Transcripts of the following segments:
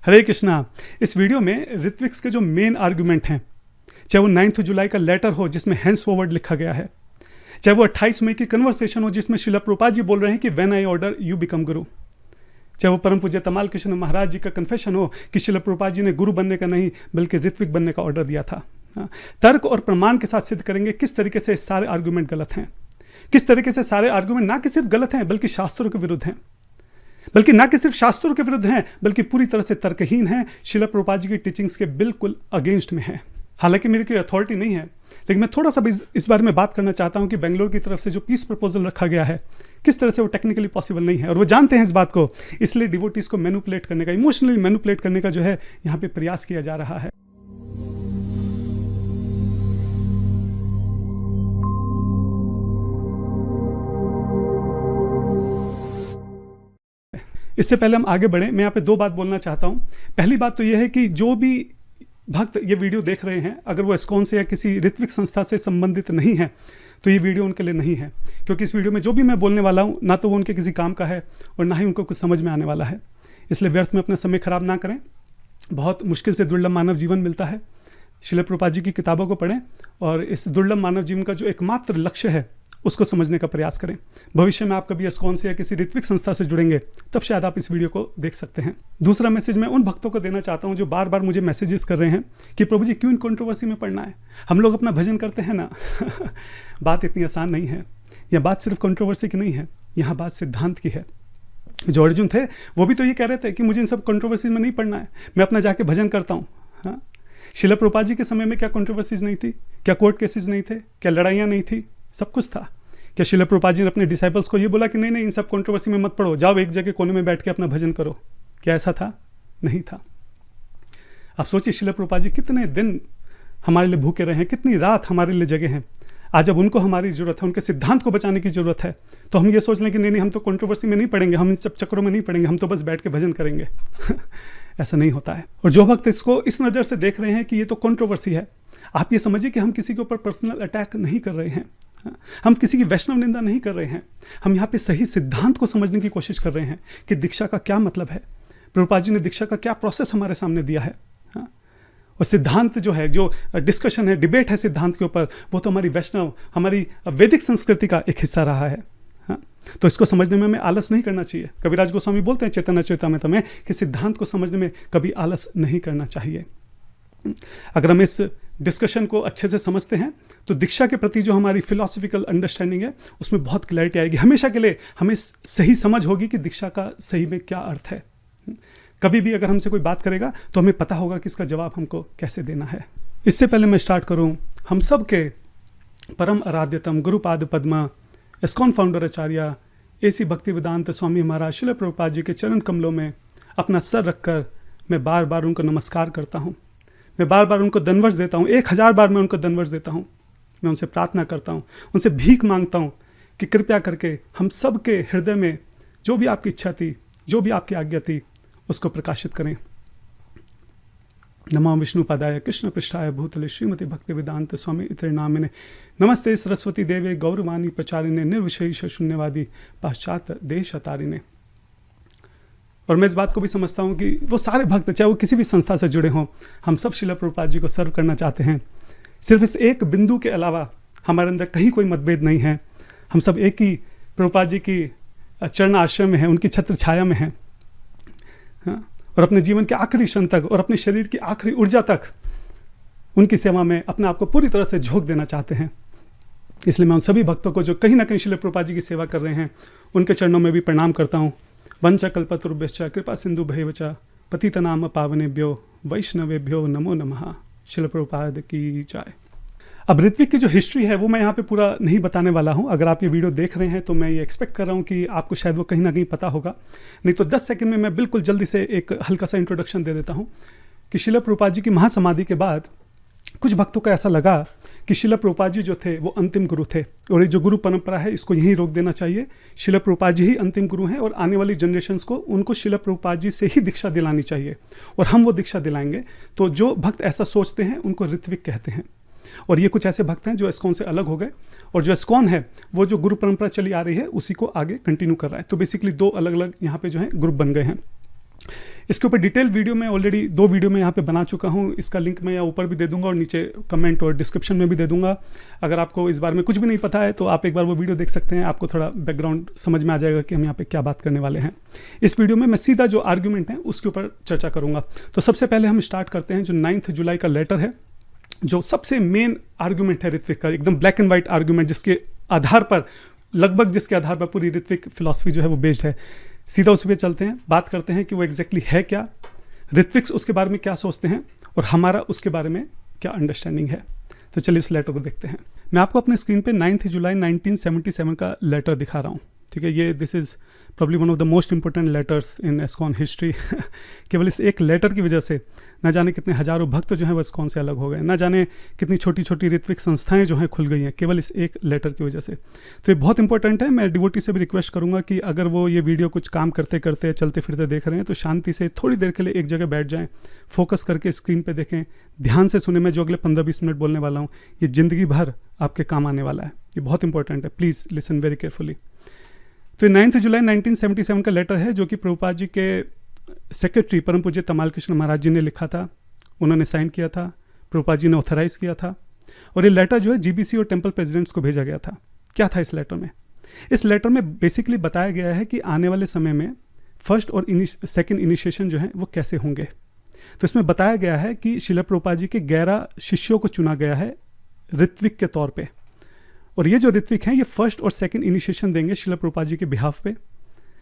हरे कृष्णा। इस वीडियो में ऋत्विक्स के जो मेन आर्गुमेंट हैं, चाहे वो 9 जुलाई का लेटर हो जिसमें हैंस फॉरवर्ड लिखा गया है, चाहे वो 28 मई की कन्वर्सेशन हो जिसमें शिला प्रभुपाद जी बोल रहे हैं कि when I order you become गुरु, चाहे वो परम पूज्य तमाल कृष्ण महाराज जी का कन्फेशन हो कि शिला प्रभुपाद जी ने गुरु बनने का नहीं बल्कि ऋत्विक बनने का ऑर्डर दिया था। तर्क और प्रमाण के साथ सिद्ध करेंगे किस तरीके से सारे आर्गुमेंट गलत हैं, किस तरीके से सारे आर्गुमेंट ना कि सिर्फ गलत हैं बल्कि शास्त्रों के विरुद्ध हैं, बल्कि ना कि सिर्फ शास्त्रों के विरुद्ध हैं बल्कि पूरी तरह से तर्कहीन हैं, शिला प्रभुपाद जी की टीचिंग्स के बिल्कुल अगेंस्ट में है। हालांकि मेरी कोई अथॉरिटी नहीं है, लेकिन मैं थोड़ा सा भी इस बारे में बात करना चाहता हूं कि बेंगलोर की तरफ से जो पीस प्रपोजल रखा गया है किस तरह से वो टेक्निकली पॉसिबल नहीं है, और वो जानते हैं इस बात को, इसलिए डिवोटीज को मैनिपुलेट करने का, इमोशनली मैनिपुलेट करने का जो है यहाँ पे प्रयास किया जा रहा है। इससे पहले हम आगे बढ़ें, मैं यहाँ पे दो बात बोलना चाहता हूँ। पहली बात तो यह है कि जो भी भक्त ये वीडियो देख रहे हैं, अगर वो इस्कॉन से या किसी ऋत्विक संस्था से संबंधित नहीं है तो ये वीडियो उनके लिए नहीं है, क्योंकि इस वीडियो में जो भी मैं बोलने वाला हूँ ना तो वो उनके किसी काम का है और ना ही उनको कुछ समझ में आने वाला है। इसलिए व्यर्थ में अपना समय खराब ना करें। बहुत मुश्किल से दुर्लभ मानव जीवन मिलता है। शिला प्रभुपाद जी की किताबों को पढ़ें और इस दुर्लभ मानव जीवन का जो एकमात्र लक्ष्य है उसको समझने का प्रयास करें। भविष्य में आप कभी इस्कॉन से या किसी ऋत्विक संस्था से जुड़ेंगे तब शायद आप इस वीडियो को देख सकते हैं। दूसरा मैसेज मैं उन भक्तों को देना चाहता हूं जो बार बार मुझे मैसेजेस कर रहे हैं कि प्रभु जी क्यों इन कंट्रोवर्सी में पड़ना है, हम लोग अपना भजन करते हैं ना। बात इतनी आसान नहीं है। यह बात सिर्फ कंट्रोवर्सी की नहीं है, यहाँ बात सिद्धांत की है। जो अर्जुन थे वो भी तो ये कह रहे थे कि मुझे इन सब कंट्रोवर्सी में नहीं पड़ना है, मैं अपना जाके भजन करता हूँ। हाँ, शिला प्रभुपाद जी के समय में क्या कंट्रोवर्सीज नहीं थी, क्या कोर्ट केसेस नहीं थे, क्या लड़ाइयाँ नहीं थी, सब कुछ था। क्या शिला प्रभुपाद जी ने अपने डिसाइपल्स को ये बोला कि नहीं नहीं इन सब कंट्रोवर्सी में मत पड़ो, जाओ एक जगह कोने में बैठ के अपना भजन करो? क्या ऐसा था? नहीं था। आप सोचिए शिला प्रभुपाद जी कितने दिन हमारे लिए भूखे रहे हैं, कितनी रात हमारे लिए जगे हैं। आज जब उनको हमारी जरूरत है, उनके सिद्धांत को बचाने की जरूरत है, तो हम ये सोच लें कि नहीं नहीं हम तो कंट्रोवर्सी में नहीं पड़ेंगे, हम इन सब चक्करों में नहीं पड़ेंगे, हम तो बस बैठ के भजन करेंगे। ऐसा नहीं होता है। और जो भक्त इसको इस नज़र से देख रहे हैं कि ये तो कंट्रोवर्सी है, आप ये समझिए कि हम किसी के ऊपर पर्सनल अटैक नहीं कर रहे हैं, हम किसी की वैष्णव निंदा नहीं कर रहे हैं। हम यहाँ पे सही सिद्धांत को समझने की कोशिश कर रहे हैं कि दीक्षा का क्या मतलब है, प्रभुपाद जी ने दीक्षा का क्या प्रोसेस हमारे सामने दिया है। और सिद्धांत जो है, जो डिस्कशन है, डिबेट है सिद्धांत के ऊपर, वो तो हमारी वैष्णव, हमारी वैदिक संस्कृति का एक हिस्सा रहा है। तो इसको समझने में हमें आलस नहीं करना चाहिए। कविराज गोस्वामी बोलते हैं चेतन चेतामृत में कि सिद्धांत को समझने में कभी आलस नहीं करना चाहिए। अगर हम इस डिस्कशन को अच्छे से समझते हैं तो दीक्षा के प्रति जो हमारी फिलॉसफिकल अंडरस्टैंडिंग है उसमें बहुत क्लैरिटी आएगी। हमेशा के लिए हमें सही समझ होगी कि दीक्षा का सही में क्या अर्थ है। कभी भी अगर हमसे कोई बात करेगा तो हमें पता होगा कि इसका जवाब हमको कैसे देना है। इससे पहले मैं स्टार्ट करूं, हम सब के परम आराध्यतम गुरुपाद पद्मा इस्कॉन फाउंडर आचार्य AC भक्तिवेदांत स्वामी महाराज शिला प्रभुपाद जी के चरण कमलों में अपना सर रखकर मैं बार बार उनको नमस्कार करता हूँ। मैं बार बार उनको दंडवत देता हूँ, 1000 बार मैं उनको दंडवत देता हूँ। मैं उनसे प्रार्थना करता हूँ, उनसे भीख मांगता हूँ कि कृपया करके हम सब के हृदय में जो भी आपकी इच्छा थी, जो भी आपकी आज्ञा थी, उसको प्रकाशित करें। नमो विष्णुपादाय कृष्ण पृष्ठाय भूतले श्रीमती भक्ति वेदांत स्वामी इतरे नामिने नमस्ते सरस्वती देवे गौरवाणी प्रचारिणे निर्विशेष शून्यवादी पाश्चात्य देश अतारिणे। और मैं इस बात को भी समझता हूँ कि वो सारे भक्त, चाहे वो किसी भी संस्था से जुड़े हों, हम सब शिला प्रभुपाद जी को सर्व करना चाहते हैं। सिर्फ इस एक बिंदु के अलावा हमारे अंदर कहीं कोई मतभेद नहीं है। हम सब एक ही प्रभुपाद जी की चरण आश्रय में हैं, उनकी छत्र छाया में हैं, और अपने जीवन के आखिरी क्षण तक और अपने शरीर की आखिरी ऊर्जा तक उनकी सेवा में अपने आप को पूरी तरह से झोंक देना चाहते हैं। इसलिए मैं उन सभी भक्तों को जो कहीं ना कहीं शिला प्रभुपाद जी की सेवा कर रहे हैं उनके चरणों में भी प्रणाम करता हूँ। वंच कल्पतरुभ्यश्च कृपा सिंधु भैवच पतितनाम पावनेभ्यो वैष्णवेभ्यो नमो नमः। शिला प्रभुपाद की जय। अब ऋत्विक की जो हिस्ट्री है वो मैं यहाँ पे पूरा नहीं बताने वाला हूँ। अगर आप ये वीडियो देख रहे हैं तो मैं ये एक्सपेक्ट कर रहा हूँ कि आपको शायद वो कहीं ना कहीं पता होगा, नहीं तो 10 सेकंड में मैं बिल्कुल जल्दी से एक हल्का सा इंट्रोडक्शन दे देता हूँ कि शिला प्रभुपाद जी की महासमाधि के बाद कुछ भक्तों को ऐसा लगा कि शिला प्रभुपाद जी जो थे वो अंतिम गुरु थे, और ये जो गुरु परंपरा है इसको यहीं रोक देना चाहिए। शिला प्रभुपाद जी ही अंतिम गुरु हैं और आने वाली जनरेशन्स को उनको शिला प्रभुपाद जी से ही दीक्षा दिलानी चाहिए और हम वो दीक्षा दिलाएंगे। तो जो भक्त ऐसा सोचते हैं उनको ऋत्विक कहते हैं। और ये कुछ ऐसे भक्त हैं जो इस्कॉन से अलग हो गए, और जो इस्कॉन है वो जो गुरु परंपरा चली आ रही है उसी को आगे कंटिन्यू कर रहा है। तो बेसिकली दो अलग अलग यहाँ पे जो है ग्रुप बन गए हैं। इसके ऊपर डिटेल वीडियो मैं ऑलरेडी 2 वीडियो में यहाँ पे बना चुका हूँ। इसका लिंक मैं यहाँ ऊपर भी दे दूंगा और नीचे कमेंट और डिस्क्रिप्शन में भी दे दूंगा। अगर आपको इस बारे में कुछ भी नहीं पता है तो आप एक बार वो वीडियो देख सकते हैं, आपको थोड़ा बैकग्राउंड समझ में आ जाएगा कि हम यहाँ पे क्या बात करने वाले हैं। इस वीडियो में मैं सीधा जो आर्ग्यूमेंट है उसके ऊपर चर्चा करूँगा। तो सबसे पहले हम स्टार्ट करते हैं जो 9 जुलाई का लेटर है, जो सबसे मेन आर्ग्यूमेंट है ऋत्विक का, एकदम ब्लैक एंड वाइट आर्ग्यूमेंट, जिसके आधार पर लगभग जिसके आधार पर पूरी ऋत्विक फिलॉसफी जो है वो बेस्ड है। सीधा उस पर चलते हैं, बात करते हैं कि वो एग्जैक्टली है क्या, ऋत्विक्स उसके बारे में क्या सोचते हैं और हमारा उसके बारे में क्या अंडरस्टैंडिंग है। तो चलिए इस लेटर को देखते हैं। मैं आपको अपने स्क्रीन पे 9 जुलाई 1977 का लेटर दिखा रहा हूँ, ठीक है। ये this is probably one of the most important letters in ISKCON history. केवल इस एक लेटर की वजह से ना जाने कितने हजारों भक्त जो हैं वो एस्कॉन से अलग हो गए, ना जाने कितनी छोटी छोटी ऋत्विक संस्थाएं जो हैं खुल गई हैं केवल इस एक लेटर की वजह से। तो ये बहुत इंपॉर्टेंट है। मैं डिवोटी से भी रिक्वेस्ट करूंगा कि अगर वो ये वीडियो कुछ काम करते करते चलते फिरते देख रहे हैं तो शांति से थोड़ी देर के लिए एक जगह बैठ जाएँ, फोकस करके स्क्रीन पर देखें, ध्यान से सुने। मैं जो अगले 15-20 मिनट बोलने वाला हूँ ये ज़िंदगी भर आपके काम आने वाला है, ये बहुत इंपॉर्टेंट है। Please listen very carefully. तो 9 जुलाई 1977 का लेटर है जो कि प्रभुपाद जी के सेक्रेटरी परम पूज्य तमाल कृष्ण महाराज जी ने लिखा था, उन्होंने साइन किया था, प्रभुपाद जी ने ऑथराइज किया था। और ये लेटर जो है जीबीसी और टेम्पल प्रेसिडेंट्स को भेजा गया था। क्या था इस लेटर में? इस लेटर में बेसिकली बताया गया है कि आने वाले समय में फर्स्ट और सेकेंड इनिशिएशन जो है वो कैसे होंगे। तो इसमें बताया गया है कि श्रील प्रभुपाद जी के 11 शिष्यों को चुना गया है ऋत्विक के तौर पे, और ये जो ऋत्विक हैं ये फर्स्ट और सेकंड इनिशिएशन देंगे श्रील प्रभुपाद जी के बिहाफ पे।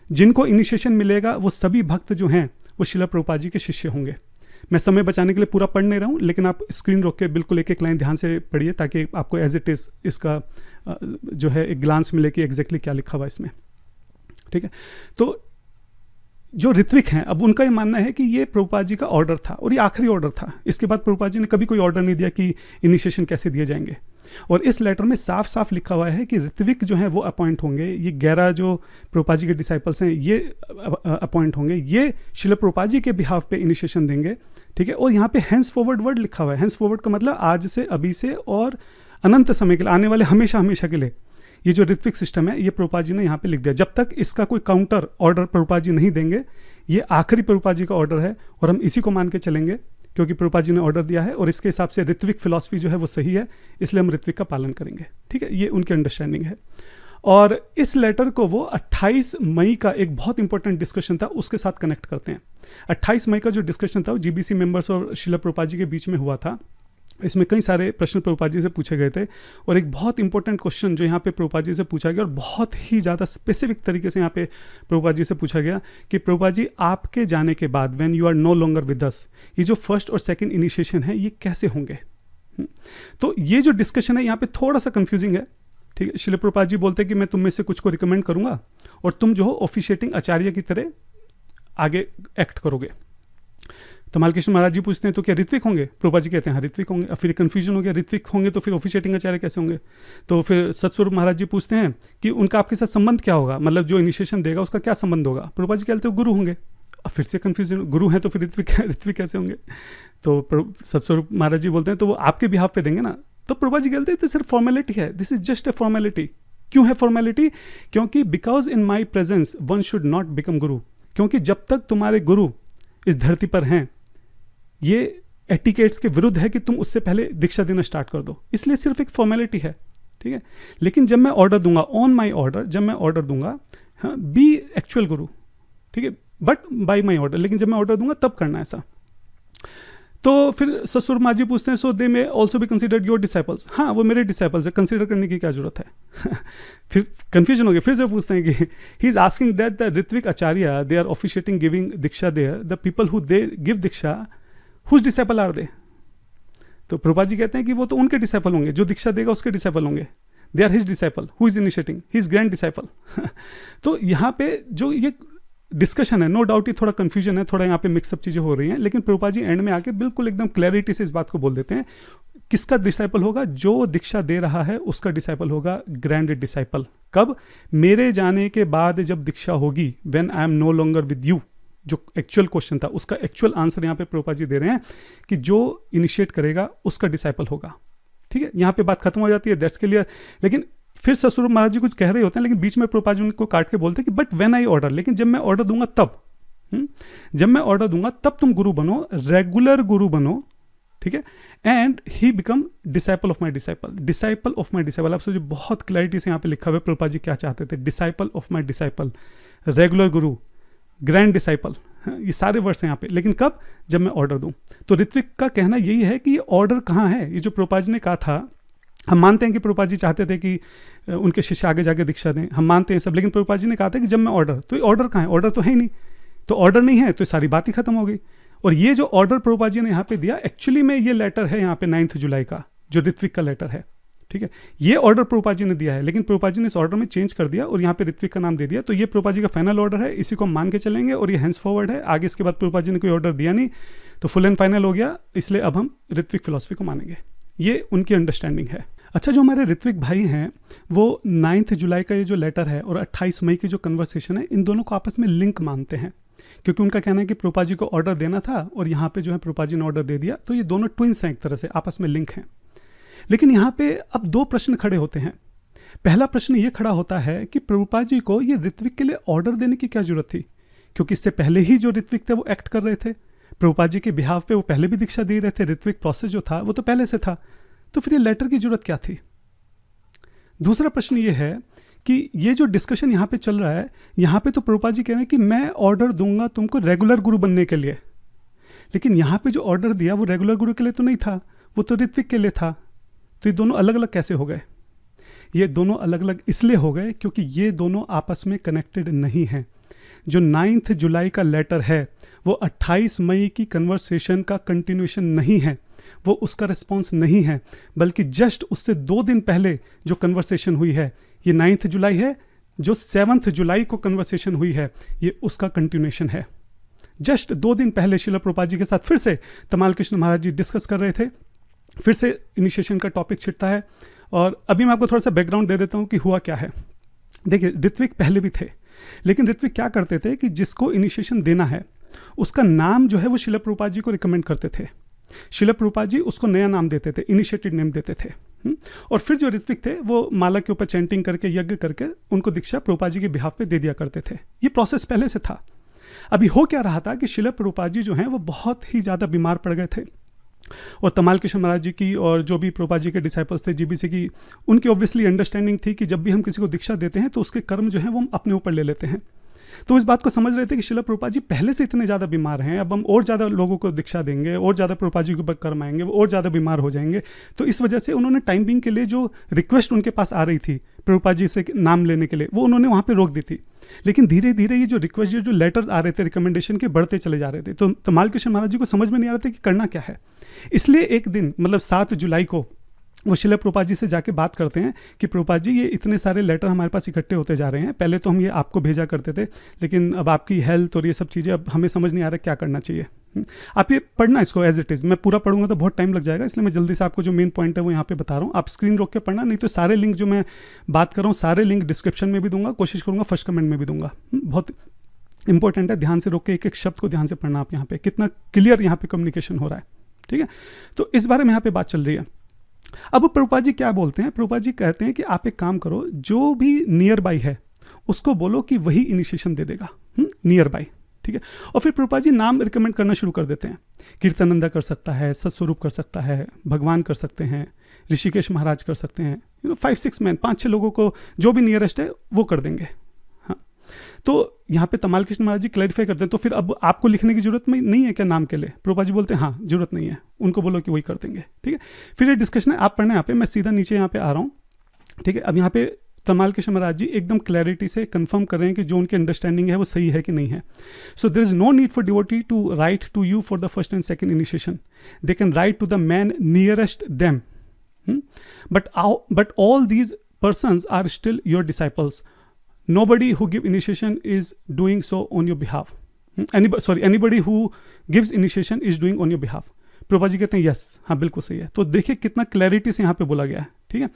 जिनको इनिशिएशन मिलेगा वो सभी भक्त जो हैं वो श्रील प्रभुपाद जी के शिष्य होंगे। मैं समय बचाने के लिए पूरा पढ़ नहीं रहा हूँ, लेकिन आप स्क्रीन रोक के बिल्कुल एक एक लाइन ध्यान से पढ़िए ताकि आपको एज इट इज़ इसका जो है एक ग्लांस मिले कि एग्जैक्टली क्या लिखा हुआ इसमें, ठीक है। तो जो ऋत्विक हैं अब उनका ये मानना है कि ये प्रभुपाद जी का ऑर्डर था और ये आखिरी ऑर्डर था। इसके बाद प्रभुपाद जी ने कभी कोई ऑर्डर नहीं दिया कि इनिशिएशन कैसे दिए जाएंगे। और इस लेटर में साफ साफ लिखा हुआ है कि ऋत्विक जो हैं वो अपॉइंट होंगे, ये 11 जो प्रभुपाद जी के डिसाइपल्स हैं ये अपॉइंट होंगे, ये श्रील प्रभुपाद जी के बिहाफ पे इनिशिएशन देंगे, ठीक है। और यहाँ पे हैंस फॉरवर्ड वर्ड लिखा हुआ है। हैंस फॉरवर्ड का मतलब आज से, अभी से और अनंत समय के लिए, आने वाले हमेशा हमेशा के लिए ये जो ऋत्विक सिस्टम है ये प्रभुपाद जी ने यहाँ पे लिख दिया। जब तक इसका कोई काउंटर ऑर्डर प्रभुपाद जी नहीं देंगे, ये आखिरी प्रभुपाद जी का ऑर्डर है और हम इसी को मान के चलेंगे क्योंकि प्रभुपाद जी ने ऑर्डर दिया है और इसके हिसाब से ऋत्विक फिलॉसफी जो है वो सही है, इसलिए हम ऋत्विक का पालन करेंगे, ठीक है। ये उनकी अंडरस्टैंडिंग है। और इस लेटर को वो 28 मई का एक बहुत इंपॉर्टेंट डिस्कशन था उसके साथ कनेक्ट करते हैं। 28 मई का जो डिस्कशन था वो जीबीसी मेंबर्स और श्रील प्रभुपाद जी के बीच में हुआ था। इसमें कई सारे प्रश्न प्रभुपाद जी से पूछे गए थे और एक बहुत इंपॉर्टेंट क्वेश्चन जो यहाँ पे प्रभुपाद जी से पूछा गया और बहुत ही ज़्यादा स्पेसिफिक तरीके से यहाँ पे प्रभुपाद जी से पूछा गया कि प्रभुपाद जी आपके जाने के बाद when you are no longer with us, ये जो फर्स्ट और सेकंड इनिशिएशन है ये कैसे होंगे। तो ये जो डिस्कशन है यहाँ पे थोड़ा सा कंफ्यूजिंग है, ठीक है। श्रील प्रभुपाद जी बोलते हैं कि मैं तुम में से कुछ को रिकमेंड करूँगा और तुम जो हो ऑफिशिएटिंग आचार्य की तरह आगे एक्ट करोगे। तमाल कृष्ण महाराज जी पूछते हैं तो क्या ऋत्विक होंगे? प्रभुपाद जी कहते हैं हाँ ऋत्विक होंगे। अब फिर कंफ्यूजन हो गया, ऋत्विक होंगे तो फिर ऑफिशिएटिंग आचार्य कैसे होंगे? तो फिर सतस्वरूप महाराज जी पूछते हैं कि उनका आपके साथ संबंध क्या होगा, मतलब जो इनिशिएशन देगा उसका क्या संबंध होगा? प्रभुपाद जी कहते हैं गुरु होंगे। अब फिर से कंफ्यूजन, गुरु हैं तो फिर ऋत्विक कैसे होंगे? तो सतस्वरूप महाराज जी बोलते हैं तो वो आपके बिहाफ पे देंगे ना। तो प्रभुपाद जी कहते हैं तो सिर्फ फॉर्मेलिटी है, this is just a formality. क्यों है फॉर्मेलिटी? क्योंकि because in my presence one should not become गुरु। क्योंकि जब तक तुम्हारे गुरु इस धरती पर हैं ये एटिकेट्स के विरुद्ध है कि तुम उससे पहले दीक्षा देना स्टार्ट कर दो, इसलिए सिर्फ एक फॉर्मेलिटी है, ठीक है। लेकिन जब मैं ऑर्डर दूंगा, ऑन माई ऑर्डर, जब मैं ऑर्डर दूंगा, हाँ बी एक्चुअल गुरु, ठीक है, बट बाय माई ऑर्डर, लेकिन जब मैं ऑर्डर दूंगा तब करना ऐसा। तो फिर ससुर माँ जी पूछते हैं so they may also be considered your disciples. हाँ वो मेरे डिसाइपल्स है, कंसिडर करने की क्या जरूरत है? फिर कंफ्यूजन हो गया, फिर से पूछते हैं कि he is asking that the ritvik acharya they are officiating giving diksha there, the people who they give diksha whose disciple are they. तो प्रभुपाद जी कहते हैं कि वो तो उनके डिसाइपल होंगे, जो दीक्षा देगा उसके डिसाइपल होंगे, they are his disciple who is initiating, his grand disciple. तो यहाँ पे जो ये डिस्कशन है, नो डाउट ये थोड़ा कंफ्यूजन है, थोड़ा यहाँ पे मिक्सअप चीज़ें हो रही हैं, लेकिन प्रभुपाद जी एंड में आके बिल्कुल एकदम क्लैरिटी से इस बात को बोल देते हैं किसका डिसाइपल होगा, जो दीक्षा दे रहा है उसका डिसाइपल होगा ग्रैंड डिसाइपल। कब? मेरे जाने के बाद जब दीक्षा होगी, when I am no longer with you. जो एक्चुअल क्वेश्चन था उसका एक्चुअल आंसर यहाँ पे प्रभुपाद जी दे रहे हैं कि जो इनिशिएट करेगा उसका डिसाइपल होगा, ठीक है। यहाँ पे बात खत्म हो जाती है, दैट्स क्लियर। लेकिन फिर ससुर महाराज जी कुछ कह रहे होते हैं, लेकिन बीच में प्रभुपाद जी उनको काट के बोलते हैं कि बट व्हेन आई ऑर्डर, लेकिन जब मैं ऑर्डर दूंगा तब। जब मैं ऑर्डर दूंगा तब तुम गुरु बनो, रेगुलर गुरु बनो, ठीक है। And he become disciple of my disciple, disciple of my disciple. आप सोचिए बहुत क्लैरिटी से यहाँ पे लिखा हुआ है प्रभुपाद जी क्या चाहते थे, disciple of my disciple, regular Guru, grand disciple, ये सारे वर्ड्स हैं यहाँ पे। लेकिन कब? जब मैं ऑर्डर दूं। तो ऋत्विक का कहना यही है कि ये ऑर्डर कहाँ है। ये जो प्रभुपाद जी ने कहा था, हम मानते हैं कि प्रभुपाद जी चाहते थे कि उनके शिष्य आगे जाके दीक्षा दें, हम मानते हैं सब, लेकिन प्रभुपाद जी ने कहा था कि जब मैं ऑर्डर, तो ये ऑर्डर कहाँ है? ऑर्डर तो है ही नहीं। तो ऑर्डर नहीं है तो सारी बात ही खत्म हो गई। और ये जो ऑर्डर प्रभुपाद जी ने यहाँ पे दिया, एक्चुअली में ये लेटर है यहाँ पे 9 जुलाई का, जो ऋत्विक का लेटर है, ठीक है। ये ऑर्डर प्रभुपाद जी ने दिया है, लेकिन प्रभुपाद जी ने इस ऑर्डर में चेंज कर दिया और यहाँ पे ऋत्विक का नाम दे दिया। तो ये प्रभुपाद जी का फाइनल ऑर्डर है, इसी को हम मान के चलेंगे और ये हैंस फॉरवर्ड है। आगे इसके बाद प्रभुपाद जी ने कोई ऑर्डर दिया नहीं तो फुल एंड फाइनल हो गया, इसलिए अब हम ऋत्विक फिलॉसफी को मानेंगे। ये उनकी अंडरस्टैंडिंग है। अच्छा, जो हमारे ऋत्विक भाई हैं वो 9 जुलाई का ये जो लेटर है और 28 मई की जो कन्वर्सेशन है, इन दोनों को आपस में लिंक मानते हैं, क्योंकि उनका कहना है कि प्रभुपाद जी को ऑर्डर देना था और यहाँ पे जो है प्रभुपाद जी ने ऑर्डर दे दिया। तो ये दोनों ट्विंस हैं, एक तरह से आपस में लिंक हैं। लेकिन यहाँ पे अब 2 प्रश्न खड़े होते हैं। पहला प्रश्न ये खड़ा होता है कि प्रभुपाद जी को ये ऋत्विक के लिए ऑर्डर देने की क्या जरूरत थी, क्योंकि इससे पहले ही जो ऋत्विक थे वो एक्ट कर रहे थे, प्रभुपाद जी के बिहाफ पे वो पहले भी दीक्षा दे रहे थे, ऋत्विक प्रोसेस जो था वो तो पहले से था, तो फिर ये लेटर की जरूरत क्या थी। दूसरा प्रश्न ये है कि ये जो डिस्कशन यहाँ पे चल रहा है, यहाँ पे तो प्रभुपाद जी कह रहे हैं कि मैं ऑर्डर दूंगा तुमको रेगुलर गुरु बनने के लिए, लेकिन यहाँ पे जो ऑर्डर दिया वो रेगुलर गुरु के लिए तो नहीं था, वो तो ऋत्विक के लिए था। तो ये दोनों अलग अलग कैसे हो गए? ये दोनों अलग अलग इसलिए हो गए क्योंकि ये दोनों आपस में कनेक्टेड नहीं हैं। जो 9 जुलाई का लेटर है वो 28 मई की कन्वर्सेशन का कंटिन्यूएशन नहीं है, वो उसका रिस्पॉन्स नहीं है, बल्कि जस्ट उससे 2 दिन पहले जो कन्वर्सेशन हुई है, ये 9 जुलाई है, जो 7 जुलाई को कन्वर्सेशन हुई है ये उसका कंटिन्यूएशन है। जस्ट 2 दिन पहले श्रील प्रभुपाद जी के साथ फिर से तमाल कृष्ण महाराज जी डिस्कस कर रहे थे, फिर से इनिशिएशन का टॉपिक छिड़ता है। और अभी मैं आपको थोड़ा सा बैकग्राउंड दे देता हूँ कि हुआ क्या है। देखिए, ऋत्विक पहले भी थे, लेकिन ऋत्विक क्या करते थे कि जिसको इनिशिएशन देना है उसका नाम जो है वो श्रील प्रभुपाद जी को रिकमेंड करते थे। श्रील प्रभुपाद जी उसको नया नाम देते थे, इनिशिएटेड नेम देते थे। और फिर जो ऋत्विक थे वो माला के ऊपर चैंटिंग करके, यज्ञ करके उनको दीक्षा प्रभुपाद जी के बिहाफ पे दे दिया करते थे। ये प्रोसेस पहले से था। अभी हो क्या रहा था कि श्रील प्रभुपाद जी जो हैं वो बहुत ही ज़्यादा बीमार पड़ गए थे, और तमाल कृष्ण महाराज जी की और जो भी प्रभुपाद जी के डिसाइपल्स थे जीबीसी की, उनकी ऑब्वियसली अंडरस्टैंडिंग थी कि जब भी हम किसी को दीक्षा देते हैं तो उसके कर्म जो है वो हम अपने ऊपर ले लेते हैं। तो इस बात को समझ रहे थे कि श्रील प्रभुपाद जी पहले से इतने ज़्यादा बीमार हैं, अब हम और ज़्यादा लोगों को दीक्षा देंगे, और ज़्यादा प्रभुपाद जी के ऊपर कर्म आएंगे, वो और ज़्यादा बीमार हो जाएंगे। तो इस वजह से उन्होंने टाइम बिंग के लिए जो रिक्वेस्ट उनके पास आ रही थी प्रभुपाद जी से नाम लेने के लिए, वो उन्होंने वहाँ पे रोक दी थी। लेकिन धीरे धीरे ये जो रिक्वेस्ट, जो लेटर्स आ रहे थे रिकमेंडेशन के, बढ़ते चले जा रहे थे। तो तमाल कृष्ण महाराज जी को समझ में नहीं आ रहा था कि करना क्या है। इसलिए एक दिन, मतलब 7 जुलाई को, वो श्रील प्रभुपाद जी से जाके बात करते हैं कि प्रभुपाद जी ये इतने सारे लेटर हमारे पास इकट्ठे होते जा रहे हैं, पहले तो हम ये आपको भेजा करते थे, लेकिन अब आपकी हेल्थ और ये सब चीज़ें, अब हमें समझ नहीं आ रहा क्या करना चाहिए। आप ये पढ़ना इसको एज इट इज़, मैं पूरा पढ़ूंगा तो बहुत टाइम लग जाएगा, इसलिए मैं जल्दी से आपको जो मेन पॉइंट है वो यहाँ पे बता रहा हूँ। आप स्क्रीन रोक के पढ़ना, नहीं तो सारे लिंक जो मैं बात कर रहा हूँ सारे लिंक डिस्क्रिप्शन में भी दूंगा, कोशिश करूँगा फर्स्ट कमेंट में भी दूंगा। बहुत इंपॉर्टेंट है, ध्यान से रोक के एक एक शब्द को ध्यान से पढ़ना आप, यहाँ पे कितना क्लियर यहाँ पे कम्युनिकेशन हो रहा है, ठीक है। तो इस बारे में यहाँ पे बात चल रही है। अब प्रभुपाद जी क्या बोलते हैं? प्रभुपाद जी कहते हैं कि आप एक काम करो, जो भी नियर बाई है उसको बोलो कि वही इनिशिएशन दे देगा, नियर बाई, ठीक है। और फिर प्रभुपाद जी नाम रिकमेंड करना शुरू कर देते हैं। कीर्तनंदा कर सकता है, सत्स्वरूप कर सकता है, भगवान कर सकते हैं, ऋषिकेश महाराज कर सकते हैं, 5-6 मैन, 5-6 लोगों को जो भी नियरेस्ट है वो कर देंगे। हाँ, तो यहाँ पे तमाल कृष्ण महाराज जी क्लैरिफाई करते हैं, तो फिर अब आपको लिखने की जरूरत नहीं है क्या नाम के लिए? प्रभुपाद जी बोलते हैं हाँ, जरूरत नहीं है, उनको बोलो कि वही कर देंगे, ठीक है। फिर ये डिस्कशन है, आप पढ़ना यहाँ पे, मैं सीधा नीचे यहाँ पे आ रहा हूँ, ठीक है। अब यहाँ पे तमाल कृष्ण महाराज जी एकदम क्लैरिटी से कंफर्म कर रहे हैं कि जो उनकी अंडरस्टैंडिंग है वो सही है कि नहीं है। So there is no need for devotee to write to you for the first and second initiation, they can write to the man nearest them, but all these persons are still your disciples. Nobody who give initiation is doing so on your behalf. Anybody who gives initiation is doing on your behalf. Prabhupada ji कहते हैं yes, हाँ बिल्कुल सही है. तो देखिए कितना clarity से यहाँ पे बोला गया है, ठीक है.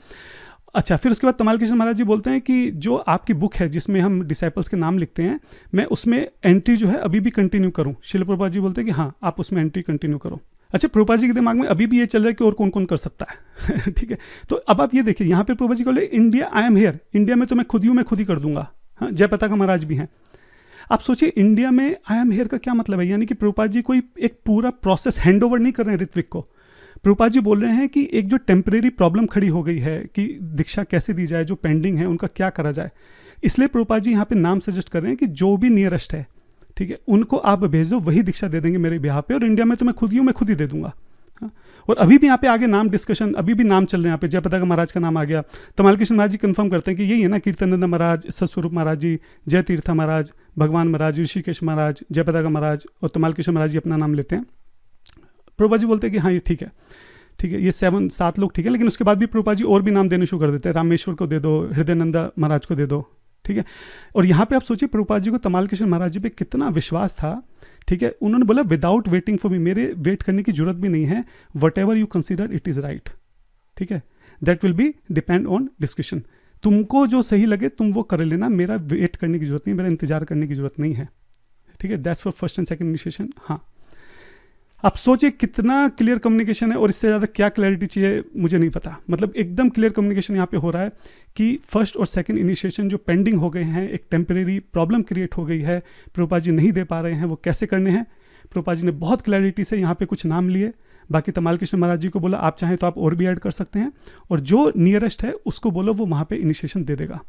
अच्छा, फिर उसके बाद तमाल कृष्ण महाराज जी बोलते हैं कि जो आपकी बुक है जिसमें हम डिसाइपल्स के नाम लिखते हैं, मैं उसमें एंट्री जो है अभी भी कंटिन्यू करूँ. श्रील प्रभुपाद जी बोलते हैं कि हाँ आप उसमें एंट्री कंटिन्यू करो. अच्छा, प्रभुपाद जी के दिमाग में अभी भी ये चल रहा है कि और कौन कौन कर सकता है ठीक है. तो अब आप ये देखिए, यहाँ पे प्रभुपाद जी बोले India, I am here, India में तो मैं खुद ही कर दूंगा. हाँ, जयपताका महाराज भी हैं. आप सोचिए इंडिया में आई एम हेयर का क्या मतलब है, यानी कि प्रभुपाद जी कोई एक पूरा प्रोसेस हैंड ओवर नहीं कर रहे हैं ऋत्विक को। प्रभुपाद जी बोल रहे हैं कि एक जो टेम्परेरी प्रॉब्लम खड़ी हो गई है कि दीक्षा कैसे दी जाए, जो पेंडिंग है उनका क्या करा जाए, इसलिए प्रभुपाद जी यहाँ पे नाम सजेस्ट कर रहे हैं कि जो भी नियरेस्ट है, ठीक है, उनको आप भेज दो, वही दीक्षा दे देंगे मेरे बिहाफ पे, और इंडिया में तो मैं खुद ही दे दूंगा। हाँ? और अभी भी यहाँ पे आगे नाम डिस्कशन अभी भी नाम चल रहे हैं, यहाँ पे जयपताका महाराज का नाम आ गया, तमाल कृष्ण महाराज जी कंफर्म करते हैं कि यही है ना, कीर्तनानंद महाराज, सतस्वरूप महाराज जी, जय तीर्थ महाराज, भगवान महाराज, ऋषिकेश महाराज, जयपताका महाराज और तमाल कृष्ण महाराज जी अपना नाम लेते हैं। प्रभुपाद जी बोलते हैं कि हाँ ये ठीक है, ये 7 लोग ठीक है, लेकिन उसके बाद भी प्रभुपाद जी और भी नाम देने शुरू कर देते हैं, रामेश्वर को दे दो, हृदयानंद महाराज को दे दो, ठीक है। और यहाँ पे आप सोचिए प्रभुपाद जी को तमाल कृष्ण महाराज जी पे कितना विश्वास था, ठीक है। उन्होंने बोला विदाउट वेटिंग फॉर मी, मेरे वेट करने की जरूरत भी नहीं है, what ever you consider it is right, ठीक है, that will be depend on discussion, तुमको जो सही लगे तुम वो कर लेना, मेरा वेट करने की जरूरत नहीं, मेरा इंतजार करने की जरूरत नहीं है, ठीक है। That's for first and second initiation. हाँ, आप सोचिए कितना क्लियर कम्युनिकेशन है, और इससे ज़्यादा क्या क्लैरिटी चाहिए मुझे नहीं पता। मतलब एकदम क्लियर कम्युनिकेशन यहाँ पे हो रहा है कि फर्स्ट और सेकंड इनिशिएशन जो पेंडिंग हो गए हैं, एक टेम्परेरी प्रॉब्लम क्रिएट हो गई है, प्रभुपाद जी नहीं दे पा रहे हैं, वो कैसे करने हैं। प्रभुपाद जी ने बहुत क्लैरिटी से यहाँ पे कुछ नाम लिए, बाकी तमाल कृष्ण महाराज जी को बोला आप चाहें तो आप और भी ऐड कर सकते हैं, और जो नियरेस्ट है उसको बोलो वो वहाँ पे इनिशिएशन दे देगा।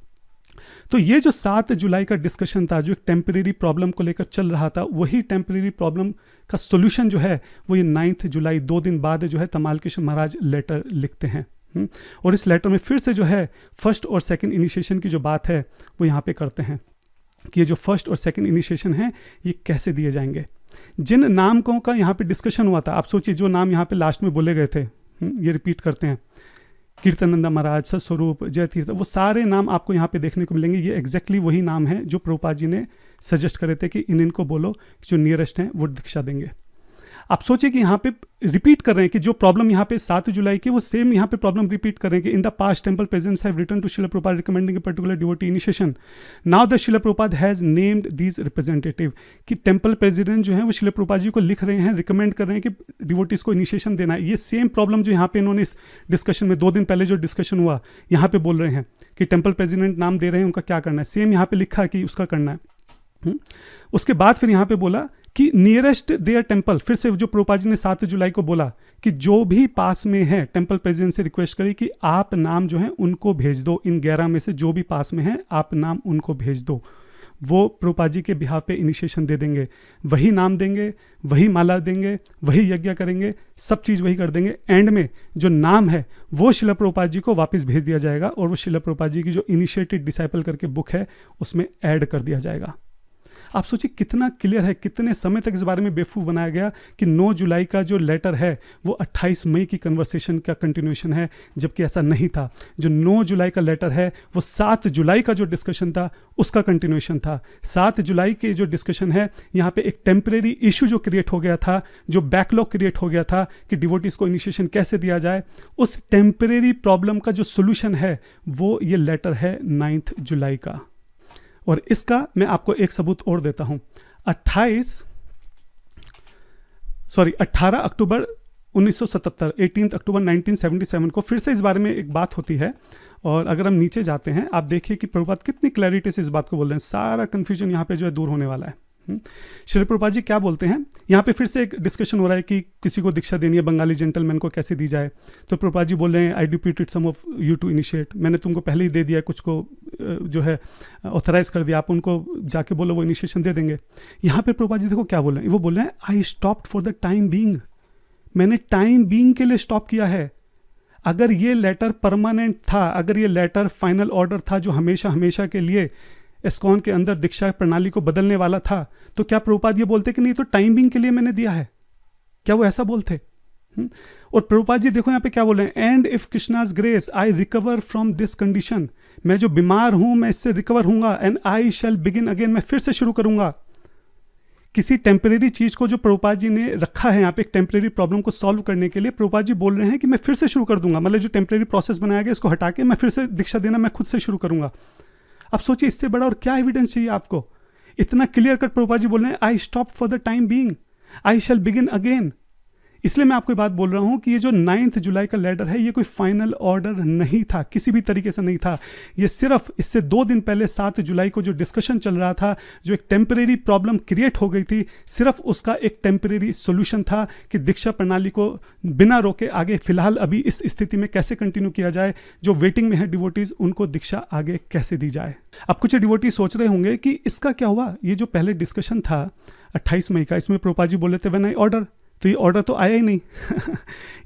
तो ये जो 7 जुलाई का डिस्कशन था, जो एक टेम्परेरी प्रॉब्लम को लेकर चल रहा था, वही टेम्परेरी प्रॉब्लम का सॉल्यूशन जो है वो ये 9 जुलाई 2 दिन बाद जो है तमाल कृष्ण महाराज लेटर लिखते हैं। और इस लेटर में फिर से जो है फर्स्ट और सेकंड इनिशिएशन की जो बात है वो यहाँ पे करते हैं कि ये जो फर्स्ट और सेकंड इनिशिएशन है ये कैसे दिए जाएंगे। जिन नामकों का यहाँ पे डिस्कशन हुआ था, आप सोचिए जो नाम यहाँ पे लास्ट में बोले गए थे, ये रिपीट करते हैं, कीर्तनानंद महाराज, सतस्वरूप, जय तीर्थ, वो सारे नाम आपको यहाँ पे देखने को मिलेंगे। ये एग्जैक्टली वही नाम है जो प्रभुपाद जी ने सजेस्ट करे थे कि इनको बोलो जो नियरेस्ट हैं वो दीक्षा देंगे। आप सोचिए कि यहाँ पे रिपीट कर रहे हैं कि जो प्रॉब्लम यहाँ पे 7 जुलाई की, वो सेम यहाँ पे प्रॉब्लम रिपीट कर रहे हैं कि in the past temple presidents have written to Shrila Prabhupada recommending a particular devotee initiation, now the Shrila Prabhupada has named these representative, कि टेम्पल प्रेसिडेंट जो है वो श्रील प्रभुपाद जी को लिख रहे हैं, रिकमेंड कर रहे हैं कि डिवोटीज को इनिशिएशन देना है। ये सेम प्रॉब्लम जो यहाँ पे इन्होंने इस डिस्कशन में 2 दिन पहले जो डिस्कशन हुआ, यहाँ पे बोल रहे हैं कि टेम्पल प्रेसिडेंट नाम दे रहे हैं, उनका क्या करना है, सेम यहाँ पे लिखा है कि उसका करना है। उसके बाद फिर यहाँ पे बोला कि नियरेस्ट देयर टेम्पल, फिर से जो प्रभुपाद जी ने 7 जुलाई को बोला कि जो भी पास में है, टेम्पल प्रेसिडेंट से रिक्वेस्ट करी कि आप नाम जो है उनको भेज दो, इन 11 में से जो भी पास में है आप नाम उनको भेज दो, वो प्रभुपाद जी के बिहाफ पे इनिशिएशन दे देंगे, वही नाम देंगे, वही माला देंगे, वही यज्ञ करेंगे, सब चीज़ वही कर देंगे। एंड में जो नाम है वो श्रील प्रभुपाद जी को वापस भेज दिया जाएगा, और वो श्रील प्रभुपाद जी की जो इनिशिएटेड डिसाइपल करके बुक है उसमें ऐड कर दिया जाएगा। आप सोचिए कितना क्लियर है, कितने समय तक इस बारे में बेवकूफ़ बनाया गया कि 9 जुलाई का जो लेटर है वो 28 मई की कन्वर्सेशन का कंटिन्यूएशन है, जबकि ऐसा नहीं था। जो 9 जुलाई का लेटर है वो 7 जुलाई का जो डिस्कशन था उसका कंटिन्यूएशन था। 7 जुलाई के जो डिस्कशन है, यहाँ पे एक टेम्परेरी इशू जो क्रिएट हो गया था, जो बैकलॉग क्रिएट हो गया था कि डिवोटीज को इनिशिएशन कैसे दिया जाए, उस टेम्परेरी प्रॉब्लम का जो सोल्यूशन है वो ये लेटर है 9 जुलाई का। और इसका मैं आपको एक सबूत और देता हूं। 18 अक्टूबर 1977, 18 अक्टूबर 1977 को फिर से इस बारे में एक बात होती है, और अगर हम नीचे जाते हैं आप देखिए कि प्रभुपाद कितनी क्लैरिटी से इस बात को बोल रहे हैं, सारा कंफ्यूजन यहाँ पे जो है दूर होने वाला है। श्री प्रभुपाद जी क्या बोलते हैं, यहाँ पे फिर से एक डिस्कशन हो रहा है कि किसी को दीक्षा देनी है, बंगाली जेंटलमैन को कैसे दी जाए। तो प्रभुपाद जी बोल रहे हैं I deputed some of you to initiate, मैंने तुमको पहले ही दे दिया, कुछ को जो है ऑथराइज कर दिया, आप उनको जाके बोलो वो इनिशिएशन दे देंगे। यहाँ पे प्रभुपाद जी देखो क्या बोल रहे हैं, वो बोल रहे हैं I stopped for the time being, मैंने टाइम बीइंग के लिए स्टॉप किया है। अगर ये लेटर परमानेंट था, अगर ये लेटर फाइनल ऑर्डर था जो हमेशा हमेशा के लिए इस्कॉन के अंदर दीक्षा प्रणाली को बदलने वाला था, तो क्या प्रभुपाद ये बोलते कि नहीं तो टाइम बीइंग के लिए मैंने दिया है? क्या वो ऐसा बोलते? और प्रभुपाद जी देखो यहाँ पे क्या बोल रहे हैं, and if Krishna's grace I recover from this condition, मैं जो बीमार हूं मैं इससे रिकवर हूंगा, and I shall begin again, मैं फिर से शुरू करूंगा। किसी टेम्परेरी चीज को जो प्रभुपाद जी ने रखा है यहाँ पे एक टेम्परेरी प्रॉब्लम को सॉल्व करने के लिए, प्रभुपाद जी बोल रहे हैं कि मैं फिर से शुरू कर दूंगा, मतलब जो टेम्परेरी प्रोसेस बनाया गया इसको हटा के मैं फिर से दीक्षा देना मैं खुद से शुरू करूंगा। अब सोचिए इससे बड़ा और क्या एविडेंस चाहिए आपको? इतना क्लियर कट प्रभुपाद जी बोल रहे हैं I stop for the time being, I shall begin again. इसलिए मैं आपको बात बोल रहा हूँ कि ये जो 9 जुलाई का लेटर है ये कोई फाइनल ऑर्डर नहीं था, किसी भी तरीके से नहीं था। ये सिर्फ इससे 2 दिन पहले 7 जुलाई को जो डिस्कशन चल रहा था, जो एक टेम्परेरी प्रॉब्लम क्रिएट हो गई थी, सिर्फ उसका एक टेम्परेरी सोल्यूशन था कि दीक्षा प्रणाली को बिना रोके आगे फिलहाल अभी इस स्थिति में कैसे कंटिन्यू किया जाए। जो वेटिंग में है डिवोटीज, उनको दीक्षा आगे कैसे दी जाए। अब कुछ डिवोटी सोच रहे होंगे कि इसका क्या हुआ, ये जो पहले डिस्कशन था 28 मई का, इसमें प्रभुपाद जी बोले थे व्हेन आई ऑर्डर, तो ये ऑर्डर तो आया ही नहीं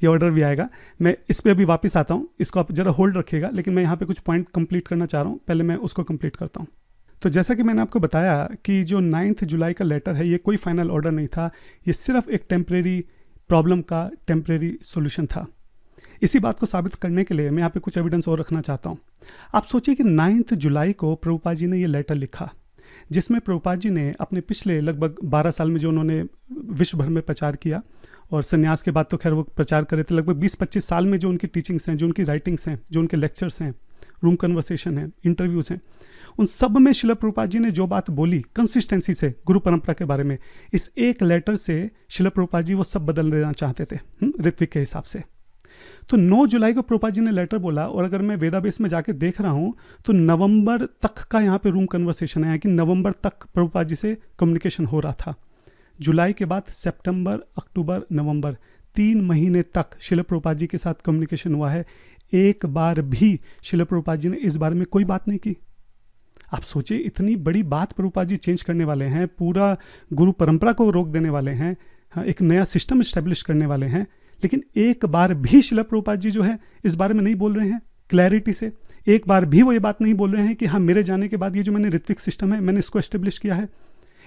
ये ऑर्डर भी आएगा। मैं इस पे अभी वापस आता हूँ, इसको आप जरा होल्ड रखिएगा, लेकिन मैं यहाँ पे कुछ पॉइंट कंप्लीट करना चाह रहा हूँ, पहले मैं उसको कंप्लीट करता हूँ। तो जैसा कि मैंने आपको बताया कि जो 9 जुलाई का लेटर है ये कोई फाइनल ऑर्डर नहीं था, ये सिर्फ एक टेम्परेरी प्रॉब्लम का टेम्परेरी सोल्यूशन था। इसी बात को साबित करने के लिए मैं यहाँ पे कुछ एविडेंस और रखना चाहता हूँ। आप सोचिए कि 9 जुलाई को प्रभुपाद जी ने ये लेटर लिखा, जिसमें प्रभुपाद जी ने अपने पिछले लगभग 12 साल में जो उन्होंने विश्व भर में प्रचार किया, और संन्यास के बाद तो खैर वो प्रचार करे थे, लगभग 20-25 साल में जो उनकी टीचिंग्स हैं, जो उनकी राइटिंग्स हैं, जो उनके लेक्चर्स हैं, रूम कन्वर्सेशन है, इंटरव्यूज़ हैं, उन सब में श्रील प्रभुपाद जी ने जो बात बोली कंसिस्टेंसी से गुरु परंपरा के बारे में, इस एक लेटर से श्रील प्रभुपाद जी वो सब बदल देना चाहते थे ऋत्विक के हिसाब से। तो 9 जुलाई को प्रभुपाद जी ने लेटर बोला, और अगर मैं वेदाबेस में जाके देख रहा हूँ तो नवंबर तक का यहाँ पे रूम कन्वर्सेशन है कि नवंबर तक प्रभुपाद जी से कम्युनिकेशन हो रहा था। जुलाई के बाद सितंबर, अक्टूबर, नवंबर 3 महीने तक श्रील प्रभुपाद जी के साथ कम्युनिकेशन हुआ है। एक बार भी श्रील प्रभुपाद जी ने इस बारे में कोई बात नहीं की। आप सोचिए, इतनी बड़ी बात प्रभुपाद जी चेंज करने वाले हैं, पूरा गुरु परंपरा को रोक देने वाले हैं, एक नया सिस्टम इस्टेब्लिश करने वाले हैं, लेकिन एक बार भी श्रील प्रभुपाद जी जो है इस बारे में नहीं बोल रहे हैं क्लैरिटी से। एक बार भी वो ये बात नहीं बोल रहे हैं कि हाँ, मेरे जाने के बाद ये जो मैंने ऋत्विक सिस्टम है मैंने इसको एस्टेब्लिश किया है।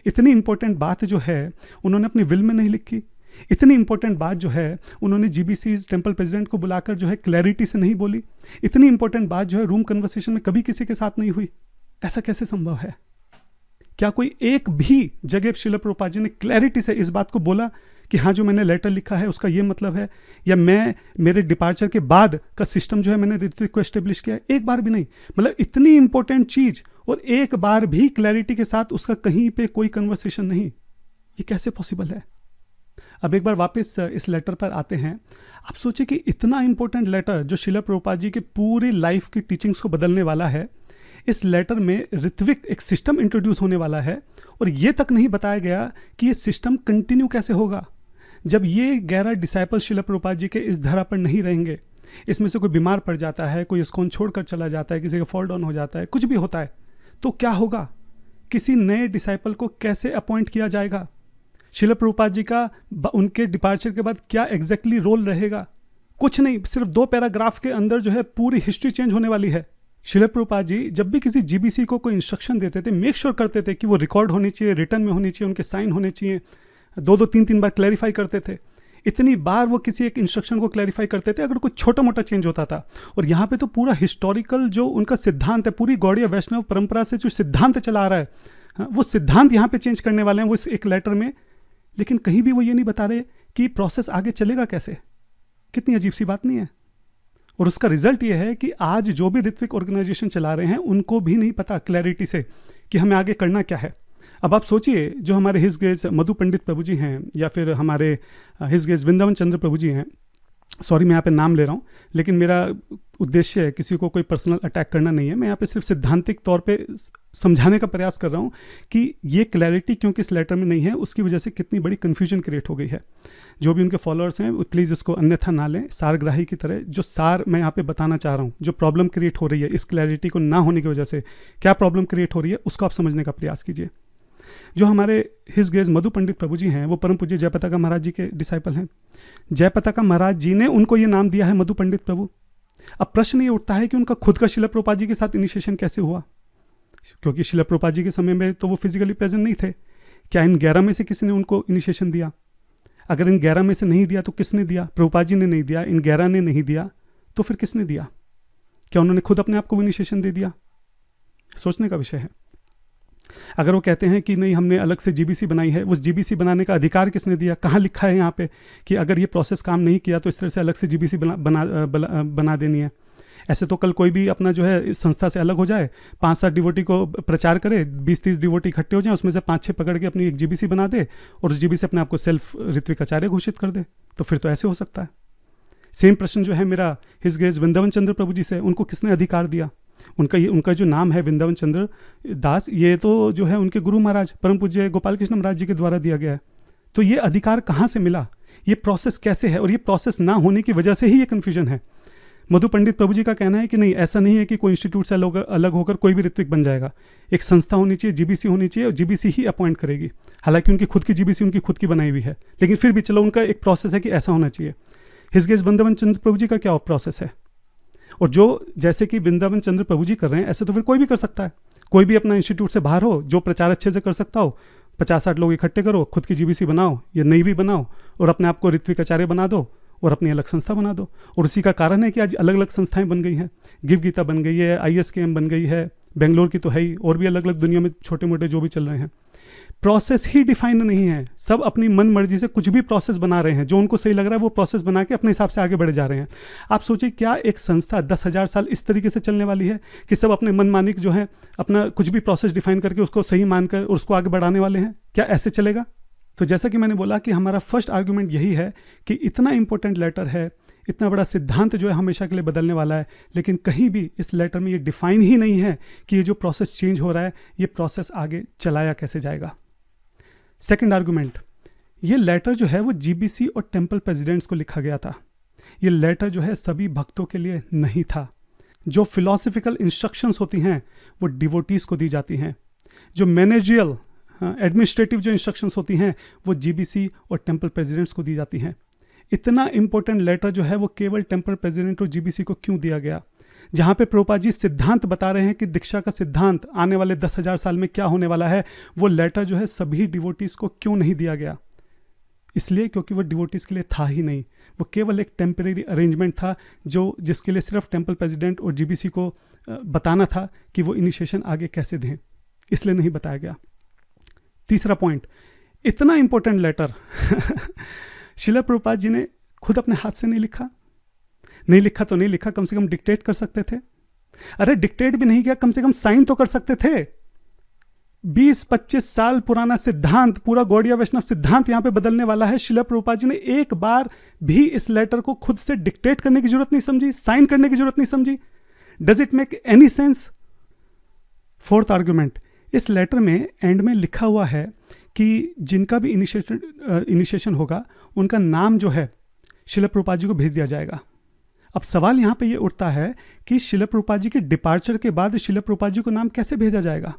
इतनी इंपॉर्टेंट बात जो है उन्होंने अपनी विल में नहीं लिखी। इतनी इंपॉर्टेंट बात जो है उन्होंने जीबीसी टेम्पल प्रेसिडेंट को बुलाकर जो है क्लैरिटी से नहीं बोली। इतनी इंपॉर्टेंट बात जो है रूम कन्वर्सेशन में कभी किसी के साथ नहीं हुई। ऐसा कैसे संभव है? क्या कोई एक भी जगह श्रील प्रभुपाद जी ने क्लैरिटी से इस बात को बोला कि हाँ, जो मैंने लेटर लिखा है उसका ये मतलब है, या मैं मेरे डिपार्चर के बाद का सिस्टम जो है मैंने ऋत्विक को एस्टेब्लिश किया है? एक बार भी नहीं। मतलब इतनी इंपॉर्टेंट चीज और एक बार भी क्लैरिटी के साथ उसका कहीं पे कोई कन्वर्सेशन नहीं, ये कैसे पॉसिबल है? अब एक बार वापस इस लेटर पर आते हैं। आप सोचिए कि इतना इंपॉर्टेंट लेटर जो श्रील प्रभुपाद जी के पूरी लाइफ की टीचिंग्स को बदलने वाला है, इस लेटर में ऋत्विक एक सिस्टम इंट्रोड्यूस होने वाला है, और ये तक नहीं बताया गया कि ये सिस्टम कंटिन्यू कैसे होगा जब ये 11 डिसाइपल श्रील प्रभुपाद जी के इस धरा पर नहीं रहेंगे। इसमें से कोई बीमार पड़ जाता है, कोई इस्कॉन छोड़कर चला जाता है, किसी का फॉल डाउन हो जाता है, कुछ भी होता है, तो क्या होगा? किसी नए डिसाइपल को कैसे अपॉइंट किया जाएगा? श्रील प्रभुपाद जी का उनके डिपार्चर के बाद क्या एग्जैक्टली रोल रहेगा? कुछ नहीं, सिर्फ 2 पैराग्राफ के अंदर जो है पूरी हिस्ट्री चेंज होने वाली है। श्रील प्रभुपाद जी जब भी किसी जीबीसी को कोई इंस्ट्रक्शन देते थे, मेक श्योर करते थे कि वो रिकॉर्ड होनी चाहिए, रिटर्न में होनी चाहिए, उनके साइन होने चाहिए। 2-2, 3-3 बार क्लैरिफाई करते थे। इतनी बार वो किसी एक इंस्ट्रक्शन को क्लैरिफाई करते थे अगर कुछ छोटा मोटा चेंज होता था। और यहाँ पे तो पूरा हिस्टोरिकल जो उनका सिद्धांत है, पूरी गौड़ीय वैष्णव परंपरा से जो सिद्धांत चला आ रहा है, वो सिद्धांत यहाँ पे चेंज करने वाले हैं वो इस एक लेटर में। लेकिन कहीं भी वो ये नहीं बता रहे कि प्रोसेस आगे चलेगा कैसे। कितनी अजीब सी बात नहीं है? और उसका रिजल्ट ये है कि आज जो भी ऋत्विक ऑर्गेनाइजेशन चला रहे हैं उनको भी नहीं पता क्लैरिटी से कि हमें आगे करना क्या है। अब आप सोचिए, जो हमारे हिज ग्रेस मधु पंडित प्रभु जी हैं, या फिर हमारे हिज ग्रेस वृंदावन चंद्र प्रभु जी हैं, सॉरी मैं यहाँ पे नाम ले रहा हूँ, लेकिन मेरा उद्देश्य है किसी को कोई पर्सनल अटैक करना नहीं है। मैं यहाँ पे सिर्फ सिद्धांतिक तौर पे समझाने का प्रयास कर रहा हूँ कि ये क्लैरिटी क्योंकि इस लेटर में नहीं है, उसकी वजह से कितनी बड़ी कन्फ्यूजन क्रिएट हो गई है। जो भी उनके फॉलोअर्स हैं प्लीज़ इसको अन्यथा ना लें, सारग्राही की तरह। जो सार मैं यहाँ पे बताना चाह रहा हूँ, जो प्रॉब्लम क्रिएट हो रही है इस क्लैरिटी को ना होने की वजह से, क्या प्रॉब्लम क्रिएट हो रही है उसको आप समझने का प्रयास कीजिए। जो हमारे हिज ग्रेस मधु पंडित प्रभु जी हैं वो परम पूज्य जयपताका महाराज जी के डिसाइपल हैं। जयपताका महाराज जी ने उनको ये नाम दिया है मधु पंडित प्रभु। अब प्रश्न ये उठता है कि उनका खुद का श्रील प्रभुपाद जी के साथ इनिशिएशन कैसे हुआ, क्योंकि श्रील प्रभुपाद जी के समय में तो वो फिजिकली प्रेजेंट नहीं थे। क्या इन 11 में से किसी ने उनको इनिशिएशन दिया? अगर इन 11 में से नहीं दिया तो किसने दिया? प्रभुपाद जी ने नहीं दिया, इन 11 ने नहीं दिया, तो फिर किसने दिया? क्या उन्होंने खुद अपने आप को इनिशिएशन दे दिया? सोचने का विषय है। अगर वो कहते हैं कि नहीं हमने अलग से जीबीसी बनाई है, उस जीबीसी बनाने का अधिकार किसने दिया? कहाँ लिखा है यहाँ पे कि अगर ये प्रोसेस काम नहीं किया तो इस तरह से अलग से जीबीसी बना देनी है? ऐसे तो कल कोई भी अपना जो है संस्था से अलग हो जाए, 5-7 डिवोटी को प्रचार करे, 20-30 डिवोटी इकट्ठे हो जाए, उसमें से 5-6 पकड़ के अपनी एक जीबीसी बना दे और उस जीबीसी अपने आप को सेल्फ ऋत्विक आचार्य घोषित कर दे। तो फिर तो ऐसे हो सकता है। सेम प्रश्न जो है मेरा हिज ग्रेस वृंदावन चंद्र प्रभु जी से, उनको किसने अधिकार दिया? उनका जो नाम है वृंदावन चंद्र दास, ये तो जो है उनके गुरु महाराज परम पूज्य गोपाल कृष्ण महाराज जी के द्वारा दिया गया है। तो ये अधिकार कहाँ से मिला, ये प्रोसेस कैसे है, और ये प्रोसेस ना होने की वजह से ही ये कन्फ्यूजन है। मधु पंडित प्रभु जी का कहना है कि नहीं, ऐसा नहीं है कि कोई इंस्टीट्यूट से अलग होकर कोई भी ऋत्विक बन जाएगा। एक संस्था होनी चाहिए, जीबीसी होनी चाहिए, और जीबीसी ही अपॉइंट करेगी। हालांकि उनकी खुद की जीबीसी उनकी खुद की बनाई हुई है, लेकिन फिर भी चलो उनका एक प्रोसेस है कि ऐसा होना चाहिए। हिज ग्रेस वृंदावन चंद्र प्रभु जी का क्या प्रोसेस है, और जो जैसे कि वृंदावन चंद्र प्रभु जी कर रहे हैं ऐसे तो फिर कोई भी कर सकता है। कोई भी अपना इंस्टीट्यूट से बाहर हो, जो प्रचार अच्छे से कर सकता हो, 50-60 लोग इकट्ठे करो, खुद की जीबीसी बनाओ या नई भी बनाओ, और अपने आप को ऋत्विक आचार्य बना दो और अपनी अलग संस्था बना दो। और उसी का कारण है कि आज अलग अलग संस्थाएं बन गई हैं। गिव गीता बन गई है, ISKM बन गई है, बेंगलोर की तो है ही, और भी अलग अलग दुनिया में छोटे मोटे जो भी चल रहे हैं। प्रोसेस ही डिफाइंड नहीं है, सब अपनी मन मर्जी से कुछ भी प्रोसेस बना रहे हैं, जो उनको सही लग रहा है वो प्रोसेस बना के अपने हिसाब से आगे बढ़े जा रहे हैं। आप सोचिए, क्या एक संस्था 10,000 साल इस तरीके से चलने वाली है कि सब अपने मन मानिक जो है अपना कुछ भी प्रोसेस डिफाइन करके उसको सही मानकर उसको आगे बढ़ाने वाले हैं? क्या ऐसे चलेगा? तो जैसा कि मैंने बोला कि हमारा फर्स्ट आर्गुमेंट यही है कि इतना इंपॉर्टेंट लेटर है, इतना बड़ा सिद्धांत जो है हमेशा के लिए बदलने वाला है, लेकिन कहीं भी इस लेटर में ये डिफाइन ही नहीं है कि ये जो प्रोसेस चेंज हो रहा है ये प्रोसेस आगे चलाया कैसे जाएगा। सेकंड आर्गुमेंट, ये लेटर जो है वो जीबीसी और टेम्पल प्रेसिडेंट्स को लिखा गया था। ये लेटर जो है सभी भक्तों के लिए नहीं था। जो फिलॉसफिकल इंस्ट्रक्शंस होती हैं वो डिवोटीज को दी जाती हैं। जो मैनेजरियल एडमिनिस्ट्रेटिव जो इंस्ट्रक्शंस होती हैं वो जीबीसी और टेम्पल प्रेसिडेंट्स को दी जाती हैं। इतना इंपॉर्टेंट लेटर जो है वो केवल टेम्पल प्रेसिडेंट और जीबीसी को क्यों दिया गया? जहाँ पे प्रभुपाद जी सिद्धांत बता रहे हैं कि दीक्षा का सिद्धांत आने वाले 10,000 साल में क्या होने वाला है, वो लेटर जो है सभी डिवोटीज को क्यों नहीं दिया गया? इसलिए क्योंकि वो डिवोटीज के लिए था ही नहीं, वो केवल एक टेम्परेरी अरेंजमेंट था जिसके लिए सिर्फ टेम्पल प्रेसिडेंट और जीबीसी को बताना था कि वो इनिशिएशन आगे कैसे दें, इसलिए नहीं बताया गया। तीसरा पॉइंट, इतना इंपॉर्टेंट लेटर श्रील प्रभुपाद जी ने खुद अपने हाथ से नहीं लिखा। नहीं लिखा तो नहीं लिखा, कम से कम डिक्टेट कर सकते थे। अरे डिक्टेट भी नहीं किया, कम से कम साइन तो कर सकते थे। 20-25 साल पुराना सिद्धांत, पूरा गौड़िया वैष्णव सिद्धांत यहां पे बदलने वाला है। श्रील प्रभुपाद जी ने एक बार भी इस लेटर को खुद से डिक्टेट करने की जरूरत नहीं समझी, साइन करने की जरूरत नहीं समझी। Does it make any sense? Fourth argument, इस लेटर में एंड में लिखा हुआ है कि जिनका भी इनिशिएशन होगा उनका नाम जो है श्रील प्रभुपाद जी को भेज दिया जाएगा। अब सवाल यहाँ पे ये उठता है कि श्रील प्रभुपाद जी के डिपार्चर के बाद श्रील प्रभुपाद जी को नाम कैसे भेजा जाएगा?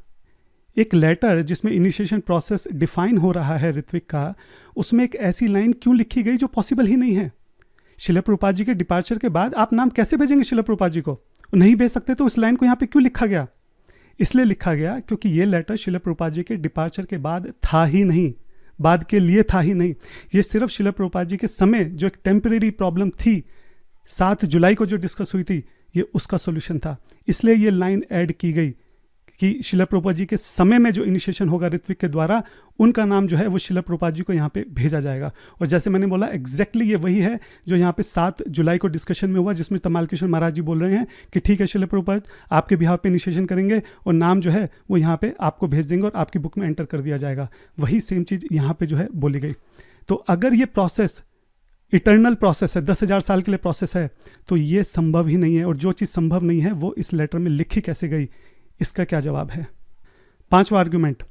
एक लेटर जिसमें इनिशिएशन प्रोसेस डिफाइन हो रहा है ऋत्विक का, उसमें एक ऐसी लाइन क्यों लिखी गई जो पॉसिबल ही नहीं है? श्रील प्रभुपाद जी के डिपार्चर के बाद आप नाम कैसे भेजेंगे श्रील प्रभुपाद जी को? नहीं भेज सकते तो इस लाइन को यहाँ पे क्यों लिखा गया? इसलिए लिखा गया क्योंकि ये लेटर श्रील प्रभुपाद जी के डिपार्चर के बाद था ही नहीं, बाद के लिए था ही नहीं। ये सिर्फ श्रील प्रभुपाद जी के समय जो एक टेम्परेरी प्रॉब्लम थी 7 जुलाई को जो डिस्कस हुई थी, ये उसका सॉल्यूशन था। इसलिए ये लाइन ऐड की गई कि श्रील प्रभुपाद जी के समय में जो इनिशिएशन होगा ऋत्विक के द्वारा, उनका नाम जो है वो श्रील प्रभुपाद जी को यहाँ पे भेजा जाएगा। और जैसे मैंने बोला एग्जैक्टली ये वही है जो यहाँ पे 7 जुलाई को डिस्कशन में हुआ, जिसमें तमाल कृष्ण महाराज जी बोल रहे हैं कि ठीक है श्रील प्रभुपाद आपके बिहाफ पे इनिशिएशन करेंगे और नाम जो है वो यहाँ पे आपको भेज देंगे और आपकी बुक में एंटर कर दिया जाएगा। वही सेम चीज़ यहाँ पे जो है बोली गई। तो अगर ये प्रोसेस इटर्नल प्रोसेस है, 10,000 साल के लिए प्रोसेस है, तो ये संभव ही नहीं है। और जो चीज़ संभव नहीं है वो इस लेटर में लिखी कैसे गई, इसका क्या जवाब है? पांचवा आर्गुमेंट,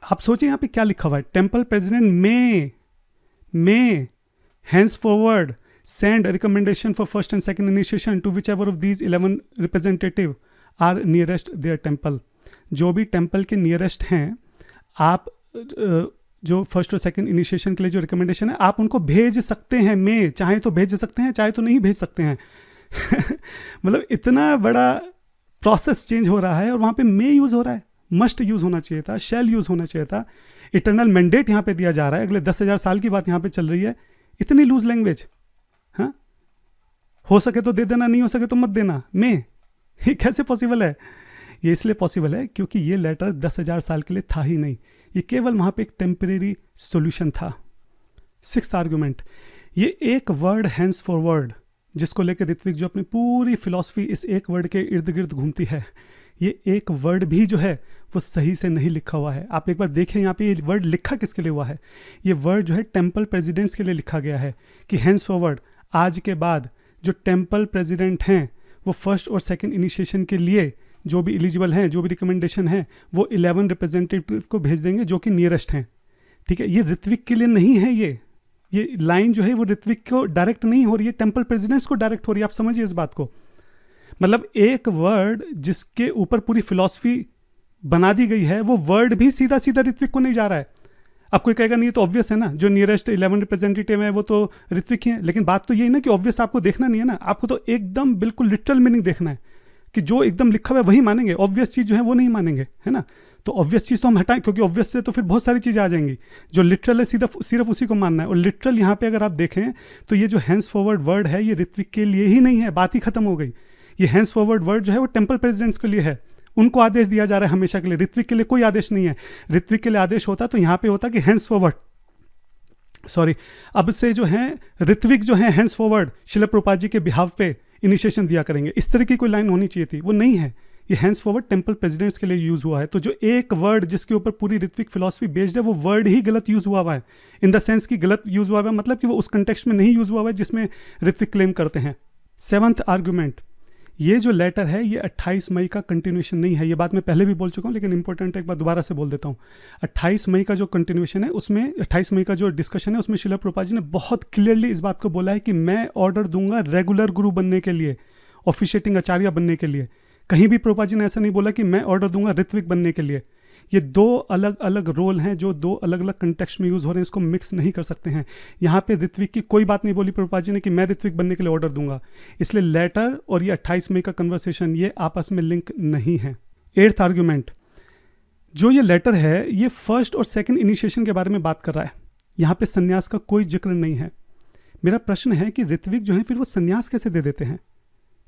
आप सोचिए यहाँ पे क्या लिखा हुआ है? Temple president may hands forward send recommendation for first and second initiation to whichever of these 11 representative are nearest their temple. जो भी टेम्पल के नियरेस्ट हैं, आप जो फर्स्ट और सेकंड इनिशिएशन के लिए जो रिकमेंडेशन है आप उनको भेज सकते हैं। में चाहे तो भेज सकते हैं, चाहे तो नहीं भेज सकते हैं। मतलब इतना बड़ा प्रोसेस चेंज हो रहा है और वहाँ पे मे यूज़ हो रहा है। मस्ट यूज़ होना चाहिए था, शैल यूज़ होना चाहिए था। इटर्नल मैंडेट यहाँ पे दिया जा रहा है, अगले 10,000 साल की बात यहाँ पे चल रही है। इतनी लूज लैंग्वेज, हाँ, हो सके तो दे देना, नहीं हो सके तो मत देना। ये कैसे पॉसिबल है? ये इसलिए पॉसिबल है क्योंकि ये लेटर 10,000 साल के लिए था ही नहीं, ये केवल वहाँ पे एक टेम्परेरी सॉल्यूशन था। सिक्स्थ आर्गुमेंट, ये एक वर्ड हैंस फॉरवर्ड जिसको लेकर ऋत्विक जो अपनी पूरी फिलॉसफी इस एक वर्ड के इर्द गिर्द घूमती है, ये एक वर्ड भी जो है वो सही से नहीं लिखा हुआ है। आप एक बार देखें यहाँ पे ये वर्ड लिखा किसके लिए हुआ है। ये वर्ड जो है टेम्पल प्रेसिडेंट्स के लिए लिखा गया है कि हैंस फॉरवर्ड, आज के बाद जो टेम्पल प्रेसिडेंट हैं वो फर्स्ट और सेकंड इनिशिएशन के लिए जो भी एलिजिबल हैं, जो भी रिकमेंडेशन है, वो 11 रिप्रेजेंटेटिव को भेज देंगे जो कि नियरेस्ट हैं। ठीक है, ये ऋत्विक के लिए नहीं है। ये लाइन जो है वो ऋत्विक को डायरेक्ट नहीं हो रही है, टेम्पल प्रेसिडेंट्स को डायरेक्ट हो रही है। आप समझिए इस बात को। मतलब एक वर्ड जिसके ऊपर पूरी फिलॉसफी बना दी गई है, वो वर्ड भी सीधा सीधा ऋत्विक को नहीं जा रहा है। अब कोई कहेगा नहीं तो ऑब्वियस है ना, जो नियरेस्ट 11 रिप्रेजेंटेटिव है वो तो ऋत्विक ही है। लेकिन बात तो यही ना कि ऑब्वियस आपको देखना नहीं है ना, आपको तो एकदम बिल्कुल लिटरल मीनिंग देखना है कि जो एकदम लिखा हुआ है वही मानेंगे, ऑब्वियस चीज़ जो है वो नहीं मानेंगे, है ना। तो ऑब्वियस चीज़ तो हम हटाएं, क्योंकि ऑब्वियस से तो फिर बहुत सारी चीज़ें आ जाएंगी। जो लिटरल है सीधा सिर्फ उसी को मानना है। और लिटरल यहाँ पे अगर आप देखें तो ये जो हैंस फॉरवर्ड वर्ड है ये ऋत्विक के लिए ही नहीं है, बात ही खत्म हो गई। ये हैंस फॉरवर्ड वर्ड जो है वो टेम्पल प्रेसिडेंट्स के लिए है, उनको आदेश दिया जा रहा है हमेशा के लिए। ऋत्विक के लिए कोई आदेश नहीं है। ऋत्विक के लिए आदेश होता तो यहाँ पे होता कि हैंस फॉरवर्ड, सॉरी, अब से जो है ऋत्विक जो है हैंस फॉरवर्ड शिला प्रभुपाद जी के बिहाव पे इनिशिएशन दिया करेंगे, इस तरह की कोई लाइन होनी चाहिए थी, वो नहीं है। ये हैंस फॉरवर्ड टेम्पल प्रेसिडेंट्स के लिए यूज हुआ है। तो जो एक वर्ड जिसके ऊपर पूरी ऋत्विक फिलॉसफी बेस्ड है वो वर्ड ही गलत यूज हुआ है, इन द सेंस कि गलत यूज हुआ है मतलब कि वो उस कंटेक्स्ट में नहीं यूज हुआ है जिसमें ऋत्विक क्लेम करते हैं। 7th आर्गुमेंट, ये जो लेटर है ये 28 मई का कंटिन्यूएशन नहीं है। ये बात मैं पहले भी बोल चुका हूँ लेकिन इंपॉर्टेंट है, एक बार दोबारा से बोल देता हूँ। 28 मई का जो कंटिन्यूएशन है उसमें 28 मई का जो डिस्कशन है उसमें शिला प्रभुपाद जी ने बहुत क्लियरली इस बात को बोला है कि मैं ऑर्डर दूंगा रेगुलर गुरु बनने के लिए, ऑफिशिएटिंग आचार्य बनने के लिए। कहीं भी प्रभुपाद जी ने ऐसा नहीं बोला कि मैं ऑर्डर दूंगा ऋत्विक बनने के लिए। ये दो अलग अलग रोल हैं जो दो अलग अलग कंटेक्स्ट में यूज हो रहे हैं, इसको मिक्स नहीं कर सकते हैं। यहाँ पे ऋत्विक की कोई बात नहीं बोली प्रभुपाद जी ने कि मैं ऋत्विक बनने के लिए ऑर्डर दूंगा। इसलिए लेटर और ये 28 मई का कन्वर्सेशन ये आपस में लिंक नहीं है। 8th आर्ग्यूमेंट, जो ये लेटर है ये फर्स्ट और सेकंड इनिशिएशन के बारे में बात कर रहा है। यहाँ पे संन्यास का कोई जिक्र नहीं है। मेरा प्रश्न है कि ऋत्विक जो है फिर वो संन्यास कैसे दे देते हैं?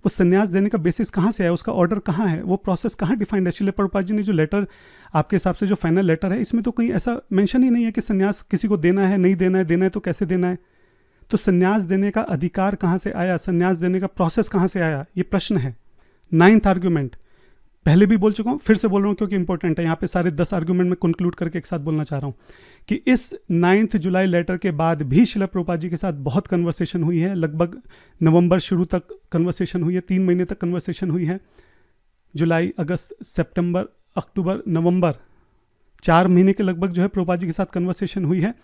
वो संन्यास देने का बेसिस कहाँ से है, उसका ऑर्डर कहाँ है, वो प्रोसेस कहाँ डिफाइंड है? शिला प्रभुपाद जी ने जो लेटर, आपके हिसाब से जो फाइनल लेटर है, इसमें तो कहीं ऐसा मेंशन ही नहीं है कि संन्यास किसी को देना है, नहीं देना है, देना है तो कैसे देना है। तो संन्यास देने का अधिकार कहाँ से आया, संन्यास देने का प्रोसेस कहाँ से आया, ये प्रश्न है। 9th आर्ग्यूमेंट, पहले भी बोल चुका हूँ, फिर से बोल रहा हूँ क्योंकि इंपॉर्टेंट है। यहाँ पे सारे 10 आर्ग्यूमेंट में कंक्लूड करके एक साथ बोलना चाह रहा हूँ कि इस 9 जुलाई लेटर के बाद भी शिला प्रभुपाद जी के साथ बहुत कन्वर्सेशन हुई है। लगभग नवंबर शुरू तक कन्वर्सेशन हुई है, 3 महीने तक कन्वर्सेशन हुई है। जुलाई, अगस्त, सितंबर, अक्टूबर, नवंबर, 4 महीने के लगभग जो है प्रभुपाद जी के साथ कन्वर्सेशन हुई है।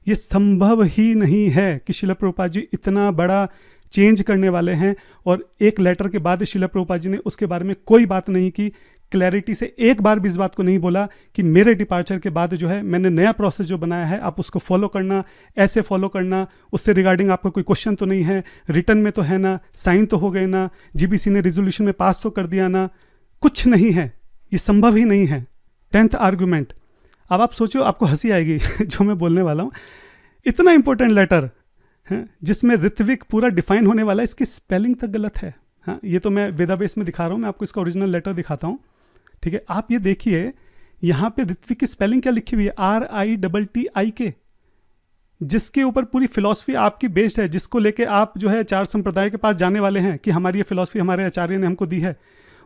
ये संभव ही नहीं है कि शिला प्रभुपाद जी इतना बड़ा चेंज करने वाले हैं और एक लेटर के बाद शिला प्रभुपाद जी ने उसके बारे में कोई बात नहीं की, क्लैरिटी से एक बार भी इस बात को नहीं बोला कि मेरे डिपार्चर के बाद जो है मैंने नया प्रोसेस जो बनाया है आप उसको फॉलो करना, ऐसे फॉलो करना, उससे रिगार्डिंग आपका कोई क्वेश्चन तो नहीं है, रिटर्न में तो है ना, साइन तो हो गए ना, जीबीसी ने रिजोल्यूशन में पास तो कर दिया ना, कुछ नहीं है, ये संभव ही नहीं है। 10th आर्ग्यूमेंट, अब आप सोचो, आपको हंसी आएगी जो मैं बोलने वाला हूँ। इतना इंपॉर्टेंट लेटर है जिसमें ऋत्विक पूरा डिफाइन होने वाला है, इसकी स्पेलिंग तक गलत है। हाँ, ये तो मैं वेदाबेस में दिखा रहा हूँ, मैं आपको इसका ओरिजिनल लेटर दिखाता हूँ। ठीक है, आप ये देखिए यहाँ पे ऋत्विक की स्पेलिंग क्या लिखी हुई है, RITTIK, जिसके ऊपर पूरी फिलॉसफी आपकी बेस्ड है, जिसको लेके आप जो है 4 संप्रदाय के पास जाने वाले हैं कि हमारी ये फिलॉसफी हमारे आचार्य ने हमको दी है,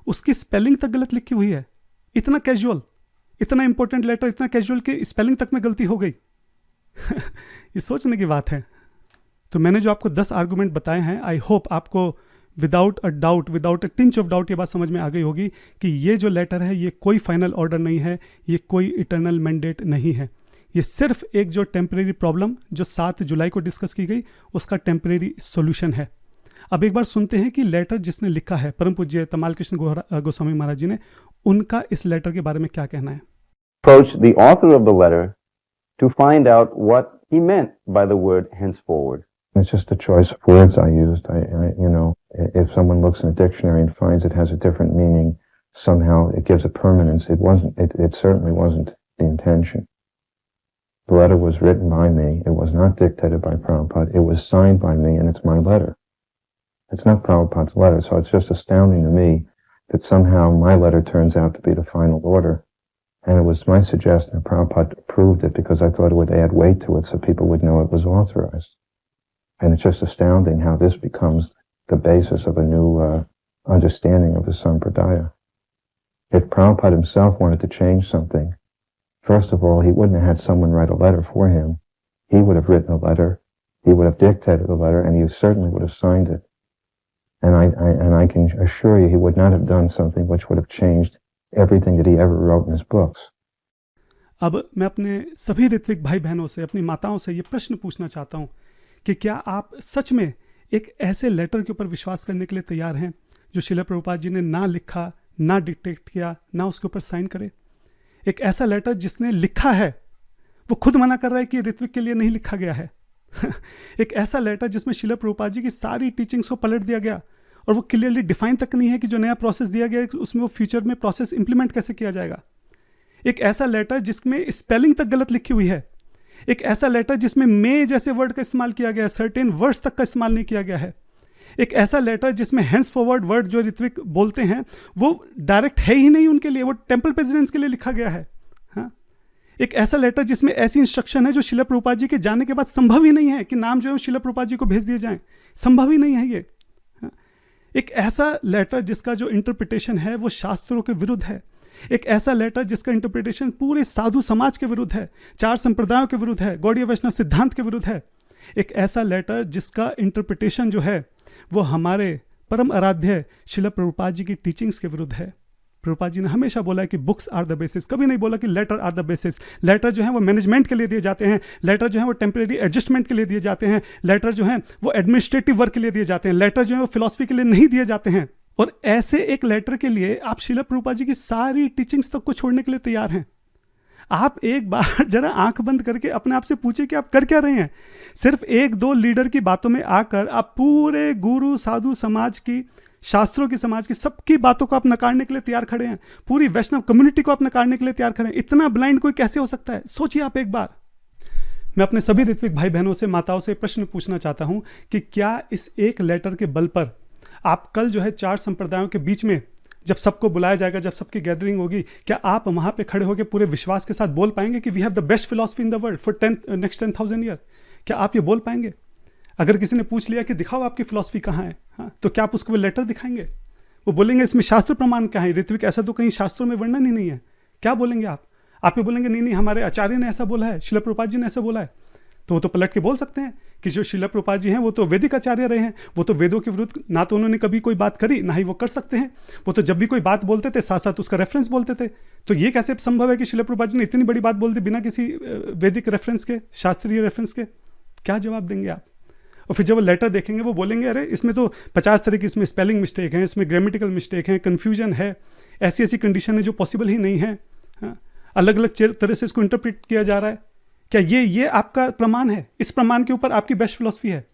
उसकी स्पेलिंग तक गलत लिखी हुई है। इतना कैजुअल, इतना इंपॉर्टेंट लेटर इतना कैजुअल कि स्पेलिंग तक में गलती हो गई। ये सोचने की बात है। तो मैंने जो आपको 10 आर्गुमेंट बताए हैं, आई होप आपको without a doubt, without a tinge of doubt ये बात समझ में आ गई होगी कि ये जो लेटर है ये कोई फाइनल ऑर्डर नहीं है, ये कोई इटर्नल मैंडेट नहीं है। ये सिर्फ एक जो टेम्परेरी प्रॉब्लम जो 7 जुलाई को डिस्कस की गई उसका टेम्परेरी सॉल्यूशन है। अब एक बार सुनते हैं कि लेटर जिसने लिखा है परम पूज्य तमाल कृष्ण गोस्वामी महाराज जी ने, उनका इस लेटर के बारे में क्या कहना है। Approach the author of the letter to find out what he meant by the word henceforward. It's just a choice of words I used. You know, if someone looks in a dictionary and finds it has a different meaning, somehow it gives a permanence. It certainly wasn't the intention. The letter was written by me. It was not dictated by Prabhupada. It was signed by me, and it's my letter. It's not Prabhupada's letter, so it's just astounding to me that somehow my letter turns out to be the final order. And it was my suggestion that Prabhupada approved it because I thought it would add weight to it so people would know it was authorized. And it's just astounding how this becomes the basis of a new understanding of the Sampradaya. If Prabhupada himself wanted to change something, first of all, he wouldn't have had someone write a letter for him. He would have written a letter, he would have dictated a letter, and he certainly would have signed it. And I can assure you he would not have done something which would have changed everything that he ever wrote in his books. अब मैं अपने सभी ऋत्विक भाई बहनों से, अपनी माताओं से ये प्रश्न पूछना चाहता हूँ कि क्या आप सच में एक ऐसे लेटर के ऊपर विश्वास करने के लिए तैयार हैं जो श्रील प्रभुपाद जी ने ना लिखा, ना डिक्टेट किया, ना उसके ऊपर साइन करे? एक ऐसा लेटर जिसने लिखा है वो खुद मना कर रहा है कि ऋत्विक के लिए नहीं लिखा गया है। एक ऐसा लेटर जिसमें श्रील प्रभुपाद जी की सारी टीचिंग्स को पलट दिया गया और वो क्लियरली डिफाइन तक नहीं है कि जो नया प्रोसेस दिया गया है उसमें वो फ्यूचर में प्रोसेस इंप्लीमेंट कैसे किया जाएगा। एक ऐसा लेटर जिसमें स्पेलिंग तक गलत लिखी हुई है। एक ऐसा लेटर जिसमें मे जैसे वर्ड का इस्तेमाल किया गया है, सर्टेन वर्ड्स तक का इस्तेमाल नहीं किया गया है। एक ऐसा लेटर जिसमें हेंस फॉरवर्ड वर्ड जो ऋत्विक बोलते हैं वो डायरेक्ट है ही नहीं उनके लिए, वो टेम्पल प्रेसिडेंट्स के लिए लिखा गया है। हाँ, एक ऐसा लेटर जिसमें ऐसी इंस्ट्रक्शन है जो श्रील प्रभुपाद जी के जाने के बाद संभव ही नहीं है कि नाम जो है श्रील प्रभुपाद जी को भेज दिए जाएं, संभव ही नहीं है ये। हाँ, एक ऐसा लेटर जिसका जो इंटरप्रिटेशन है वो शास्त्रों के विरुद्ध है। एक ऐसा लेटर जिसका इंटरप्रिटेशन पूरे साधु समाज के विरुद्ध है, 4 संप्रदायों के विरुद्ध है, गौड़ीय वैष्णव सिद्धांत के विरुद्ध है। एक ऐसा लेटर जिसका इंटरप्रिटेशन जो है वो हमारे परम आराध्य श्रील प्रभुपाद जी की टीचिंग्स के विरुद्ध है। प्रभुपाद जी ने हमेशा बोला है कि बुक्स आर द बेसिस, कभी नहीं बोला कि letter are the basis. Letter जो है वो मैनेजमेंट के लिए दिए जाते हैं, लेटर जो है वो टेम्परेरी एडजस्टमेंट के लिए दिए जाते हैं, लेटर जो है वो एडमिनिस्ट्रेटिव वर्क के लिए दिए जाते हैं, लेटर जो है वो फिलॉसफी के लिए नहीं दिए जाते हैं। और ऐसे एक लेटर के लिए आप श्रील प्रभुपाद जी की सारी टीचिंग्स तक को छोड़ने के लिए तैयार हैं। आप एक बार जरा आंख बंद करके अपने आप से पूछिए कि आप कर क्या रहे हैं। सिर्फ 1-2 लीडर की बातों में आकर आप पूरे गुरु साधु समाज की, शास्त्रों की, समाज की सबकी बातों को आप नकारने के लिए तैयार खड़े हैं। पूरी वैष्णव कम्युनिटी को आप नकारने के लिए तैयार खड़े हैं। इतना ब्लाइंड कोई कैसे हो सकता है? सोचिए आप एक बार। मैं अपने सभी ऋत्विक भाई बहनों से, माताओं से प्रश्न पूछना चाहता हूं कि क्या इस एक लेटर के बल पर आप कल जो है 4 संप्रदायों के बीच में जब सबको बुलाया जाएगा, जब सबकी गैदरिंग होगी, क्या आप वहां पे खड़े होकर पूरे विश्वास के साथ बोल पाएंगे कि we have the best philosophy in the world for next 10,000 year? क्या आप ये बोल पाएंगे? अगर किसी ने पूछ लिया कि दिखाओ आपकी फिलॉसफी कहाँ है, हाँ, तो क्या आप उसको वो लेटर दिखाएंगे? वो बोलेंगे इसमें शास्त्र प्रमाण क्या है? ऋत्विक ऐसा तो कहीं शास्त्रों में वर्णन ही नहीं है। क्या बोलेंगे आप? आप ये बोलेंगे नहीं हमारे आचार्य ने ऐसा बोला है, श्रील प्रभुपाद जी ने ऐसा बोला है। तो वो तो पलट के बोल सकते हैं कि जो श्रील प्रभुपाद जी हैं वो तो वैदिक आचार्य रहे हैं, वो तो वेदों के विरुद्ध ना तो उन्होंने कभी कोई बात करी, ना ही वो कर सकते हैं। वो तो जब भी कोई बात बोलते थे साथ साथ उसका रेफरेंस बोलते थे। तो ये कैसे संभव है कि श्रील प्रभुपाद जी ने इतनी बड़ी बात बोल दी बिना किसी वैदिक रेफरेंस के, शास्त्रीय रेफरेंस के? क्या जवाब देंगे आप? और फिर जब वो लेटर देखेंगे वो बोलेंगे अरे इसमें तो 50 तरह की इसमें स्पेलिंग मिस्टेक है, इसमें ग्रामेटिकल मिस्टेक है, कन्फ्यूजन है, ऐसी ऐसी कंडीशन है जो पॉसिबल ही नहीं है, हाँ, अलग अलग तरह से इसको इंटरप्रेट किया जा रहा है। क्या ये आपका प्रमाण है? इस प्रमाण के ऊपर आपकी बेस्ट फिलॉसफी है?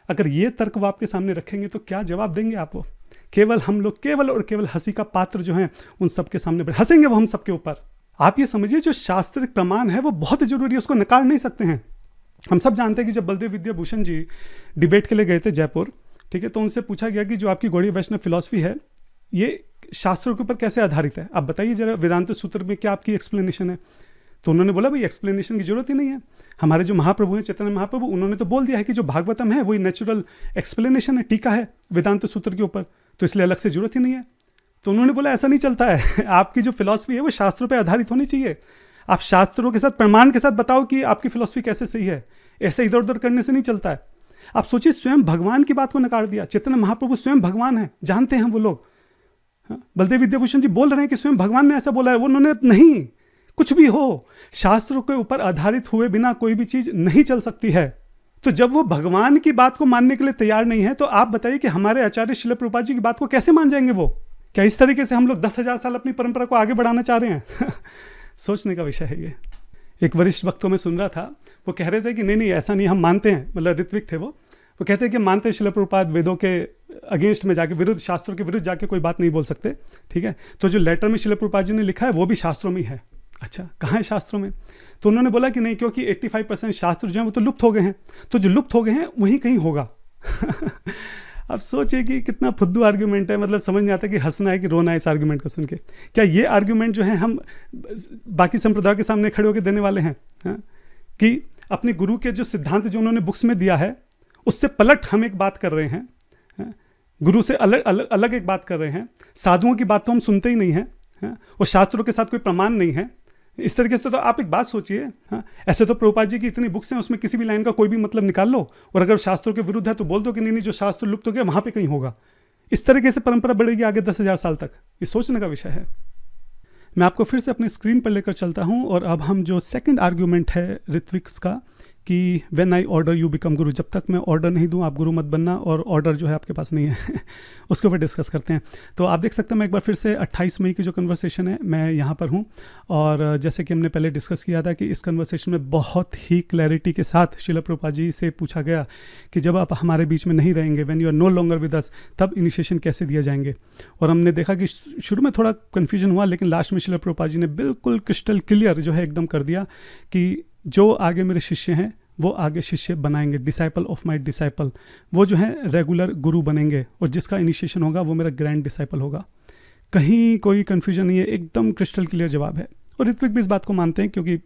अगर ये तर्क वो आपके सामने रखेंगे तो क्या जवाब देंगे आप? वो केवल हम लोग केवल और केवल हंसी का पात्र जो है उन सबके सामने हंसेंगे वो हम सबके ऊपर। आप ये समझिए जो शास्त्रिक प्रमाण है वो बहुत जरूरी है, उसको नकार नहीं सकते हैं। हम सब जानते हैं कि जब बलदेव विद्याभूषण जी डिबेट के लिए गए थे जयपुर, ठीक है, तो उनसे पूछा गया कि जो आपकी गौड़ीय वैष्णव फिलॉसफी है ये शास्त्रों के ऊपर कैसे आधारित है? आप बताइए जरा, वेदांत सूत्र में क्या आपकी एक्सप्लेनेशन है? तो उन्होंने बोला भाई एक्सप्लेनेशन की जरूरत ही नहीं है। हमारे जो महाप्रभु हैं, चैतन्य महाप्रभु, उन्होंने तो बोल दिया है कि जो भागवतम है वही नेचुरल एक्सप्लेनेशन है, टीका है वेदांत सूत्र के ऊपर, तो इसलिए अलग से जरूरत ही नहीं है। तो उन्होंने बोला ऐसा नहीं चलता है। आपकी जो फिलॉसफी है वो शास्त्रों पर आधारित होनी चाहिए। आप शास्त्रों के साथ, प्रमाण के साथ बताओ कि आपकी फिलॉसफी कैसे सही है। ऐसे इधर उधर करने से नहीं चलता है। आप सोचिए, स्वयं भगवान की बात को नकार दिया। चैतन्य महाप्रभु स्वयं भगवान है, जानते हैं वो लोग। हाँ, बलदेव विद्याभूषण जी बोल रहे हैं कि स्वयं भगवान ने ऐसा बोला है। वो उन्होंने नहीं, कुछ भी हो, शास्त्रों के ऊपर आधारित हुए बिना कोई भी चीज नहीं चल सकती है। तो जब वो भगवान की बात को मानने के लिए तैयार नहीं है तो आप बताइए कि हमारे आचार्य श्रील प्रभुपाद जी की बात को कैसे मान जाएंगे वो? क्या इस तरीके से हम लोग 10,000 साल अपनी परंपरा को आगे बढ़ाना चाह रहे हैं? सोचने का विषय है ये। एक वरिष्ठ वक्तों में सुन रहा था, वो कह रहे थे कि नहीं ऐसा नहीं, हम मानते हैं, मतलब ऋत्विक थे वो कहते हैं कि मानते हैं श्रील प्रभुपाद वेदों के अगेंस्ट में जाके, विरुद्ध, शास्त्रों के विरुद्ध जाके कोई बात नहीं बोल सकते, ठीक है। तो जो लेटर में श्रील प्रभुपाद जी ने लिखा है वो भी शास्त्रों में ही है। अच्छा, कहाँ है शास्त्रों में? तो उन्होंने बोला कि नहीं, क्योंकि 85% शास्त्र जो हैं वो तो लुप्त हो गए हैं, तो जो लुप्त हो गए हैं वहीं कहीं होगा। अब सोचिए कि कितना फुद्दू आर्ग्यूमेंट है, मतलब समझ नहीं आता कि हंसना है कि रोना है इस आर्ग्यूमेंट को सुन के। क्या ये आर्ग्यूमेंट जो है हम बाकी संप्रदाय के सामने खड़े होकर देने वाले हैं? हाँ? कि अपने गुरु के जो सिद्धांत जो उन्होंने बुक्स में दिया है उससे पलट हम एक बात कर रहे हैं, हाँ? गुरु से अलग एक बात कर रहे हैं। साधुओं की बात तो हम सुनते ही नहीं हैं, हाँ, और शास्त्रों के साथ कोई प्रमाण नहीं है। इस तरीके से तो आप एक बात सोचिए, हाँ, ऐसे तो प्रभुपाद जी की इतनी बुक्स हैं, उसमें किसी भी लाइन का कोई भी मतलब निकाल लो, और अगर शास्त्रों के विरुद्ध है तो बोल दो कि नहीं जो शास्त्र लुप्त हो गया वहाँ पे कहीं होगा। इस तरीके से परंपरा बढ़ेगी आगे 10,000 साल तक। ये सोचने का विषय है। मैं आपको फिर से अपनी स्क्रीन पर लेकर चलता हूँ, और अब हम जो सेकंड आर्ग्यूमेंट है ऋत्विक्स का कि when I order you become गुरु, जब तक मैं ऑर्डर नहीं दूं आप गुरु मत बनना, और ऑर्डर जो है आपके पास नहीं है उसके ऊपर डिस्कस करते हैं। तो आप देख सकते हैं मैं एक बार फिर से 28 मई की जो कन्वर्सेशन है मैं यहाँ पर हूँ, और जैसे कि हमने पहले डिस्कस किया था कि इस कन्वर्सेशन में बहुत ही क्लैरिटी के साथ श्रील प्रभुपाद जी से पूछा गया कि जब आप हमारे बीच में नहीं रहेंगे, when you are no longer with us, तब इनिशिएशन कैसे दिए जाएंगे। और हमने देखा कि शुरू में थोड़ा कन्फ्यूजन हुआ, लेकिन लास्ट में श्रील प्रभुपाद जी ने बिल्कुल क्रिस्टल क्लियर जो है एकदम कर दिया कि जो आगे मेरे शिष्य हैं वो आगे शिष्य बनाएंगे, डिसाइपल ऑफ माय डिसाइपल, वो जो है रेगुलर गुरु बनेंगे, और जिसका इनिशिएशन होगा वो मेरा ग्रैंड डिसाइपल होगा। कहीं कोई कन्फ्यूजन नहीं है, एकदम क्रिस्टल क्लियर जवाब है। और ऋत्विक भी इस बात को मानते हैं, क्योंकि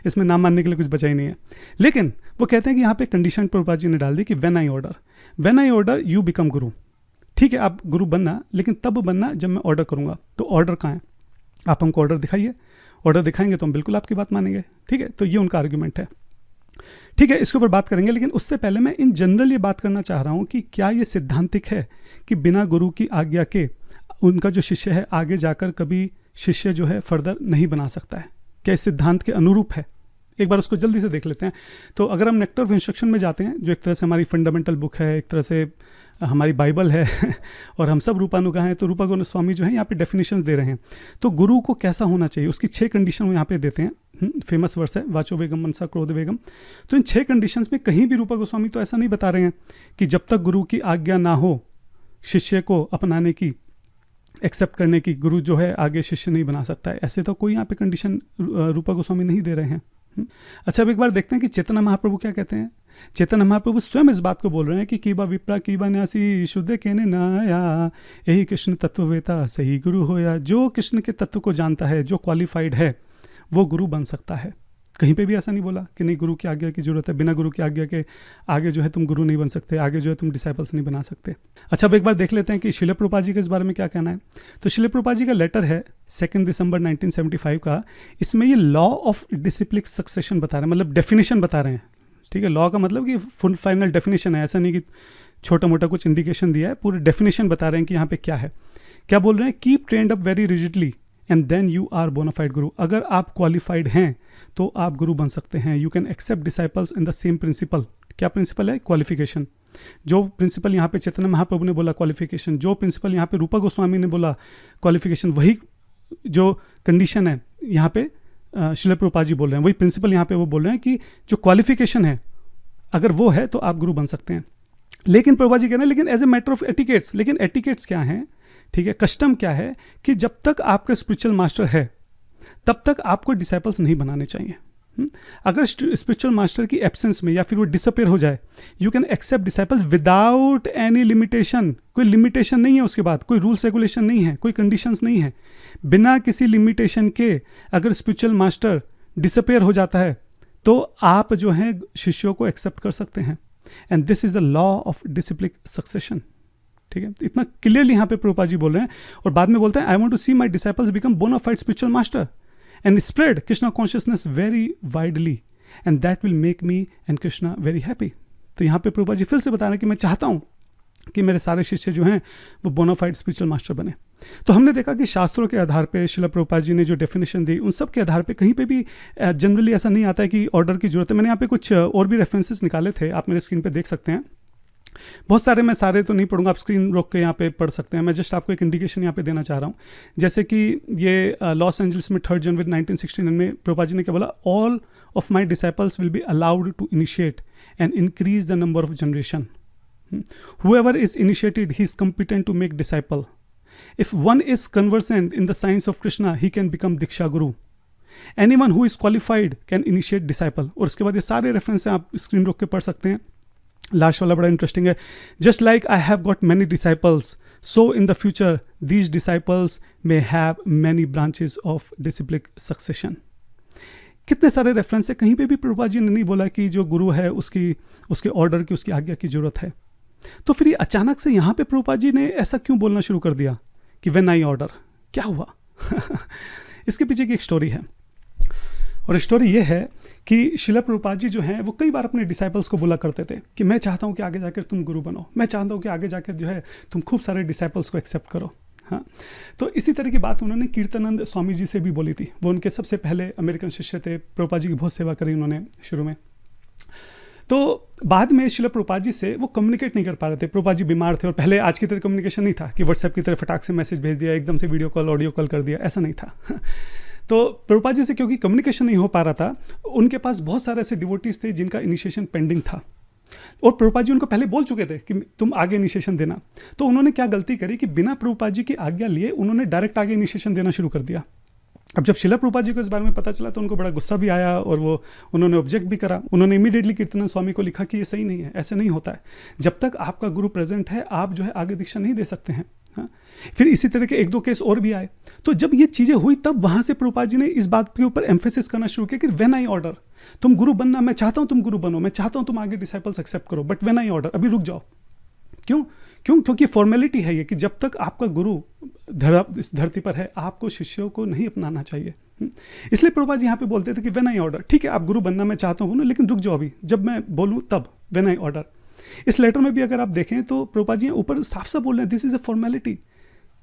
इसमें ना मानने के लिए कुछ बचा ही नहीं है। लेकिन वो कहते हैं कि यहाँ पे कंडीशन प्रभुपाद जी ने डाल दी कि when I order you become गुरु। ठीक है, आप गुरु बनना, लेकिन तब बनना जब मैं ऑर्डर करूँगा। तो ऑर्डर कहाँ है? आप हमको ऑर्डर दिखाइए, ऑर्डर दिखाएंगे तो हम बिल्कुल आपकी बात मानेंगे। ठीक है, तो ये उनका आर्ग्यूमेंट है। ठीक है, इसके ऊपर बात करेंगे, लेकिन उससे पहले मैं इन जनरल ये बात करना चाह रहा हूँ कि क्या ये सिद्धांतिक है कि बिना गुरु की आज्ञा के उनका जो शिष्य है आगे जाकर कभी शिष्य जो है फर्दर नहीं बना सकता है? क्या इस सिद्धांत के अनुरूप है? एक बार उसको जल्दी से देख लेते हैं। तो अगर हम नेक्टर ऑफ इंस्ट्रक्शन में जाते हैं, जो एक तरह से हमारी फंडामेंटल बुक है, एक तरह से हमारी बाइबल है और हम सब रूपानुगा हैं, तो रूपा गोस्वामी जो है यहाँ पे डेफिनेशंस दे रहे हैं। तो गुरु को कैसा होना चाहिए, उसकी 6 कंडीशन वो यहाँ पे देते हैं। फेमस वर्स है, वाचो वेगम मनसा क्रोध वेगम। तो इन 6 कंडीशंस में कहीं भी रूपा गोस्वामी तो ऐसा नहीं बता रहे हैं कि जब तक गुरु की आज्ञा ना हो शिष्य को अपनाने की, एक्सेप्ट करने की, गुरु जो है आगे शिष्य नहीं बना सकता है। ऐसे तो कोई यहाँ पे कंडीशन रूपा गोस्वामी नहीं दे रहे हैं। अच्छा, अब एक बार देखते हैं कि चैतन्य महाप्रभु क्या कहते हैं। चैतन्य महाप्रभु स्वयं इस बात को बोल रहे हैं कि कीबा विप्रा कीबा न्यासी शुद्ध कहने नाया, यही कृष्ण तत्ववेता सही गुरु होया। जो कृष्ण के तत्व को जानता है, जो क्वालिफाइड है, वो गुरु बन सकता है। कहीं पे भी ऐसा नहीं बोला कि नहीं गुरु की आज्ञा की जरूरत है, बिना गुरु की आज्ञा के आगे जो है तुम गुरु नहीं बन सकते, आगे जो है तुम डिसाइपल्स नहीं बना सकते। अच्छा, अब एक बार देख लेते हैं कि श्रील प्रभुपाद जी के इस बारे में क्या कहना है। तो श्रील प्रभुपाद जी का लेटर है 2 दिसंबर 1975 का। इसमें ये लॉ ऑफ डिसिप्लिक सक्सेशन बता रहे हैं, मतलब डेफिनेशन बता रहे हैं। ठीक है, लॉ का मतलब कि फुल फाइनल डेफिनेशन है, ऐसा नहीं कि छोटा मोटा कुछ इंडिकेशन दिया है, पूरे डेफिनेशन बता रहे हैं कि यहाँ पे क्या है। क्या बोल रहे हैं? Keep trained up very rigidly and then you are bona fide guru. अगर आप क्वालिफाइड हैं तो आप गुरु बन सकते हैं। You can accept disciples in the same principle. क्या प्रिंसिपल है? क्वालिफिकेशन। जो प्रिंसिपल यहाँ पे चैतन्य महाप्रभु ने बोला क्वालिफिकेशन, जो प्रिंसिपल यहाँ पे रूपा गोस्वामी ने बोला क्वालिफिकेशन, वही जो कंडीशन है यहाँ पे श्रील प्रभुपाद जी बोल रहे हैं, वही प्रिंसिपल यहाँ पे वो बोल रहे हैं कि जो क्वालिफिकेशन है अगर वो है तो आप गुरु बन सकते हैं। लेकिन प्रभुपाद जी कह रहे हैं लेकिन as a matter of etiquettes. लेकिन एटिकेट्स क्या हैं? ठीक है, कस्टम क्या है कि जब तक आपका स्पिरिचुअल मास्टर है तब तक आपको डिसाइपल्स नहीं बनाने चाहिए। अगर स्पिरिचुअल मास्टर की एब्सेंस में या फिर वो डिसअपेयर हो जाए, you can accept disciples without any limitation. कोई लिमिटेशन नहीं है, उसके बाद कोई रूल्स रेगुलेशन नहीं है, कोई कंडीशंस नहीं है। बिना किसी लिमिटेशन के अगर स्पिरिचुअल मास्टर डिसअपेयर हो जाता है तो आप जो है शिष्यों को एक्सेप्ट कर सकते हैं। And this is the law of disciplic succession. ठीक है, इतना क्लियरली यहाँ पे प्रभुपाद जी बोल रहे हैं। और बाद में बोलते हैं I want to see my disciples become bona fide spiritual master and spread Krishna consciousness very widely and that will make me and Krishna very happy. तो यहाँ पे प्रभुपाद जी फिर से बता रहे हैं कि मैं चाहता हूँ कि मेरे सारे शिष्य जो हैं वो बोनाफाइड स्पिरिचुअल मास्टर बने। तो हमने देखा कि शास्त्रों के आधार पे श्रील प्रभुपाद जी ने जो डेफिनेशन दी, उन सब के आधार पे कहीं पे भी जनरली ऐसा नहीं आता है कि ऑर्डर की जरूरत है। मैंने यहाँ पे कुछ और भी रेफरेंसेस निकाले थे, आप मेरे स्क्रीन पे देख सकते हैं। बहुत सारे, मैं सारे तो नहीं पढ़ूंगा, आप स्क्रीन रोक के यहाँ पे पढ़ सकते हैं। मैं जस्ट आपको एक इंडिकेशन यहाँ पे देना चाह रहा हूँ। जैसे कि ये लॉस एंजल्स में 3 जनवरी 1969 में प्रभुपाद जी ने क्या बोला? All of my disciples will be allowed to initiate and increase the number of generation. Whoever is initiated, he is competent to make disciple. If one is conversant in the science of Krishna, he can become Diksha Guru. Anyone who is qualified can initiate disciple. और उसके बाद ये सारे reference हैं, आप screen रोक के पढ़ सकते हैं। लास्ट वाला बड़ा इंटरेस्टिंग है। Just like I have got many disciples, so in the future these disciples may have many branches of disciplic succession. कितने सारे रेफरेंस है, कहीं पे भी प्रभुपाद जी ने नहीं बोला कि जो गुरु है उसके ऑर्डर की, उसकी आज्ञा की जरूरत है। तो फिर ये अचानक से यहाँ पे प्रभुपाद जी ने ऐसा क्यों बोलना शुरू कर दिया कि व्हेन आई ऑर्डर? क्या हुआ? इसके पीछे की एक स्टोरी है, और स्टोरी ये है कि शिला प्रभुपाद जी जो हैं वो कई बार अपने डिसाइपल्स को बोला करते थे कि मैं चाहता हूँ कि आगे जाकर तुम गुरु बनो, मैं चाहता हूँ कि आगे जाकर जो है तुम खूब सारे डिसाइपल्स को एक्सेप्ट करो। हाँ, तो इसी तरह की बात उन्होंने कीर्तनानंद स्वामी जी से भी बोली थी। वो उनके सबसे पहले अमेरिकन शिष्य थे, प्रभुपाद जी की बहुत सेवा करी उन्होंने शुरू में। तो बाद में शिला प्रभुपाद जी से वो कम्युनिकेट नहीं कर पा रहे थे, प्रभुपाद जी बीमार थे, और पहले आज की तरह कम्युनिकेशन नहीं था कि व्हाट्सएप की तरह फटाक से मैसेज भेज दिया, एकदम से वीडियो कॉल ऑडियो कॉल कर दिया, ऐसा नहीं था। तो प्रभुपाद जी से क्योंकि कम्युनिकेशन नहीं हो पा रहा था, उनके पास बहुत सारे ऐसे डिवोटीज थे जिनका इनिशिएशन पेंडिंग था, और प्रभुपाद जी उनको पहले बोल चुके थे कि तुम आगे इनिशिएशन देना। तो उन्होंने क्या गलती करी कि बिना प्रभुपाद जी की आज्ञा लिए उन्होंने डायरेक्ट आगे इनिशिएशन देना शुरू कर दिया। अब जब शिला प्रभुपाद जी को इस बारे में पता चला तो उनको बड़ा गुस्सा भी आया, और वो उन्होंने ऑब्जेक्ट भी करा। उन्होंने इमीडिएटली कीर्तनानंद स्वामी को लिखा कि ये सही नहीं है, ऐसे नहीं होता है, जब तक आपका गुरु प्रेजेंट है आप जो है आगे दीक्षा नहीं दे सकते हैं। हाँ, फिर इसी तरह के एक दो केस और भी आए। तो जब ये चीज़ें हुई तब वहाँ से प्रभुपाद जी ने इस बात के ऊपर एम्फेसिस करना शुरू किया कि व्हेन आई ऑर्डर, तुम गुरु बनना, मैं चाहता हूँ तुम गुरु बनो, मैं चाहता हूँ तुम आगे डिसाइपल्स एक्सेप्ट करो, बट व्हेन आई ऑर्डर, अभी रुक जाओ। क्यों? क्योंकि फॉर्मेलिटी है ये कि जब तक आपका गुरु इस धरती पर है आपको शिष्यों को नहीं अपनाना चाहिए। इसलिए प्रभुपाद जी यहाँ पे बोलते थे कि व्हेन आई ऑर्डर, ठीक है आप गुरु बनना मैं चाहता हूँ, लेकिन रुक जाओ अभी, जब मैं बोलूँ तब, व्हेन आई ऑर्डर। इस लेटर में भी अगर आप देखें तो प्रभुपाद जी ऊपर साफ साफ बोल रहे हैं दिस इज अ फॉर्मेलिटी।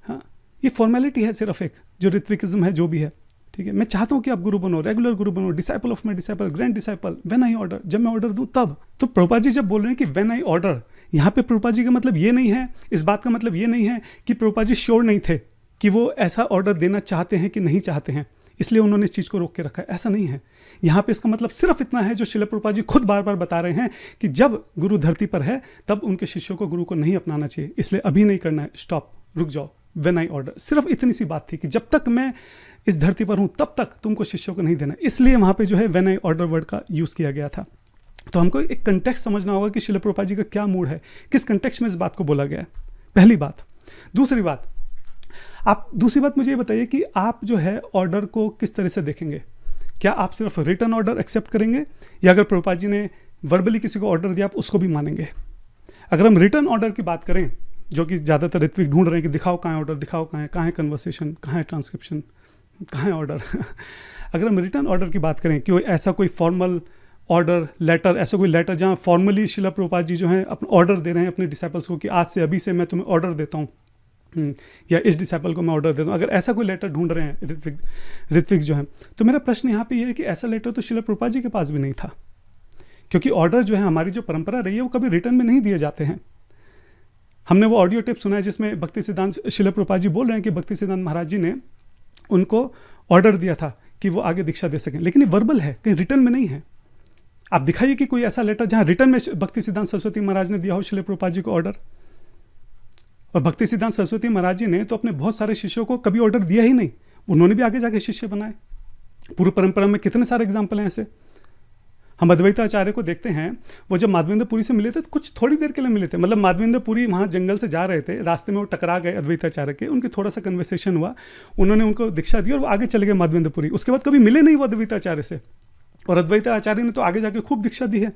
हाँ, ये फॉर्मेलिटी है सिर्फ एक, जो ऋत्विकिज्म है जो भी है, ठीक है, मैं चाहता हूँ कि आप गुरु बनो, रेगुलर गुरु बनो, disciple of my disciple, grand disciple, when I order, जब मैं ऑर्डर दूँ तब। तो प्रभुपाद जी जब बोल रहे हैं कि व्हेन आई ऑर्डर, यहाँ पे प्रभुपाद जी का मतलब ये नहीं है, इस बात का मतलब ये नहीं है कि प्रभुपाद जी श्योर नहीं थे कि वो ऐसा ऑर्डर देना चाहते हैं कि नहीं चाहते हैं, इसलिए उन्होंने इस चीज़ को रोक के रखा है, ऐसा नहीं है। यहाँ पे इसका मतलब सिर्फ इतना है जो शिला प्रभुपाद जी खुद बार बार बता रहे हैं कि जब गुरु धरती पर है तब उनके शिष्यों को गुरु को नहीं अपनाना चाहिए, इसलिए अभी नहीं करना है, स्टॉप, रुक जाओ, व्हेन आई ऑर्डर। सिर्फ इतनी सी बात थी कि जब तक मैं इस धरती पर हूँ तब तक तुमको शिष्यों को नहीं देना, इसलिए वहाँ पे जो है व्हेन आई ऑर्डर वर्ड का यूज़ किया गया था। तो हमको एक कंटेक्स्ट समझना होगा कि शिला प्रभुपाद जी का क्या मूड है, किस कंटेक्स्ट में इस बात को बोला गया है, पहली बात। दूसरी बात मुझे ये बताइए कि आप जो है ऑर्डर को किस तरह से देखेंगे। क्या आप सिर्फ रिटन ऑर्डर एक्सेप्ट करेंगे, या अगर प्रभुपाद जी ने वर्बली किसी को ऑर्डर दिया आप उसको भी मानेंगे? अगर हम रिटन ऑर्डर की बात करें, जो कि ज़्यादातर ऋत्विक ढूंढ रहे हैं कि दिखाओ कहाँ है ऑर्डर, दिखाओ कहाँ है कन्वर्सेशन, कहाँ है ट्रांसक्रिप्शन, कहाँ है ऑर्डर। अगर हम रिटन ऑर्डर की बात करें कि ऐसा कोई फॉर्मल ऑर्डर लेटर, ऐसा कोई लेटर जहाँ फॉर्मली शिला प्रभुपाद जी जो हैं अपना ऑर्डर दे रहे हैं अपने डिसाइपल्स को कि आज से अभी से मैं तुम्हें ऑर्डर देता हूँ, या इस डिसाइपल को मैं ऑर्डर देता हूँ, अगर ऐसा कोई लेटर ढूंढ रहे हैं ऋत्विक जो हैं, तो मेरा प्रश्न यहाँ पे ये है कि ऐसा लेटर तो शिला प्रभुपाद जी के पास भी नहीं था, क्योंकि ऑर्डर जो है हमारी जो परंपरा रही है वो कभी रिटर्न में नहीं दिए जाते हैं। हमने वो ऑडियो टेप सुना है जिसमें भक्ति सिद्धांत शिला प्रभुपाद जी बोल रहे हैं कि भक्ति सिद्धांत महाराज जी ने उनको ऑर्डर दिया था कि वो आगे दीक्षा दे सकें, लेकिन ये वर्बल है, कहीं रिटर्न में नहीं है। आप दिखाइए कि कोई ऐसा लेटर जहाँ रिटर्न में भक्ति सिद्धांत सरस्वती महाराज ने दिया हो शिला प्रभुपाद जी को ऑर्डर। और भक्ति सिद्धांत सरस्वती महाराज जी ने तो अपने बहुत सारे शिष्यों को कभी ऑर्डर दिया ही नहीं, उन्होंने भी आगे जाके शिष्य बनाए। पूर्व परंपरा में कितने सारे एग्जाम्पल हैं ऐसे। हम अद्वैताचार्य को देखते हैं, वो जब माधवेंद्रपुरी से मिले थे तो कुछ थोड़ी देर के लिए मिले थे, मतलब माधवेंद्रपुरी वहाँ जंगल से जा रहे थे, रास्ते में वो टकरा गए अद्वैताचार्य के, उनके थोड़ा सा कन्वर्सेशन हुआ, उन्होंने उनको दीक्षा दी और वो आगे चले गए माधवेंद्रपुरी। उसके बाद कभी मिले नहीं वो अद्वैताचार्य से, और अद्वैताचार्य ने तो आगे जाके खूब दीक्षा दी है,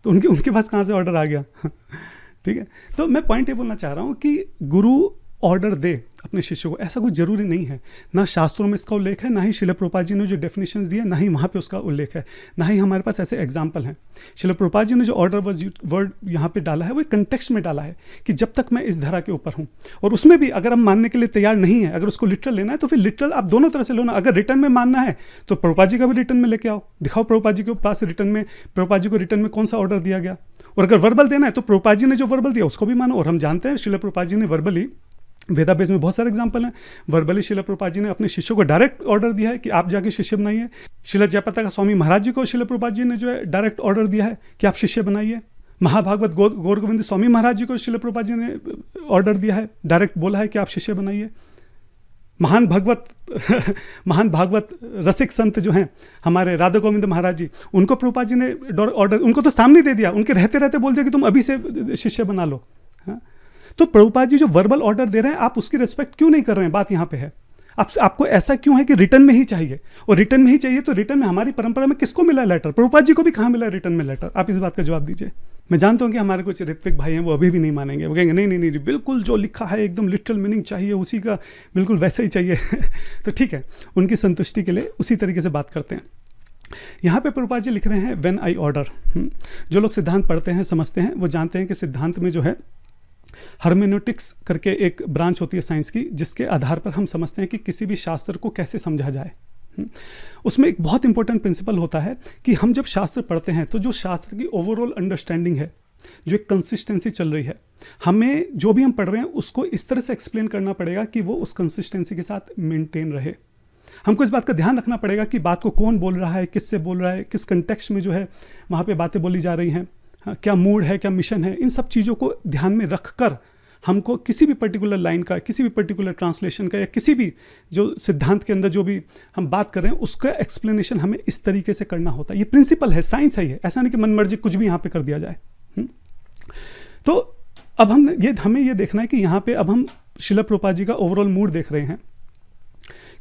तो उनके पास कहाँ से ऑर्डर आ गया। ठीक है, तो मैं पॉइंट ये बोलना चाह रहा हूँ कि गुरु ऑर्डर दे अपने शिष्यों को, ऐसा कुछ जरूरी नहीं है। ना शास्त्रों में इसका उल्लेख है, ना ही शिला प्रभुपाद जी ने जो डेफिनेशंस दिए, ना ही वहाँ पे उसका उल्लेख है, ना ही हमारे पास ऐसे एग्जाम्पल हैं। शिला प्रभुपाद जी ने जो ऑर्डर वर्ड यहाँ पे डाला है वो एक कंटेक्स्ट में डाला है कि जब तक मैं इस धरा के ऊपर हूँ, और उसमें भी अगर हम मानने के लिए तैयार नहीं है, अगर उसको लिटरल लेना है तो फिर लिटरल आप दोनों तरह से लो ना। अगर रिटर्न में मानना है तो प्रभुपाद जी का भी रिटर्न में लेके आओ, दिखाओ प्रभुपाद जी के पास रिटर्न में, प्रभुपाद जी को रिटर्न में कौन सा ऑर्डर दिया गया। और अगर वर्बल देना है तो प्रभुपाद जी ने जो वर्बल दिया उसको भी मानो। और हम जानते हैं शिला प्रभुपाद जी ने वर्बली, वेदाबेस में बहुत सारे एग्जाम्पल हैं, वर्बली शिला प्रभुपाद जी ने अपने शिष्यों को डायरेक्ट ऑर्डर दिया है कि आप जाके शिष्य बनाइए। शिला जयपताका स्वामी महाराज जी को शिला प्रभुपाद जी ने जो है डायरेक्ट ऑर्डर दिया है कि आप शिष्य बनाइए। महाभागवत गौर गोविंद स्वामी महाराज जी को शिला प्रभुपाद जी ने ऑर्डर दिया है, डायरेक्ट बोला है कि आप शिष्य बनाइए। महान भागवत रसिक संत जो हैं हमारे राधा गोविंद महाराज जी, उनको प्रभुपाद जी ने ऑर्डर, उनको तो सामने दे दिया, उनके रहते रहते बोल दिया कि तुम अभी से शिष्य बना लो। हाँ, तो प्रभुपाद जी जो वर्बल ऑर्डर दे रहे हैं आप उसकी रिस्पेक्ट क्यों नहीं कर रहे हैं, बात यहाँ पे है। आपको ऐसा क्यों है कि रिटर्न में ही चाहिए? और रिटर्न में ही चाहिए तो रिटर्न में हमारी परंपरा में किसको मिला लेटर? प्रभुपाद जी को भी कहाँ मिला रिटर्न में लेटर? आप इस बात का जवाब दीजिए। मैं जानता हूँ कि हमारे कुछ ऋत्विक भाई हैं, वो अभी भी नहीं मानेंगे, वो कहेंगे नहीं नहीं नहीं, बिल्कुल जो लिखा है एकदम लिटरल मीनिंग चाहिए, उसी का बिल्कुल वैसा ही चाहिए। तो ठीक है, उनकी संतुष्टि के लिए उसी तरीके से बात करते हैं। यहाँ पे प्रभुपाद जी लिख रहे हैं व्हेन आई ऑर्डर। जो लोग सिद्धांत पढ़ते हैं, समझते हैं, वो जानते हैं कि सिद्धांत में जो है हर्मेनोटिक्स करके एक ब्रांच होती है साइंस की, जिसके आधार पर हम समझते हैं कि किसी भी शास्त्र को कैसे समझा जाए। उसमें एक बहुत इंपॉर्टेंट प्रिंसिपल होता है कि हम जब शास्त्र पढ़ते हैं तो जो शास्त्र की ओवरऑल अंडरस्टैंडिंग है, जो एक कंसिस्टेंसी चल रही है, हमें जो भी हम पढ़ रहे हैं उसको इस तरह से एक्सप्लेन करना पड़ेगा कि वो उस कंसिस्टेंसी के साथ मेंटेन रहे। हमको इस बात का ध्यान रखना पड़ेगा कि बात को कौन बोल रहा है, किससे बोल रहा है, किस कंटेक्स्ट में जो है वहाँ पे बातें बोली जा रही हैं, क्या मूड है, क्या मिशन है। इन सब चीज़ों को ध्यान में रख कर हमको किसी भी पर्टिकुलर लाइन का, किसी भी पर्टिकुलर ट्रांसलेशन का, या किसी भी जो सिद्धांत के अंदर जो भी हम बात कर रहे हैं उसका एक्सप्लेनेशन हमें इस तरीके से करना होता है। ये प्रिंसिपल है, साइंस है ये, ऐसा नहीं कि मन मर्जी कुछ भी यहाँ पे कर दिया जाए। तो अब हमें ये देखना है कि यहाँ पे अब हम श्रील प्रभुपाद जी का ओवरऑल मूड देख रहे हैं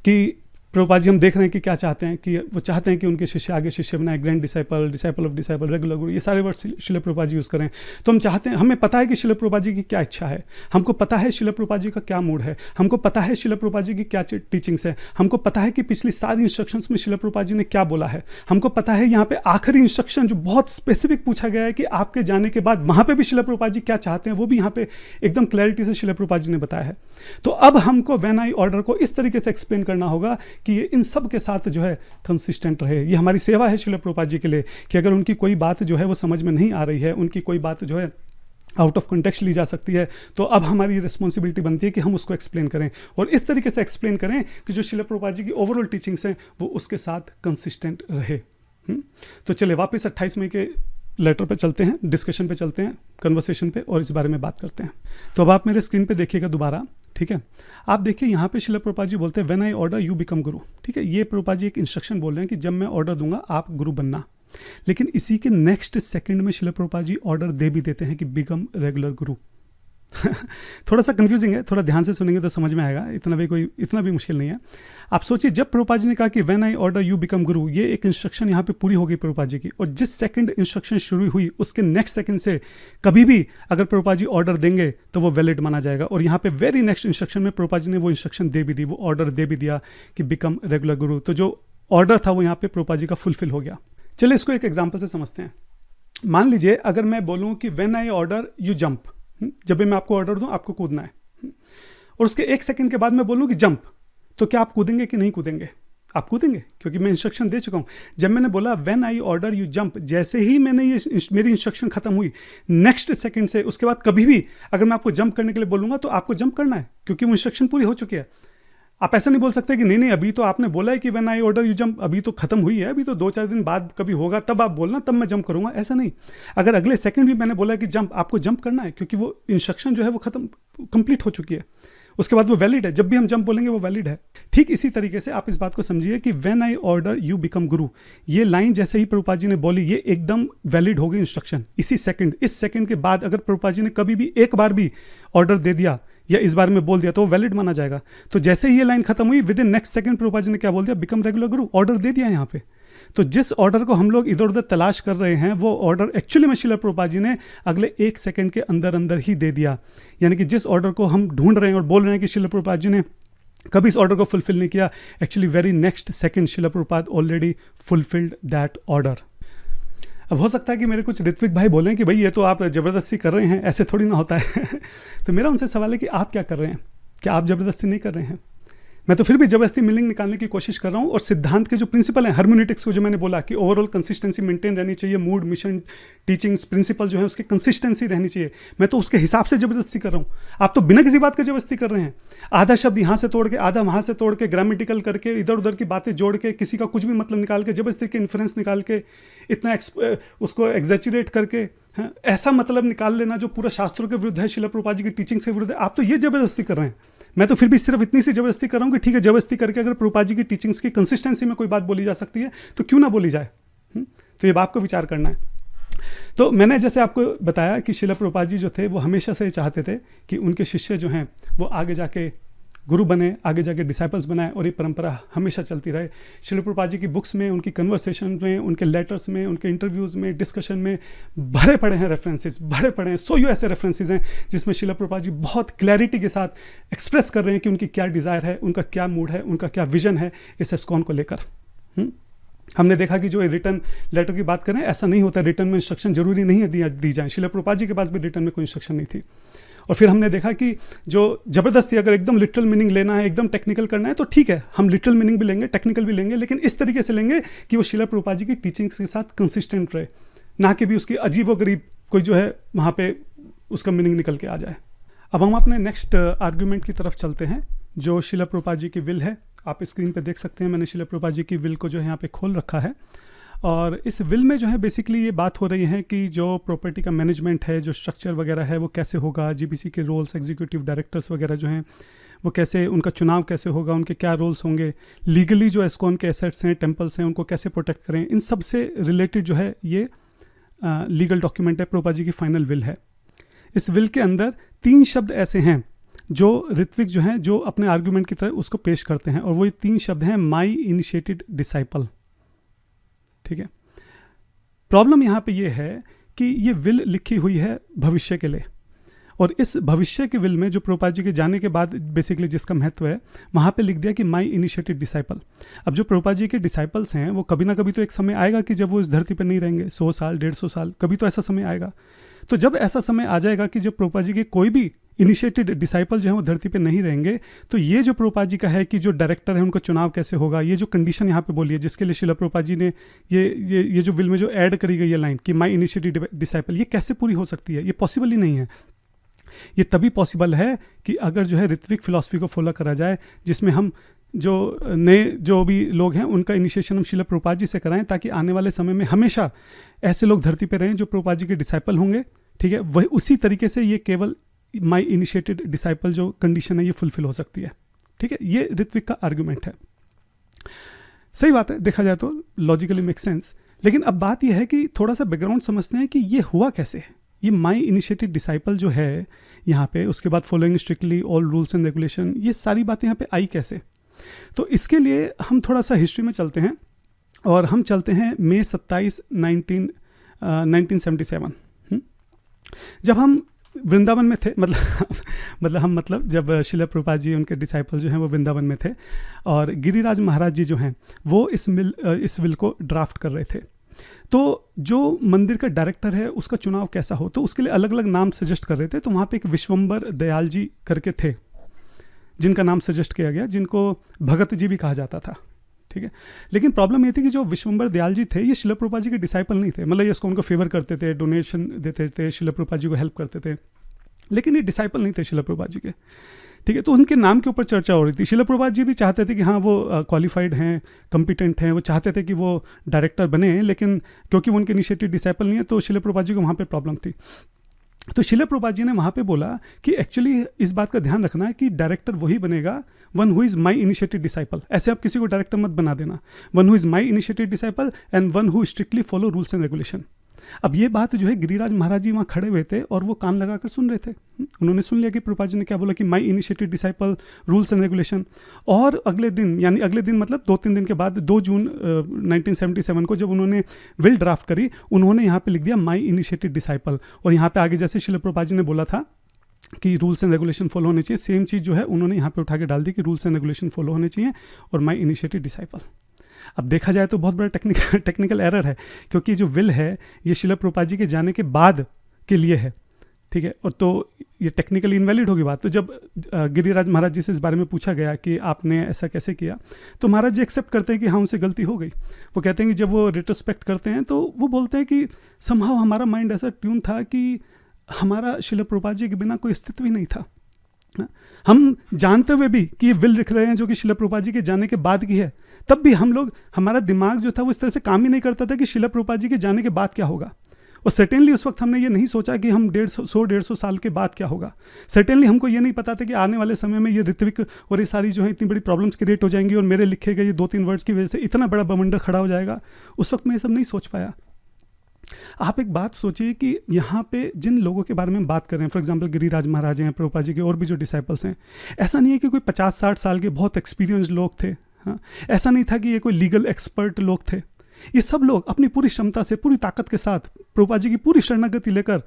कि प्रभुपाद जी हम देख रहे हैं कि क्या चाहते हैं, कि वो चाहते हैं कि उनके शिष्य आगे शिष्य बनाए, grand disciple, disciple of disciple, regular गुरु, ये सारे वर्ड श्रील प्रभुपाद जी यूज़ करें। तो हम चाहते हैं, हमें पता है कि श्रील प्रभुपाद जी की क्या इच्छा है, हमको पता है श्रील प्रभुपाद जी का क्या मूड है, हमको पता है श्रील प्रभुपाद जी की क्या टीचिंग्स है, हमको पता है कि पिछली सारी इंस्ट्रक्शंस में श्रील प्रभुपाद जी ने क्या बोला है, हमको पता है यहाँ पे आखिरी इंस्ट्रक्शन जो बहुत स्पेसिफिक पूछा गया है कि आपके जाने के बाद वहाँ पर भी श्रील प्रभुपाद जी क्या चाहते हैं, वो भी यहाँ पे एकदम क्लैरिटी से श्रील प्रभुपाद जी ने बताया है। तो अब हमको व्हेन आई ऑर्डर को इस तरीके से एक्सप्लेन करना होगा कि ये इन सब के साथ जो है कंसिस्टेंट रहे। ये हमारी सेवा है श्रील प्रभुपाद जी के लिए कि अगर उनकी कोई बात जो है वो समझ में नहीं आ रही है, उनकी कोई बात जो है आउट ऑफ कॉन्टेक्स्ट ली जा सकती है, तो अब हमारी रिस्पॉन्सिबिलिटी बनती है कि हम उसको एक्सप्लेन करें, और इस तरीके से एक्सप्लेन करें कि जो श्रील प्रभुपाद जी की ओवरऑल टीचिंग्स हैं वो उसके साथ कंसिस्टेंट रहे। तो चलिए वापस 28 मई के लेटर पे चलते हैं, डिस्कशन पे चलते हैं, कन्वर्सेशन पे, और इस बारे में बात करते हैं। तो अब आप मेरे स्क्रीन पे देखिएगा दोबारा, ठीक है। आप देखिए यहाँ पे श्रील प्रभुपाद जी बोलते हैं when I order you become गुरु, ठीक है। ये प्रभुपाद जी एक इंस्ट्रक्शन बोल रहे हैं कि जब मैं ऑर्डर दूंगा आप गुरु बनना, लेकिन इसी के नेक्स्ट सेकंड में श्रील प्रभुपाद जी ऑर्डर दे भी देते हैं कि बिकम रेगुलर गुरु। थोड़ा सा कंफ्यूजिंग है, थोड़ा ध्यान से सुनेंगे तो समझ में आएगा, इतना भी मुश्किल नहीं है। आप सोचिए, जब प्रभुपाद जी ने कहा कि when I order you become गुरु, ये एक इंस्ट्रक्शन यहाँ पे पूरी हो गई प्रभुपाद जी की, और जिस सेकंड इंस्ट्रक्शन शुरू हुई उसके नेक्स्ट सेकंड से कभी भी अगर प्रभुपाद जी ऑर्डर देंगे तो वो वैलिड माना जाएगा। और यहाँ पे वेरी नेक्स्ट इंस्ट्रक्शन में प्रभुपाद जी ने वो इंस्ट्रक्शन दे भी दी, वो ऑर्डर दे भी दिया कि बिकम रेगुलर गुरु। तो जो ऑर्डर था वो यहाँ पे प्रभुपाद जी का फुलफिल हो गया। चलिए इसको एक एग्जाम्पल से समझते हैं। मान लीजिए अगर मैं बोलूँ कि when I order you jump, जब भी मैं आपको ऑर्डर दूं आपको कूदना है, और उसके 1 सेकंड के बाद मैं बोलूं कि जंप, तो क्या आप कूदेंगे कि नहीं कूदेंगे? आप कूदेंगे, क्योंकि मैं इंस्ट्रक्शन दे चुका हूं। जब मैंने बोला when I order you jump, जैसे ही मैंने ये मेरी इंस्ट्रक्शन खत्म हुई, नेक्स्ट सेकंड से उसके बाद कभी भी अगर मैं आपको जंप करने के लिए बोलूंगा तो आपको जंप करना है, क्योंकि वो इंस्ट्रक्शन पूरी हो चुकी है। आप ऐसा नहीं बोल सकते कि नहीं अभी तो आपने बोला है कि when I order you jump, अभी तो खत्म हुई है, अभी तो 2-4 दिन बाद कभी होगा तब आप बोलना, तब मैं जंप करूंगा, ऐसा नहीं। अगर अगले सेकंड भी मैंने बोला है कि जंप, आपको जंप करना है, क्योंकि वो इंस्ट्रक्शन जो है वो खत्म कंप्लीट हो चुकी है, उसके बाद वो वैलिड है। जब भी हम जंप बोलेंगे वो वैलिड है। ठीक इसी तरीके से आप इस बात को समझिए कि when I order you become गुरु, ये लाइन जैसे ही प्रभुपाद जी ने बोली, ये एकदम वैलिड हो गई इंस्ट्रक्शन इसी सेकंड। इस सेकंड के बाद अगर प्रभुपाद जी ने कभी भी एक बार भी ऑर्डर दे दिया या इस बारे में बोल दिया तो वो वैलिड माना जाएगा। तो जैसे ही ये लाइन खत्म हुई, within next second Prabhupada ji ने क्या बोल दिया? बिकम रेगुलर गुरु, ऑर्डर दे दिया यहाँ पे। तो जिस ऑर्डर को हम लोग इधर उधर तलाश कर रहे हैं, वो ऑर्डर एक्चुअली में श्रील प्रभुपाद जी ने अगले 1 सेकंड के अंदर ही दे दिया। यानी कि जिस ऑर्डर को हम ढूंढ रहे हैं और बोल रहे हैं कि श्रील प्रभुपाद जी ने कभी इस ऑर्डर को फुलफिल नहीं किया, actually very next second Srila Prabhupada already fulfilled that order. अब हो सकता है कि मेरे कुछ ऋत्विक भाई बोलें कि भाई ये तो आप ज़बरदस्ती कर रहे हैं, ऐसे थोड़ी ना होता है। तो मेरा उनसे सवाल है कि आप क्या कर रहे हैं? क्या आप ज़बरदस्ती नहीं कर रहे हैं? मैं तो फिर भी जबरदस्ती मीनिंग निकालने की कोशिश कर रहा हूँ। और सिद्धांत के जो प्रिंसिपल हैं, हार्मोनिटिक्स को जो मैंने बोला कि ओवरऑल कंसिस्टेंसी मेंटेन रहनी चाहिए, मूड, मिशन, टीचिंग्स, प्रिंसिपल जो है उसकी कंसिस्टेंसी रहनी चाहिए, मैं तो उसके हिसाब से जबरदस्ती कर रहा हूँ। आप तो बिना किसी बात के जबरदस्ती कर रहे हैं। आधा शब्द यहाँ से तोड़ के, आधा वहाँ से तोड़ के, ग्रामेटिकल करके, इधर उधर की बातें जोड़ के, किसी का कुछ भी मतलब निकाल के, जबरदस्ती के इन्फ्रेंस निकाल के, इतना उसको एग्जैचुरेट करके, हाँ, ऐसा मतलब निकाल लेना जो पूरा शास्त्रों के विरुद्ध है, श्रील प्रभुपाद जी की टीचिंग से विरुद्ध है। आप तो ये जबरदस्ती कर रहे हैं। मैं तो फिर भी सिर्फ इतनी सी जबरदस्ती कर रहा हूँ कि ठीक है, जबरदस्ती करके अगर प्रभुपाद जी की टीचिंग्स की कंसिस्टेंसी में कोई बात बोली जा सकती है तो क्यों ना बोली जाए। तो ये बात को विचार करना है। तो मैंने जैसे आपको बताया कि श्रील प्रभुपाद जी जो थे वो हमेशा से चाहते थे कि उनके शिष्य जो हैं वो आगे जाके गुरु बने, आगे जाके डिसाइपल्स बनाए और ये परंपरा हमेशा चलती रहे। श्रील प्रभुपाद जी की बुक्स में, उनकी कन्वर्सेशन में, उनके लेटर्स में, उनके इंटरव्यूज़ में, डिस्कशन में भरे पड़े हैं रेफरेंसेस, भरे पड़े हैं। सौ ऐसे रेफरेंसेस हैं जिसमें श्रील प्रभुपाद जी बहुत क्लैरिटी के साथ एक्सप्रेस कर रहे हैं कि उनकी क्या डिज़ायर है, उनका क्या मूड है, उनका क्या विजन है इस इस्कॉन को लेकर। हमने देखा कि जो रिटर्न लेटर की बात करें, ऐसा नहीं होता, रिटर्न में इंस्ट्रक्शन जरूरी नहीं है दी जाए। श्रील प्रभुपाद जी के पास भी रिटर्न में कोई इंस्ट्रक्शन नहीं थी। और फिर हमने देखा कि जो ज़बरदस्ती अगर एकदम लिटरल मीनिंग लेना है, एकदम टेक्निकल करना है, तो ठीक है, हम लिटरल मीनिंग भी लेंगे, टेक्निकल भी लेंगे, लेकिन इस तरीके से लेंगे कि वो श्रील प्रभुपाद जी की टीचिंग्स के साथ कंसिस्टेंट रहे, ना कि भी उसकी अजीबोगरीब कोई जो है वहाँ पे उसका मीनिंग निकल के आ जाए। अब हम अपने नेक्स्ट आर्ग्यूमेंट की तरफ चलते हैं, जो श्रील प्रभुपाद जी की विल है। आप स्क्रीन पे देख सकते हैं, मैंने श्रील प्रभुपाद जी की विल को जो है यहाँ पे खोल रखा है। और इस विल में जो है बेसिकली ये बात हो रही है कि जो प्रॉपर्टी का मैनेजमेंट है, जो स्ट्रक्चर वगैरह है, वो कैसे होगा, जीबीसी के रोल्स, एग्जीक्यूटिव डायरेक्टर्स वगैरह जो हैं वो कैसे, उनका चुनाव कैसे होगा, उनके क्या रोल्स होंगे, लीगली जो इस्कॉन के एसेट्स हैं, टेम्पल्स हैं, उनको कैसे प्रोटेक्ट करें, इन सब से रिलेटेड जो है ये लीगल डॉक्यूमेंट है, प्रभुपाद जी की फाइनल विल है। इस विल के अंदर 3 शब्द ऐसे हैं जो ऋत्विक जो हैं जो अपने आर्ग्यूमेंट की तरह उसको पेश करते हैं, और वो 3 शब्द हैं माई इनिशिएटेड डिसाइपल। ठीक है, प्रॉब्लम यहाँ पे ये है कि ये विल लिखी हुई है भविष्य के लिए, और इस भविष्य के विल में जो प्रभुपाद जी के जाने के बाद बेसिकली जिसका महत्व है, वहाँ पे लिख दिया कि माई इनिशिएटेड डिसाइपल। अब जो प्रभुपाद जी के डिसाइपल्स हैं वो कभी ना कभी तो एक समय आएगा कि जब वो इस धरती पर नहीं रहेंगे, 100 साल 150 साल, कभी तो ऐसा समय आएगा। तो जब ऐसा समय आ जाएगा कि जब प्रभुपाद जी के कोई भी इनिशिएटेड डिसाइपल जो है वो धरती पे नहीं रहेंगे, तो ये जो प्रभुपाद जी का है कि जो डायरेक्टर है उनका चुनाव कैसे होगा, ये जो कंडीशन यहाँ पे बोली है जिसके लिए श्रील प्रभुपाद जी ने ये जो विल में जो ऐड करी गई है लाइन कि माई इनिशिएटेड डिसाइपल, ये कैसे पूरी हो सकती है? ये पॉसिबल ही नहीं है। ये तभी पॉसिबल है कि अगर जो है ऋत्विक फिलॉसफी को फॉलो करा जाए, जिसमें हम जो नए जो भी लोग हैं उनका इनिशिएशन हम श्रील प्रभुपाद जी से कराएं, ताकि आने वाले समय में हमेशा ऐसे लोग धरती पे रहें जो प्रभुपाद जी के डिसाइपल होंगे। ठीक है, वही उसी तरीके से ये केवल माई इनिशिएटेड डिसाइपल जो कंडीशन है ये फुलफिल हो सकती है। ठीक है, ये ऋत्विक का आर्गुमेंट है। सही बात है, देखा जाए तो लॉजिकली मेक सेंस। लेकिन अब बात यह है कि थोड़ा सा बैकग्राउंड समझते हैं कि ये हुआ कैसे। ये माई इनिशिएटेड डिसाइपल जो है यहाँ पे, उसके बाद following strictly all rules and regulation, ये सारी बातें यहाँ पे आई कैसे? तो इसके लिए हम थोड़ा सा हिस्ट्री में चलते हैं, और हम चलते हैं मई 27, 1977। जब हम वृंदावन में थे, मतलब जब श्रील प्रभुपाद जी उनके डिसाइपल जो हैं वो वृंदावन में थे, और गिरिराज महाराज जी जो हैं वो इस विल को ड्राफ्ट कर रहे थे। तो जो मंदिर का डायरेक्टर है उसका चुनाव कैसा हो, तो उसके लिए अलग अलग नाम सजेस्ट कर रहे थे। तो वहाँ पे एक विश्वम्बर दयाल जी करके थे जिनका नाम सजेस्ट किया गया, जिनको भगत जी भी कहा जाता था। ठीक है, लेकिन प्रॉब्लम ये थी कि जो विश्वम्बर दयाल जी थे ये श्रील प्रभुपाद जी के डिसाइपल नहीं थे। मतलब ये इसको उनको फेवर करते थे, डोनेशन देते थे, श्रील प्रभुपाद जी को हेल्प करते थे, लेकिन ये डिसाइपल नहीं थे श्रील प्रभुपाद जी के। ठीक है, तो उनके नाम के ऊपर चर्चा हो रही थी। श्रील प्रभुपाद जी भी चाहते थे कि हाँ वो क्वालिफाइड हैं, कॉम्पिटेंट हैं, वो चाहते थे कि वो डायरेक्टर बने, लेकिन क्योंकि वो उनके इनिशिएटिव डिसाइपल नहीं है तो श्रील प्रभुपाद जी को वहाँ पर प्रॉब्लम थी। तो श्रील प्रभुपाद जी ने वहाँ पे बोला कि एक्चुअली इस बात का ध्यान रखना है कि डायरेक्टर वही बनेगा one who is my initiated disciple. ऐसे आप किसी को डायरेक्टर मत बना देना। One who is my initiated disciple and one who strictly follow rules and regulation. अब ये बात जो है गिरिराज महाराज जी वहाँ खड़े हुए थे और वो कान लगाकर सुन रहे थे। उन्होंने सुन लिया कि प्रभुपाद जी ने क्या बोला कि my initiated disciple, rules and regulation. और अगले दिन, यानी अगले दिन मतलब 2-3 दिन के बाद 2 जून 1977 को जब उन्होंने विल ड्राफ्ट करी, उन्होंने यहाँ पे लिख दिया माई इनिशिएटेड डिसाइपल। और यहाँ पे आगे जैसे श्रील प्रभुपाद जी ने बोला था कि रूल्स एंड रेगुलेशन फॉलो होने चाहिए, सेम चीज़ जो है उन्होंने यहाँ पे उठा के डाल दी कि रूल्स एंड रेगुलेशन फॉलो होने चाहिए और माई इनिशिएटेड डिसाइपल। अब देखा जाए तो बहुत बड़ा टेक्निकल एरर है, क्योंकि जो विल है ये श्रील प्रभुपाद जी के जाने के बाद के लिए है। ठीक है, और तो ये टेक्निकली इनवैलिड होगी बात। तो जब गिरिराज महाराज जी से इस बारे में पूछा गया कि आपने ऐसा कैसे किया, तो महाराज जी एक्सेप्ट करते हैं कि हाँ उनसे गलती हो गई। वो कहते हैं कि जब वो रिट्रोस्पेक्ट करते हैं तो वो बोलते हैं कि समहाउ हमारा माइंड ऐसा ट्यून था कि हमारा श्रील प्रभुपाद जी के बिना कोई अस्तित्व ही नहीं था। हम जानते हुए भी कि ये विल लिख रहे हैं जो कि श्रील प्रभुपाद जी के जाने के बाद की है, तब भी हम लोग, हमारा दिमाग जो था वो इस तरह से काम ही नहीं करता था कि श्रील प्रभुपाद जी के जाने के बाद क्या होगा। और सर्टेनली उस वक्त हमने ये नहीं सोचा कि हम 150 साल के बाद क्या होगा। सर्टेनली हमको ये नहीं पता था कि आने वाले समय में ये ऋत्विक और ये सारी जो है इतनी बड़ी प्रॉब्लम्स क्रिएट हो जाएंगी और मेरे लिखे गए ये 2-3 वर्ड्स की वजह से इतना बड़ा बवंडर खड़ा हो जाएगा। उस वक्त मैं ये सब नहीं सोच पाया। आप एक बात सोचिए कि यहाँ पे जिन लोगों के बारे में हम बात कर रहे हैं, फॉर एग्जांपल गिरिराज महाराज हैं, प्रभुपाद जी के और भी जो डिसाइपल्स हैं, ऐसा नहीं है कि कोई 50-60 साल के बहुत एक्सपीरियंस लोग थे। हाँ, ऐसा नहीं था कि ये कोई लीगल एक्सपर्ट लोग थे। ये सब लोग अपनी पूरी क्षमता से, पूरी ताकत के साथ प्रभुपाद जी की पूरी शरणागति लेकर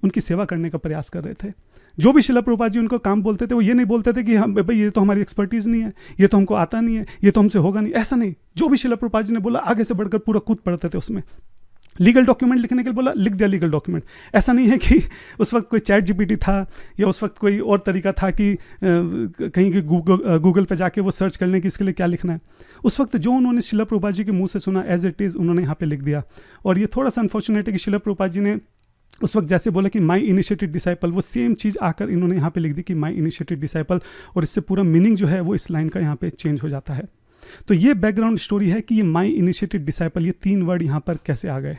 उनकी सेवा करने का प्रयास कर रहे थे। जो भी शिला प्रभुपाद जी उनको काम बोलते थे, वो ये नहीं बोलते थे कि हम भाई ये तो हमारी एक्सपर्टीज़ नहीं है, ये तो हमको आता नहीं है, ये तो हमसे होगा नहीं। ऐसा नहीं, जो भी शिला प्रभुपाद जी ने बोला आगे से बढ़कर पूरा कूद पड़ते थे उसमें। लीगल डॉक्यूमेंट लिखने के लिए बोला, लिख दिया लीगल डॉक्यूमेंट। ऐसा नहीं है कि उस वक्त कोई चैट जीपीटी था या उस वक्त कोई और तरीका था कि कहीं कि गूगल पे जाके वो सर्च कर लें कि इसके लिए क्या लिखना है। उस वक्त जो उन्होंने शिला प्रभुपाद जी के मुंह से सुना एज इट इज़ उन्होंने यहाँ पे लिख दिया। और ये थोड़ा सा अनफॉर्चुनेट है कि शिला प्रभुपाद जी ने उस वक्त जैसे बोला कि माई इनिशिएटेड डिसाइपल, वो सेम चीज़ आकर इन्होंने यहाँ पे लिख दी कि माई इनिशिएटेड डिसाइपल, और इससे पूरा मीनिंग जो है वो इस लाइन का यहाँ पे चेंज हो जाता है। तो ये बैकग्राउंड स्टोरी है कि ये माई इनिशिएटेड डिसाइपल, ये 3 वर्ड यहाँ पर कैसे आ गए।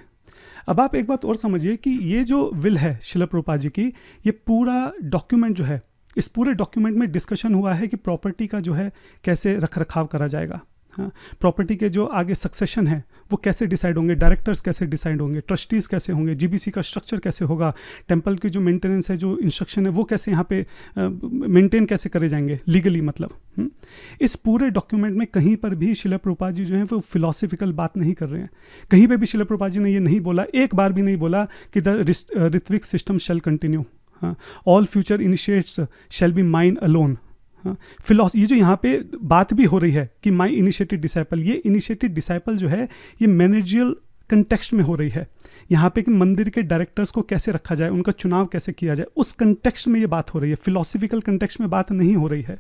अब आप एक बात और समझिए कि ये जो विल है शिला प्रभुपाद जी की, ये पूरा डॉक्यूमेंट जो है, इस पूरे डॉक्यूमेंट में डिस्कशन हुआ है कि प्रॉपर्टी का जो है कैसे रख रखाव करा जाएगा। हाँ, प्रॉपर्टी के जो आगे सक्सेशन है वो कैसे डिसाइड होंगे, डायरेक्टर्स कैसे डिसाइड होंगे, ट्रस्टीज़ कैसे होंगे, जीबीसी का स्ट्रक्चर कैसे होगा, टेंपल की जो मेंटेनेंस है, जो इंस्ट्रक्शन है वो कैसे यहाँ पे मेंटेन कैसे करे जाएंगे लीगली। मतलब इस पूरे डॉक्यूमेंट में कहीं पर भी शिला प्रभुपाद जी जो है वो फिलोसफिकल बात नहीं कर रहे हैं। कहीं पर भी शिला प्रभुपाद जी ने ये नहीं बोला, एक बार भी नहीं बोला कि the ritvik system shall continue, all future initiates shall be mine alone. ये जो यहाँ पे बात भी हो रही है कि माई इनिशिएटेड डिसाइपल, ये इनिशिएटेड डिसाइपल जो है ये मैनेजरियल कंटेक्स्ट में हो रही है। यहाँ पे कि मंदिर के डायरेक्टर्स को कैसे रखा जाए, उनका चुनाव कैसे किया जाए, उस कंटेक्स्ट में ये बात हो रही है। फिलोसफिकल कंटेक्स्ट में बात नहीं हो रही है।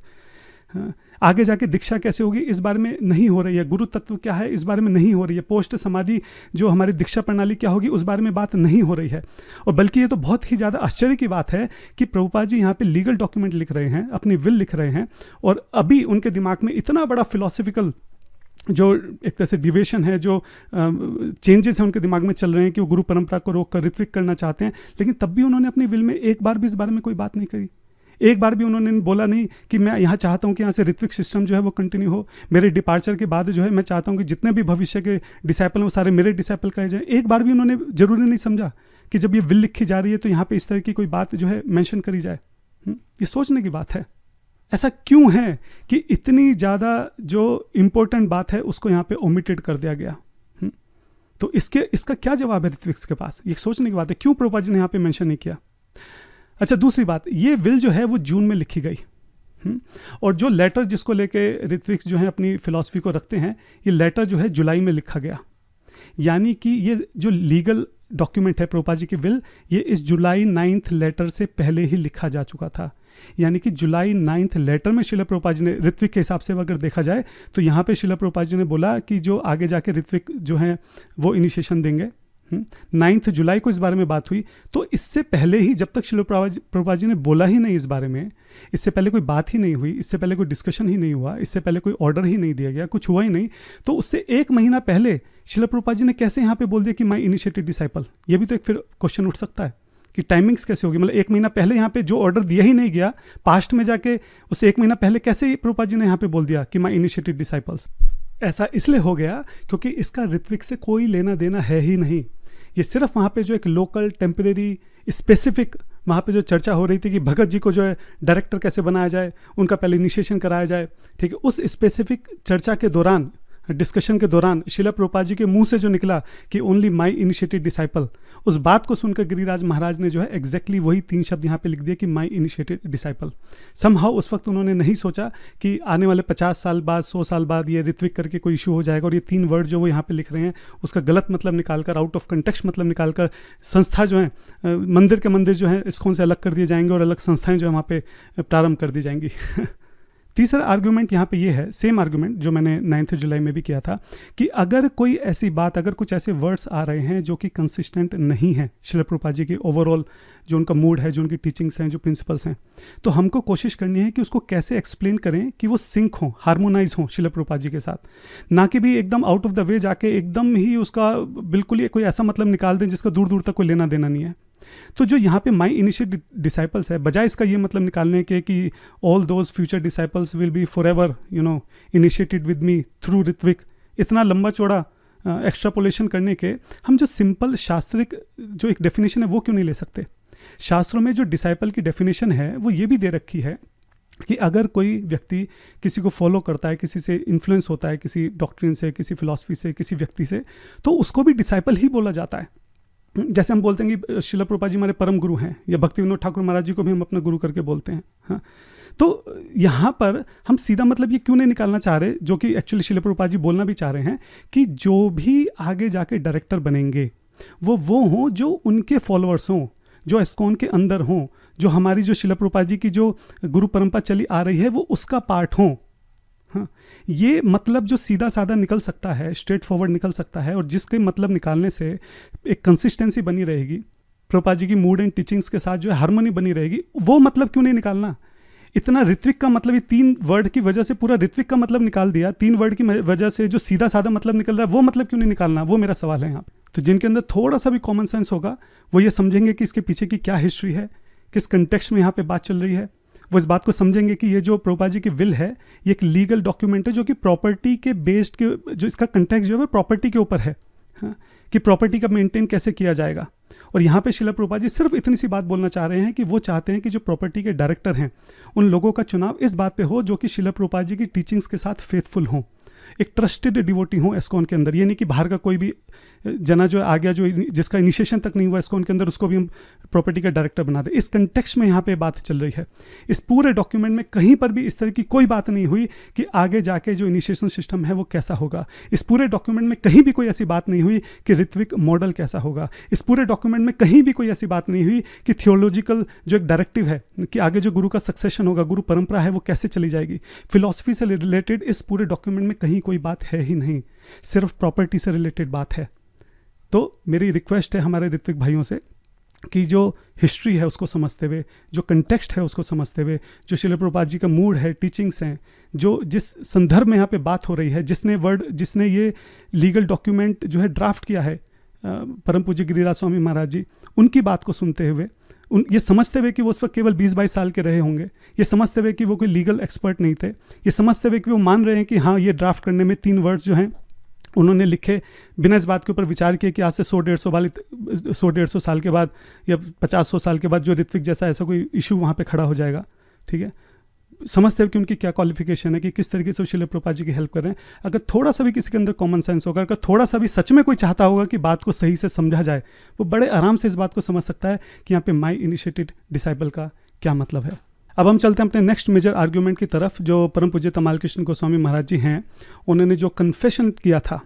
आगे जाके दीक्षा कैसे होगी इस बारे में नहीं हो रही है। गुरु तत्व क्या है इस बारे में नहीं हो रही है। पोस्ट समाधि जो हमारी दीक्षा प्रणाली क्या होगी उस बारे में बात नहीं हो रही है। और बल्कि ये तो बहुत ही ज़्यादा आश्चर्य की बात है कि प्रभुपाद जी यहाँ पे लीगल डॉक्यूमेंट लिख रहे हैं, अपनी विल लिख रहे हैं, और अभी उनके दिमाग में इतना बड़ा फिलोसफिकल जो एक तरह से डिवेशन है, जो चेंजेस हैं उनके दिमाग में चल रहे हैं कि वो गुरु परंपरा को रोक कर ऋत्विक करना चाहते हैं। लेकिन तब भी उन्होंने अपनी विल में एक बार भी इस बारे में कोई बात नहीं करी। एक बार भी उन्होंने बोला नहीं कि मैं यहाँ चाहता हूँ कि यहाँ से ऋत्विक सिस्टम जो है वो कंटिन्यू हो। मेरे डिपार्चर के बाद जो है मैं चाहता हूँ कि जितने भी भविष्य के डिसाइपल हैं वो सारे मेरे डिसाइपल कहे जाएं। एक बार भी उन्होंने जरूरी नहीं समझा कि जब ये विल लिखी जा रही है तो यहाँ पे इस तरह की कोई बात जो है मेंशन करी जाए। ये सोचने की बात है। ऐसा क्यों है कि इतनी ज़्यादा जो इम्पोर्टेंट बात है उसको यहाँ पे ओमिटेड कर दिया गया। तो इसका क्या जवाब है ऋत्विक्स के पास? ये सोचने की बात है, क्यों प्रभुपाद जी ने यहाँ पे मेंशन नहीं किया। अच्छा, दूसरी बात, ये विल जो है वो जून में लिखी गई, और जो लेटर जिसको लेके ऋत्विक्स जो है अपनी फिलॉसफी को रखते हैं, ये लेटर जो है जुलाई में लिखा गया। यानी कि ये जो लीगल डॉक्यूमेंट है प्रभुपाद जी की विल, ये इस जुलाई 9th लेटर से पहले ही लिखा जा चुका था। यानी कि जुलाई 9th लेटर में शिला प्रभुपाद जी ने, ऋत्विक के हिसाब से अगर देखा जाए तो यहाँ पे शिला प्रभुपाद जी ने बोला कि जो आगे जाके ऋत्विक जो है वो इनिशिएशन देंगे। 9 जुलाई को इस बारे में बात हुई। तो इससे पहले ही, जब तक शिला प्रभुपाद जी ने बोला ही नहीं इस बारे में, इससे पहले कोई बात ही नहीं हुई, इससे पहले कोई डिस्कशन ही नहीं हुआ, इससे पहले कोई ऑर्डर ही नहीं दिया गया, कुछ हुआ ही नहीं, तो उससे 1 महीना पहले शिला प्रभुपाद जी ने कैसे यहाँ पे बोल दिया कि माई इनिशिएटेड डिसाइपल? ये भी तो एक फिर क्वेश्चन उठ सकता है कि टाइमिंग्स कैसे होगी। मतलब 1 महीना पहले यहाँ पे जो ऑर्डर दिया ही नहीं गया, पास्ट में जाके उससे 1 महीना पहले कैसे प्रभुपाद जी ने यहाँ पे बोल दिया कि माई इनिशिएटेड डिसाइपल्स? ऐसा इसलिए हो गया क्योंकि इसका ऋत्विक से कोई लेना देना है ही नहीं। ये सिर्फ वहाँ पे जो एक लोकल टेम्परेरी स्पेसिफिक वहाँ पे जो चर्चा हो रही थी कि भगत जी को जो है डायरेक्टर कैसे बनाया जाए, उनका पहले इनिशिएशन कराया जाए, ठीक है, उस स्पेसिफिक चर्चा के दौरान, डिस्कशन के दौरान शिला प्रभुपाद जी के मुंह से जो निकला कि ओनली माई इनिशिएटेड डिसाइपल, उस बात को सुनकर गिरिराज महाराज ने जो है एग्जैक्टली वही 3 शब्द यहाँ पे लिख दिए कि माई इनिशिएटेड डिसाइपल। समहाउ उस वक्त उन्होंने नहीं सोचा कि आने वाले 50 साल बाद, 100 साल बाद ये ऋत्विक करके कोई इशू हो जाएगा और ये 3 वर्ड जो वो यहाँ पे लिख रहे हैं उसका गलत मतलब निकालकर, आउट ऑफ कंटेक्स्ट मतलब निकालकर संस्था जो है, मंदिर के मंदिर जो है इस्कॉन से अलग कर दिए जाएंगे और अलग संस्थाएं जो है वहाँ पे प्रारंभ कर दी जाएंगी। तीसरा आर्गुमेंट यहाँ पे ये है, सेम आर्गुमेंट जो मैंने 9 जुलाई में भी किया था, कि अगर कोई ऐसी बात, अगर कुछ ऐसे वर्ड्स आ रहे हैं जो कि कंसिस्टेंट नहीं है शिला प्रभुपाद जी की ओवरऑल जो उनका मूड है, जो उनकी टीचिंग्स हैं, जो प्रिंसिपल्स हैं, तो हमको कोशिश करनी है कि उसको कैसे एक्सप्लेन करें कि वो सिंक हो, हार्मोनाइज हो शिला प्रभुपाद जी के साथ, ना कि भी एकदम आउट ऑफ द वे जाके एकदम ही उसका बिल्कुल ही कोई ऐसा मतलब निकाल दें जिसका दूर दूर तक कोई लेना देना नहीं है। तो जो यहाँ पे माई इनिशिएटेड डिसाइपल्स है, बजाय इसका ये मतलब निकालने के कि all those future disciples will be forever initiated with me through ritvik, इतना लंबा चौड़ा एक्स्ट्रापोलेशन करने के हम जो सिंपल शास्त्रिक जो एक डेफिनेशन है वो क्यों नहीं ले सकते? शास्त्रों में जो डिसाइपल की डेफिनेशन है वो ये भी दे रखी है कि अगर कोई व्यक्ति किसी को फॉलो करता है, किसी से इन्फ्लुएंस होता है, किसी डॉक्ट्रिन से, किसी फिलॉसफी से, किसी व्यक्ति से, तो उसको भी डिसाइपल ही बोला जाता है। जैसे हम बोलते हैं कि श्रील प्रभुपाद जी हमारे परम गुरु हैं, या भक्ति विनोद ठाकुर महाराज जी को भी हम अपना गुरु करके बोलते हैं। हाँ, तो यहाँ पर हम सीधा मतलब ये क्यों नहीं निकालना चाह रहे, जो कि एक्चुअली श्रील प्रभुपाद जी बोलना भी चाह रहे हैं, कि जो भी आगे जाके डायरेक्टर बनेंगे वो हों जो उनके फॉलोअर्स हों, जो एस्कॉन के अंदर हों, जो हमारी जो श्रील प्रभुपाद जी की जो गुरु परंपरा चली आ रही है वो उसका पार्ट हों। हाँ, ये मतलब जो सीधा साधा निकल सकता है, स्ट्रेट फॉरवर्ड निकल सकता है, और जिसके मतलब निकालने से एक कंसिस्टेंसी बनी रहेगी, प्रभुपाद जी की मूड एंड टीचिंग्स के साथ जो है हार्मनी बनी रहेगी, वो मतलब क्यों नहीं निकालना? इतना ऋत्विक का मतलब, ये 3 वर्ड की वजह से पूरा ऋत्विक का मतलब निकाल दिया, 3 वर्ड की वजह से जो सीधा साधा मतलब निकल रहा है वो मतलब क्यों नहीं निकालना? वो मेरा सवाल है यहाँ पे। तो जिनके अंदर थोड़ा सा भी कॉमन सेंस होगा वो ये समझेंगे कि इसके पीछे की क्या हिस्ट्री है, किस कंटेक्स्ट में यहाँ पे बात चल रही है। वो इस बात को समझेंगे कि ये जो प्रभुपाद जी की विल है ये एक लीगल डॉक्यूमेंट है, जो कि प्रॉपर्टी के बेस्ड के, जो इसका कंटेक्स्ट जो है प्रॉपर्टी के ऊपर है। हाँ, कि प्रॉपर्टी का मेंटेन कैसे किया जाएगा। और यहाँ पे श्रील प्रभुपाद जी सिर्फ इतनी सी बात बोलना चाह रहे हैं कि वो चाहते हैं कि जो प्रॉपर्टी के डायरेक्टर हैं उन लोगों का चुनाव इस बात पे हो जो कि श्रील प्रभुपाद जी की टीचिंग्स के साथ फेथफुल हों, एक ट्रस्टेड डिवोटी हो एस्कॉन के अंदर। ये नहीं कि बाहर का कोई भी जना जो आ गया, जो जिसका इनिशिएशन तक नहीं हुआ एस्कॉन के अंदर, उसको भी हम प्रॉपर्टी का डायरेक्टर बना दे। इस कंटेक्स्ट में यहाँ पे बात चल रही है। इस पूरे डॉक्यूमेंट में कहीं पर भी इस तरह की कोई बात नहीं हुई कि आगे जाके जो इनिशिएशन सिस्टम है वो कैसा होगा। इस पूरे डॉक्यूमेंट में कहीं भी कोई ऐसी बात नहीं हुई कि ऋत्विक मॉडल कैसा होगा। इस पूरे डॉक्यूमेंट में कहीं भी कोई ऐसी बात नहीं हुई कि थियोलॉजिकल जो एक डायरेक्टिव है कि आगे जो गुरु का सक्सेशन होगा, गुरु परंपरा है वो कैसे चली जाएगी, फिलॉसफी से रिलेटेड इस पूरे डॉक्यूमेंट में कहीं कोई बात है ही नहीं, सिर्फ प्रॉपर्टी से रिलेटेड बात है। तो मेरी रिक्वेस्ट है हमारे ऋत्विक भाइयों से कि जो हिस्ट्री है उसको समझते हुए, जो कंटेक्स्ट है उसको समझते हुए, जो श्रील प्रभुपाद जी का मूड है, टीचिंग्स हैं, जो जिस संदर्भ में यहाँ पे बात हो रही है, जिसने ये लीगल डॉक्यूमेंट जो है ड्राफ्ट किया है, परम पूज्य गिरिराज स्वामी महाराज जी, उनकी बात को सुनते हुए, ये समझते हुए कि वो उस वक्त केवल 20-22 साल के रहे होंगे, ये समझते हुए कि वो कोई लीगल एक्सपर्ट नहीं थे, ये समझते हुए कि वो मान रहे हैं कि हाँ ये ड्राफ्ट करने में 3 वर्ड्स जो हैं उन्होंने लिखे बिना इस बात के ऊपर विचार किए कि आज से 100-150 साल के बाद या 50-100 साल के बाद जो ऋत्विक जैसा ऐसा कोई इशू वहाँ पे खड़ा हो जाएगा। ठीक है, समझते हैं कि उनकी क्या क्वालिफिकेशन है, कि किस तरीके से श्रील प्रभुपाद जी की हेल्प कर रहे हैं। अगर थोड़ा सा भी किसी के अंदर कॉमन सेंस होगा, अगर थोड़ा सा भी सच में कोई चाहता होगा कि बात को सही से समझा जाए, वो बड़े आराम से इस बात को समझ सकता है कि यहाँ पे माई इनिशिएटेड डिसाइपल का क्या मतलब है। अब हम चलते हैं अपने नेक्स्ट मेजर आर्ग्यूमेंट की तरफ, जो परम पूज्य तमाल कृष्ण गोस्वामी महाराज जी हैं, उन्होंने जो कन्फेशन किया था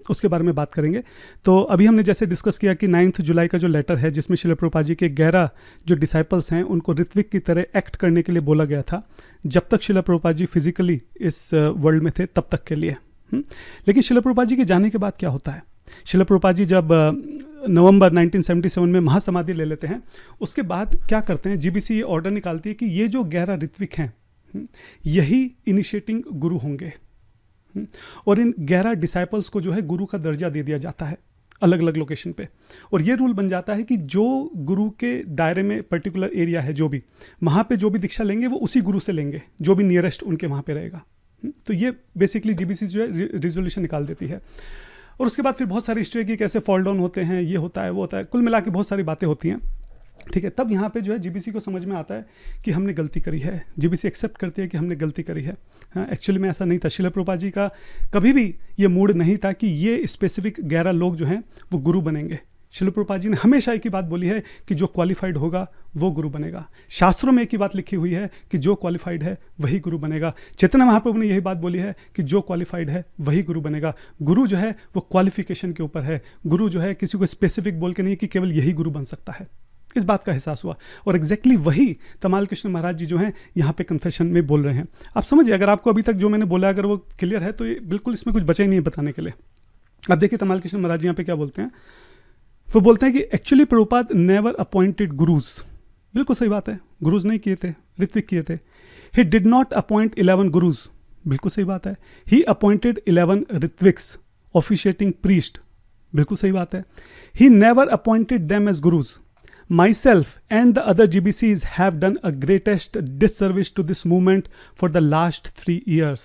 उसके बारे में बात करेंगे। तो अभी हमने जैसे डिस्कस किया कि 9 जुलाई का जो लेटर है जिसमें श्रील प्रभुपाद जी के 11 जो डिसाइपल्स हैं उनको ऋत्विक की तरह एक्ट करने के लिए बोला गया था, जब तक श्रील प्रभुपाद जी फिजिकली इस वर्ल्ड में थे तब तक के लिए। लेकिन श्रील प्रभुपाद जी के जाने के बाद क्या होता है? श्रील प्रभुपाद जी जब नवंबर 1977 में महासमाधि ले लेते हैं, उसके बाद क्या करते हैं, जीबीसी ये ऑर्डर निकालती है कि ये जो 11 ऋत्विक हैं यही इनिशिएटिंग गुरु होंगे, और इन 11 डिसाइपल्स को जो है गुरु का दर्जा दे दिया जाता है अलग अलग लोकेशन पे। और ये रूल बन जाता है कि जो गुरु के दायरे में पर्टिकुलर एरिया है, जो भी वहाँ पे जो भी दीक्षा लेंगे वो उसी गुरु से लेंगे, जो भी नियरेस्ट उनके वहाँ पे रहेगा। तो ये बेसिकली जीबीसी जो है रिजोल्यूशन निकाल देती है। और उसके बाद फिर बहुत सारी हिस्ट्री है कि कैसे फॉल डाउन होते हैं, ये होता है वो होता है, कुल मिला के बहुत सारी बातें होती हैं। ठीक है, तब यहाँ पे जो है जीबीसी को समझ में आता है कि हमने गलती करी है। जीबीसी एक्सेप्ट करती है कि हमने गलती करी है। हाँ, एक्चुअली में ऐसा नहीं था। श्रील प्रभुपाद जी का कभी भी ये मूड नहीं था कि ये स्पेसिफिक 11 लोग जो हैं वो गुरु बनेंगे। श्रील प्रभुपाद जी ने हमेशा एक ही बात बोली है कि जो क्वालिफाइड होगा वो गुरु बनेगा। शास्त्रों में एक ही बात लिखी हुई है कि जो क्वालिफाइड है वही गुरु बनेगा। चैतन्य महाप्रभु ने यही बात बोली है कि जो क्वालिफाइड है वही गुरु बनेगा। गुरु जो है वो क्वालिफिकेशन के ऊपर है। गुरु जो है किसी को स्पेसिफिक बोल के नहीं कि केवल यही गुरु बन सकता है। इस बात का एहसास हुआ, और एग्जैक्टली वही तमाल कृष्ण महाराज जी जो हैं यहाँ पे कन्फेशन में बोल रहे हैं। आप समझिए, अगर आपको अभी तक जो मैंने बोला अगर वो क्लियर है तो ये बिल्कुल इसमें कुछ बचा ही नहीं है बताने के लिए। अब देखिए तमाल कृष्ण महाराज जी यहाँ पे क्या बोलते हैं। वो बोलते हैं कि actually Prabhupada never appointed gurus. बिल्कुल सही बात है, गुरुज नहीं किए थे, ऋत्विक किए थे। He did not appoint 11 gurus. बिल्कुल सही बात है। He appointed 11 ritviks officiating priest. बिल्कुल सही बात है। He never appointed them as gurus. Myself and the other GBCs have done a greatest disservice to this movement for the last 3 years.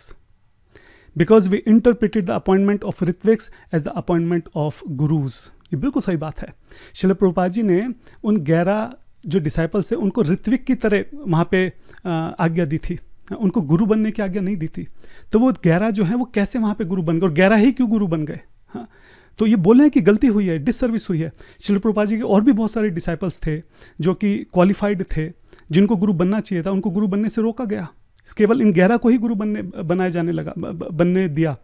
Because we interpreted the appointment of ritviks as the appointment of gurus. ये बिल्कुल सही बात है। श्रील प्रभुपाद जी ने उन 11 जो disciples थे उनको ऋत्विक की तरह वहाँ पे आज्ञा दी थी, उनको गुरु बनने की आज्ञा नहीं दी थी। तो वो 11 जो हैं वो कैसे वहाँ पे गुरु बन गए, और 11 ही क्यों गुरु बन गए? हाँ, तो ये बोल रहे हैं कि गलती हुई है, डिससर्विस हुई है। श्रील प्रभुपाद जी के और भी बहुत सारे डिसाइपल्स थे जो कि क्वालिफाइड थे, जिनको गुरु बनना चाहिए था, उनको गुरु बनने से रोका गया। केवल इन 11 को ही गुरु बनाए जाने लगा, बनने दिया,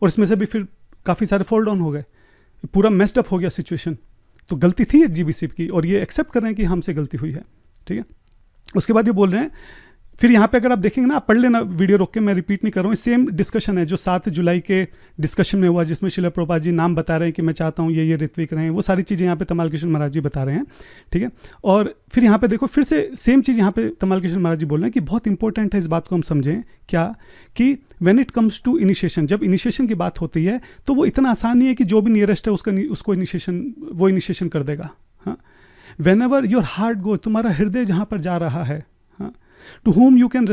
और इसमें से भी फिर काफ़ी सारे फॉल डाउन हो गए, पूरा मेस्ड अप हो गया सिचुएशन। तो गलती थी GBC की, और ये एक्सेप्ट कर रहे हैं कि हमसे गलती हुई है, ठीक है। उसके बाद ये बोल रहे हैं, फिर यहाँ पे अगर आप देखेंगे ना, आप पढ़ लेना वीडियो रोक के, मैं रिपीट नहीं कर रहा हूँ, सेम डिस्कशन है जो 7 जुलाई के डिस्कशन में हुआ, जिसमें श्रील प्रभुपाद जी नाम बता रहे हैं कि मैं चाहता हूँ ये ऋत्विक रहें, वो सारी चीज़ें यहाँ पे तमाल कृष्ण महाराज जी बता रहे हैं, ठीक है। और फिर यहाँ पे देखो, फिर से सेम चीज़ यहाँ पे तमाल कृष्ण महाराज जी बोल रहे हैं कि बहुत इंपॉर्टेंट है इस बात को हम समझें, क्या कि when it comes to initiation, जब इनिशिएशन की बात होती है तो वो इतना आसान नहीं है कि जो भी नियरेस्ट है उसको इनिशिएशन कर देगा। हाँ, whenever your heart go, तुम्हारा हृदय जहाँ पर जा रहा है, to whom you can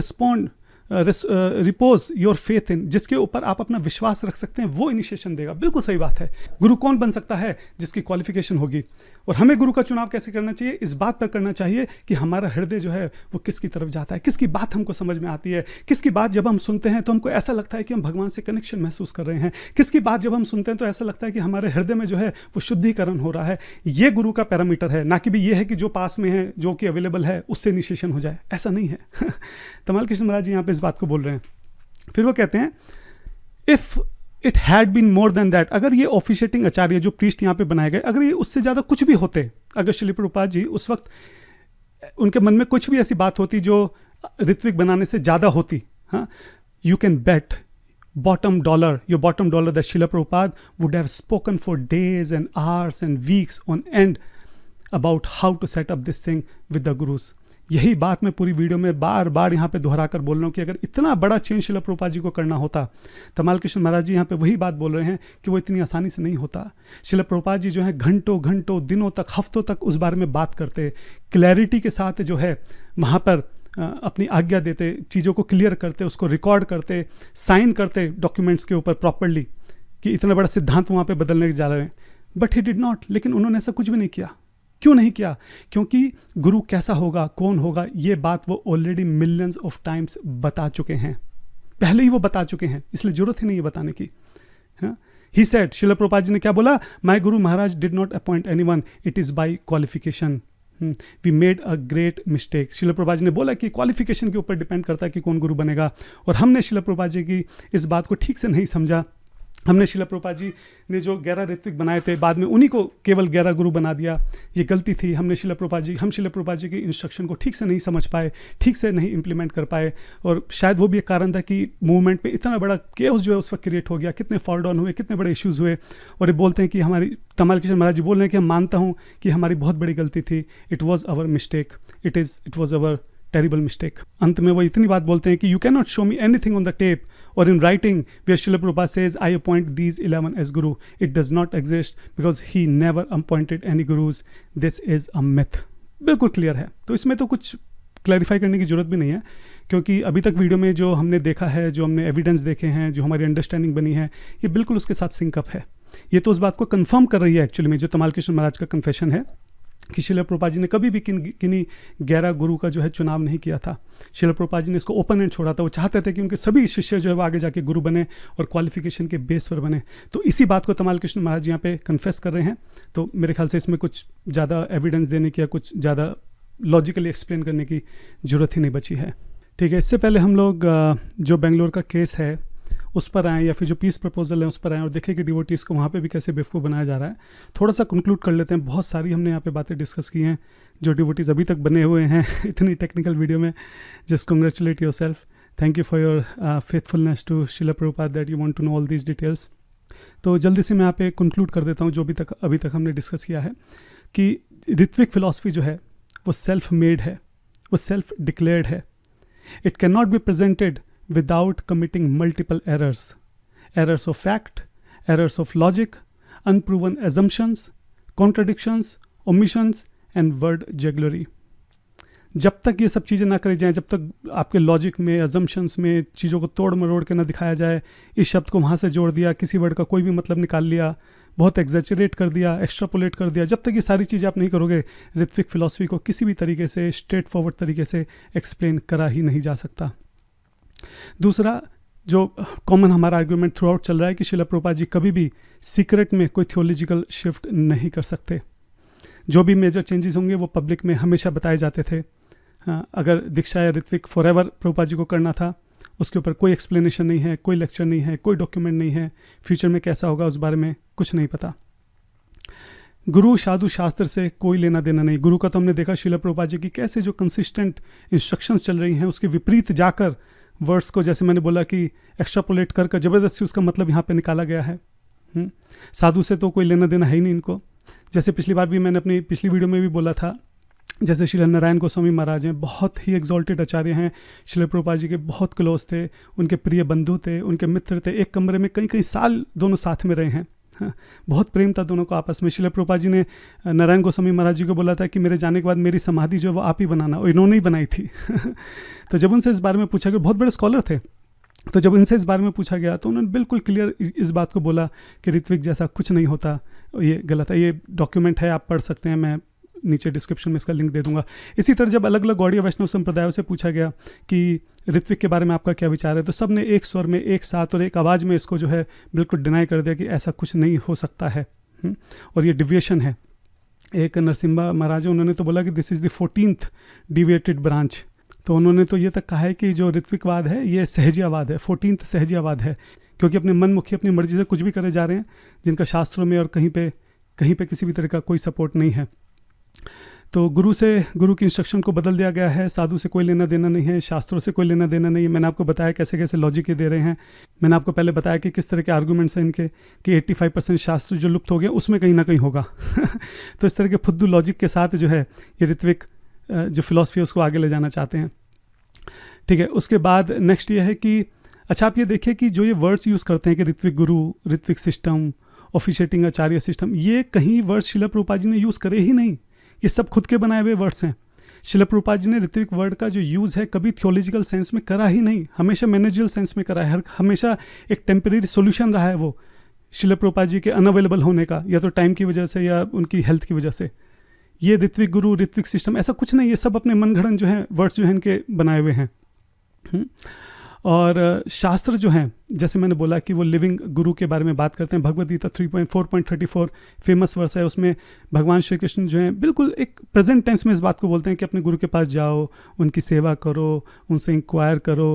repose your faith in, जिसके ऊपर आप अपना विश्वास रख सकते हैं, वो इनिशिएशन देगा। बिल्कुल सही बात है। गुरु कौन बन सकता है? जिसकी क्वालिफिकेशन होगी। और हमें गुरु का चुनाव कैसे करना चाहिए? इस बात पर करना चाहिए कि हमारा हृदय जो है वो किसकी तरफ जाता है, किसकी बात हमको समझ में आती है, किसकी बात जब हम सुनते हैं तो हमको ऐसा लगता है कि हम भगवान से कनेक्शन महसूस कर रहे हैं, किसकी बात जब हम सुनते हैं तो ऐसा लगता है कि हमारे हृदय में जो है वो शुद्धिकरण हो रहा है। ये गुरु का पैरामीटर है, ना कि भी ये है कि जो पास में है, जो कि अवेलेबल है, उससे इनिशिएशन हो जाए, ऐसा नहीं है। तमाल कृष्ण महाराज जी यहाँ पे इस बात को बोल रहे हैं। फिर वो कहते हैं, if it had been more than that, अगर ये ऑफिशिएटिंग आचार्य जो प्रीस्ट यहाँ पे बनाए गए, अगर ये उससे ज़्यादा कुछ भी होते, अगर श्रील प्रभुपाद जी उस वक्त उनके मन में कुछ भी ऐसी बात होती जो ऋत्विक बनाने से ज़्यादा होती, हाँ, you can bet bottom dollar, your bottom dollar that Srila Prabhupada would have spoken for days and hours and weeks on end about how to set up this thing with the gurus. यही बात मैं पूरी video में बार बार यहाँ पे दोहरा कर बोल रहा हूँ कि अगर इतना बड़ा चेंज श्रील प्रभुपाद जी को करना होता, तमाल कृष्ण महाराज जी यहाँ पे वही बात बोल रहे हैं कि वो इतनी आसानी से नहीं होता। श्रील प्रभुपाद जी जो है घंटों दिनों तक, हफ्तों तक उस बारे में बात करते, क्लैरिटी के साथ जो है वहाँ पर अपनी आज्ञा देते, चीज़ों को क्लियर करते, उसको रिकॉर्ड करते, साइन करते डॉक्यूमेंट्स के ऊपर प्रॉपरली कि इतना बड़ा सिद्धांत वहाँ पे बदलने जा रहे हैं। बट ही डिड नॉट, लेकिन उन्होंने ऐसा कुछ भी नहीं किया। क्यों नहीं किया? क्योंकि गुरु कैसा होगा, कौन होगा, ये बात वो ऑलरेडी मिलियंस ऑफ टाइम्स बता चुके हैं, पहले ही वो बता चुके हैं, इसलिए जरूरत ही नहीं है बताने की। ही सेड, श्रील प्रभुपाद जी ने क्या बोला? My guru maharaj did not appoint anyone, it is by qualification. We made a great mistake. Srila Prabhupada ji ने बोला कि क्वालिफिकेशन के ऊपर डिपेंड करता है कि कौन गुरु बनेगा, और हमने श्रील प्रभुपाद जी की इस बात को ठीक से नहीं समझा। हमने श्रील प्रभुपाद जी ने जो 11 ऋत्विक बनाए थे, बाद में उन्हीं को केवल 11 गुरु बना दिया, ये गलती थी। हम श्रील प्रभुपाद जी की इंस्ट्रक्शन को ठीक से नहीं समझ पाए, ठीक से नहीं इम्प्लीमेंट कर पाए, और शायद वो भी एक कारण था कि मूवमेंट पे इतना बड़ा केओस जो है उस वक्त क्रिएट हो गया, कितने फॉल डाउन हुए, कितने बड़े इश्यूज़ हुए। और ये बोलते हैं कि हमारी, तमाल कृष्ण महाराज जी बोल रहे हैं कि हम मानता हूँ कि हमारी बहुत बड़ी गलती थी, it was our mistake, it was our terrible mistake. अंत में वो इतनी बात बोलते हैं कि you can not show me anything on the tape or in writing where Srila Prabhupada says, I appoint these 11 as guru. It does not exist because he never appointed any gurus. This is a myth. बिल्कुल clear है। तो इसमें तो कुछ clarify करने की जरूरत भी नहीं है, क्योंकि अभी तक वीडियो में जो हमने देखा है, जो हमने एविडेंस देखे हैं, जो हमारी अंडरस्टैंडिंग बनी है, ये बिल्कुल उसके साथ सिंकअप है। ये तो उस बात को कंफर्म कर रही है एक्चुअली में, जो तमाल कृष्ण महाराज का कन्फेशन है कि श्रील प्रभुपाद जी ने कभी भी किन्हीं 11 गुरु का जो है चुनाव नहीं किया था। श्रील प्रभुपाद जी ने इसको ओपन एंड छोड़ा था। वो चाहते थे कि उनके सभी शिष्य जो है वो आगे जाके गुरु बने और क्वालिफिकेशन के बेस पर बने। तो इसी बात को तमाल कृष्ण महाराज जी यहाँ पे कन्फेस कर रहे हैं। तो मेरे ख्याल से इसमें कुछ ज़्यादा एविडेंस देने की या कुछ ज़्यादा लॉजिकली एक्सप्लेन करने की ज़रूरत ही नहीं बची है। ठीक है, इससे पहले हम लोग जो बेंगलोर का केस है उस पर आएँ, या फिर जो पीस प्रपोजल है उस पर आएँ, और देखें कि डिवोटीज़ को वहाँ पे भी कैसे बेवकूफ़ बनाया जा रहा है। थोड़ा सा कंक्लूड कर लेते हैं। बहुत सारी हमने यहाँ पे बातें डिस्कस की हैं जो डिवोटीज़ अभी तक बने हुए हैं इतनी टेक्निकल वीडियो में। Just congratulate yourself, thank you for your faithfulness to Shrila Prabhupada that you want to know all these details. तो जल्दी से मैं यहाँ पे कंक्लूड कर देता हूँ जो अभी तक हमने डिस्कस किया है, कि ऋत्विक फिलॉसफी जो है वो सेल्फ मेड है, वो सेल्फ डिक्लेयर्ड है। It can not be presented without committing multiple errors of fact, errors of logic, unproven assumptions, contradictions, omissions, and word jugglery. जब तक ये सब चीज़ें ना करी जाएं, जब तक आपके लॉजिक में, अजम्पशंस में चीज़ों को तोड़ मरोड़ के ना दिखाया जाए, इस शब्द को वहाँ से जोड़ दिया, किसी वर्ड का कोई भी मतलब निकाल लिया, बहुत एग्जैचरेट कर दिया, एक्स्ट्रापोलेट कर दिया, जब तक ये सारी चीज़ें आप नहीं करोगे, ऋत्विक फिलॉसफी को किसी भी तरीके से स्ट्रेट फॉरवर्ड तरीके से एक्सप्लेन करा ही नहीं जा सकता। दूसरा जो कॉमन हमारा आर्ग्यूमेंट थ्रू आउट चल रहा है कि श्रील प्रभुपाद जी कभी भी सीक्रेट में कोई थियोलॉजिकल शिफ्ट नहीं कर सकते। जो भी मेजर चेंजेस होंगे वो पब्लिक में हमेशा बताए जाते थे। हाँ, अगर दीक्षा या ऋत्विक फॉरएवर प्रभुपाद जी को करना था, उसके ऊपर कोई एक्सप्लेनेशन नहीं है, कोई लेक्चर नहीं है, कोई डॉक्यूमेंट नहीं है, फ्यूचर में कैसा होगा उस बारे में कुछ नहीं पता। गुरु साधु शास्त्र से कोई लेना देना नहीं। गुरु का तो हमने देखा श्रील प्रभुपाद जी की कैसे जो कंसिस्टेंट इंस्ट्रक्शंस चल रही हैं उसके विपरीत जाकर वर्ड्स को, जैसे मैंने बोला कि एक्स्ट्रापोलेट कर ज़बरदस्ती उसका मतलब यहाँ पे निकाला गया है। साधु से तो कोई लेना देना है ही नहीं इनको। जैसे पिछली बार भी मैंने अपनी पिछली वीडियो में भी बोला था, जैसे श्री नारायण गोस्वामी महाराज हैं, बहुत ही एग्जॉल्टेड आचार्य हैं, श्रील प्रभुपाद जी के बहुत क्लोज थे, उनके प्रिय बंधु थे, उनके मित्र थे, एक कमरे में कई कई साल दोनों साथ में रहे हैं। हाँ, बहुत प्रेम था दोनों को आपस में। श्रील प्रभुपाद जी ने नारायण गोस्वामी महाराज जी को बोला था कि मेरे जाने के बाद मेरी समाधि जो है वो आप ही बनाना, और इन्होंने ही बनाई थी। तो जब उनसे इस बारे में पूछा गया, बहुत बड़े स्कॉलर थे, तो जब इनसे इस बारे में पूछा गया तो उन्होंने बिल्कुल क्लियर इस बात को बोला कि ऋत्विक जैसा कुछ नहीं होता, ये गलत है। ये डॉक्यूमेंट है, आप पढ़ सकते हैं, मैं नीचे डिस्क्रिप्शन में इसका लिंक दे दूंगा। इसी तरह जब अलग अलग गौड़ीय वैष्णव संप्रदायों से पूछा गया कि ऋत्विक के बारे में आपका क्या विचार है, तो सब ने एक स्वर में, एक साथ और एक आवाज़ में इसको जो है बिल्कुल डिनाई कर दिया कि ऐसा कुछ नहीं हो सकता है और ये डिविएशन है। एक नरसिम्हा महाराज, उन्होंने तो बोला कि this is the 14th deviated branch. तो उन्होंने तो ये तक कहा है कि जो ऋत्विकवाद है ये सहजियावाद है, 14th सहजियावाद है, क्योंकि अपने मन मुखी अपनी मर्जी से कुछ भी करे जा रहे हैं, जिनका शास्त्रों में और कहीं पे किसी भी तरह का कोई सपोर्ट नहीं है। तो गुरु की इंस्ट्रक्शन को बदल दिया गया है। साधु से कोई लेना देना नहीं है, शास्त्रों से कोई लेना देना नहीं है। मैंने आपको बताया कैसे कैसे लॉजिक ये दे रहे हैं। मैंने आपको पहले बताया कि किस तरह के आर्गूमेंट्स हैं इनके, कि 85% शास्त्र जो लुप्त हो गया उसमें कहीं ना कहीं होगा। तो इस तरह के फुद्दू लॉजिक के साथ जो है ये ऋत्विक जो फिलॉसफी है उसको आगे ले जाना चाहते हैं। ठीक है, उसके बाद नेक्स्ट ये है कि अच्छा आप ये देखिए कि जो ये वर्ड्स यूज़ करते हैं कि ऋत्विक गुरु, ऋत्विक सिस्टम, ऑफिशिएटिंग आचार्य सिस्टम, ये कहीं वर्ड्स श्रील प्रभुपाद जी ने यूज़ करे ही नहीं। ये सब खुद के बनाए हुए वर्ड्स हैं। श्रील प्रभुपाद जी ने ऋत्विक वर्ड का जो यूज़ है कभी थियोलॉजिकल सेंस में करा ही नहीं, हमेशा मैनेजरियल सेंस में करा है। हमेशा एक टेम्परेरी सोल्यूशन रहा है वो श्रील प्रभुपाद जी के अनअवेलेबल होने का, या तो टाइम की वजह से या उनकी हेल्थ की वजह से। ये ऋत्विक गुरु, ऋत्विक सिस्टम ऐसा कुछ नहीं, ये सब अपने मनगढ़ंत जो है वर्ड्स जो हैं इनके बनाए हुए हैं। और शास्त्र जो हैं, जैसे मैंने बोला कि वो लिविंग गुरु के बारे में बात करते हैं। भगवद गीता 3.4.34 फेमस वर्स है, उसमें भगवान श्री कृष्ण जो हैं बिल्कुल एक प्रेजेंट टेंस में इस बात को बोलते हैं कि अपने गुरु के पास जाओ, उनकी सेवा करो, उनसे इंक्वायर करो।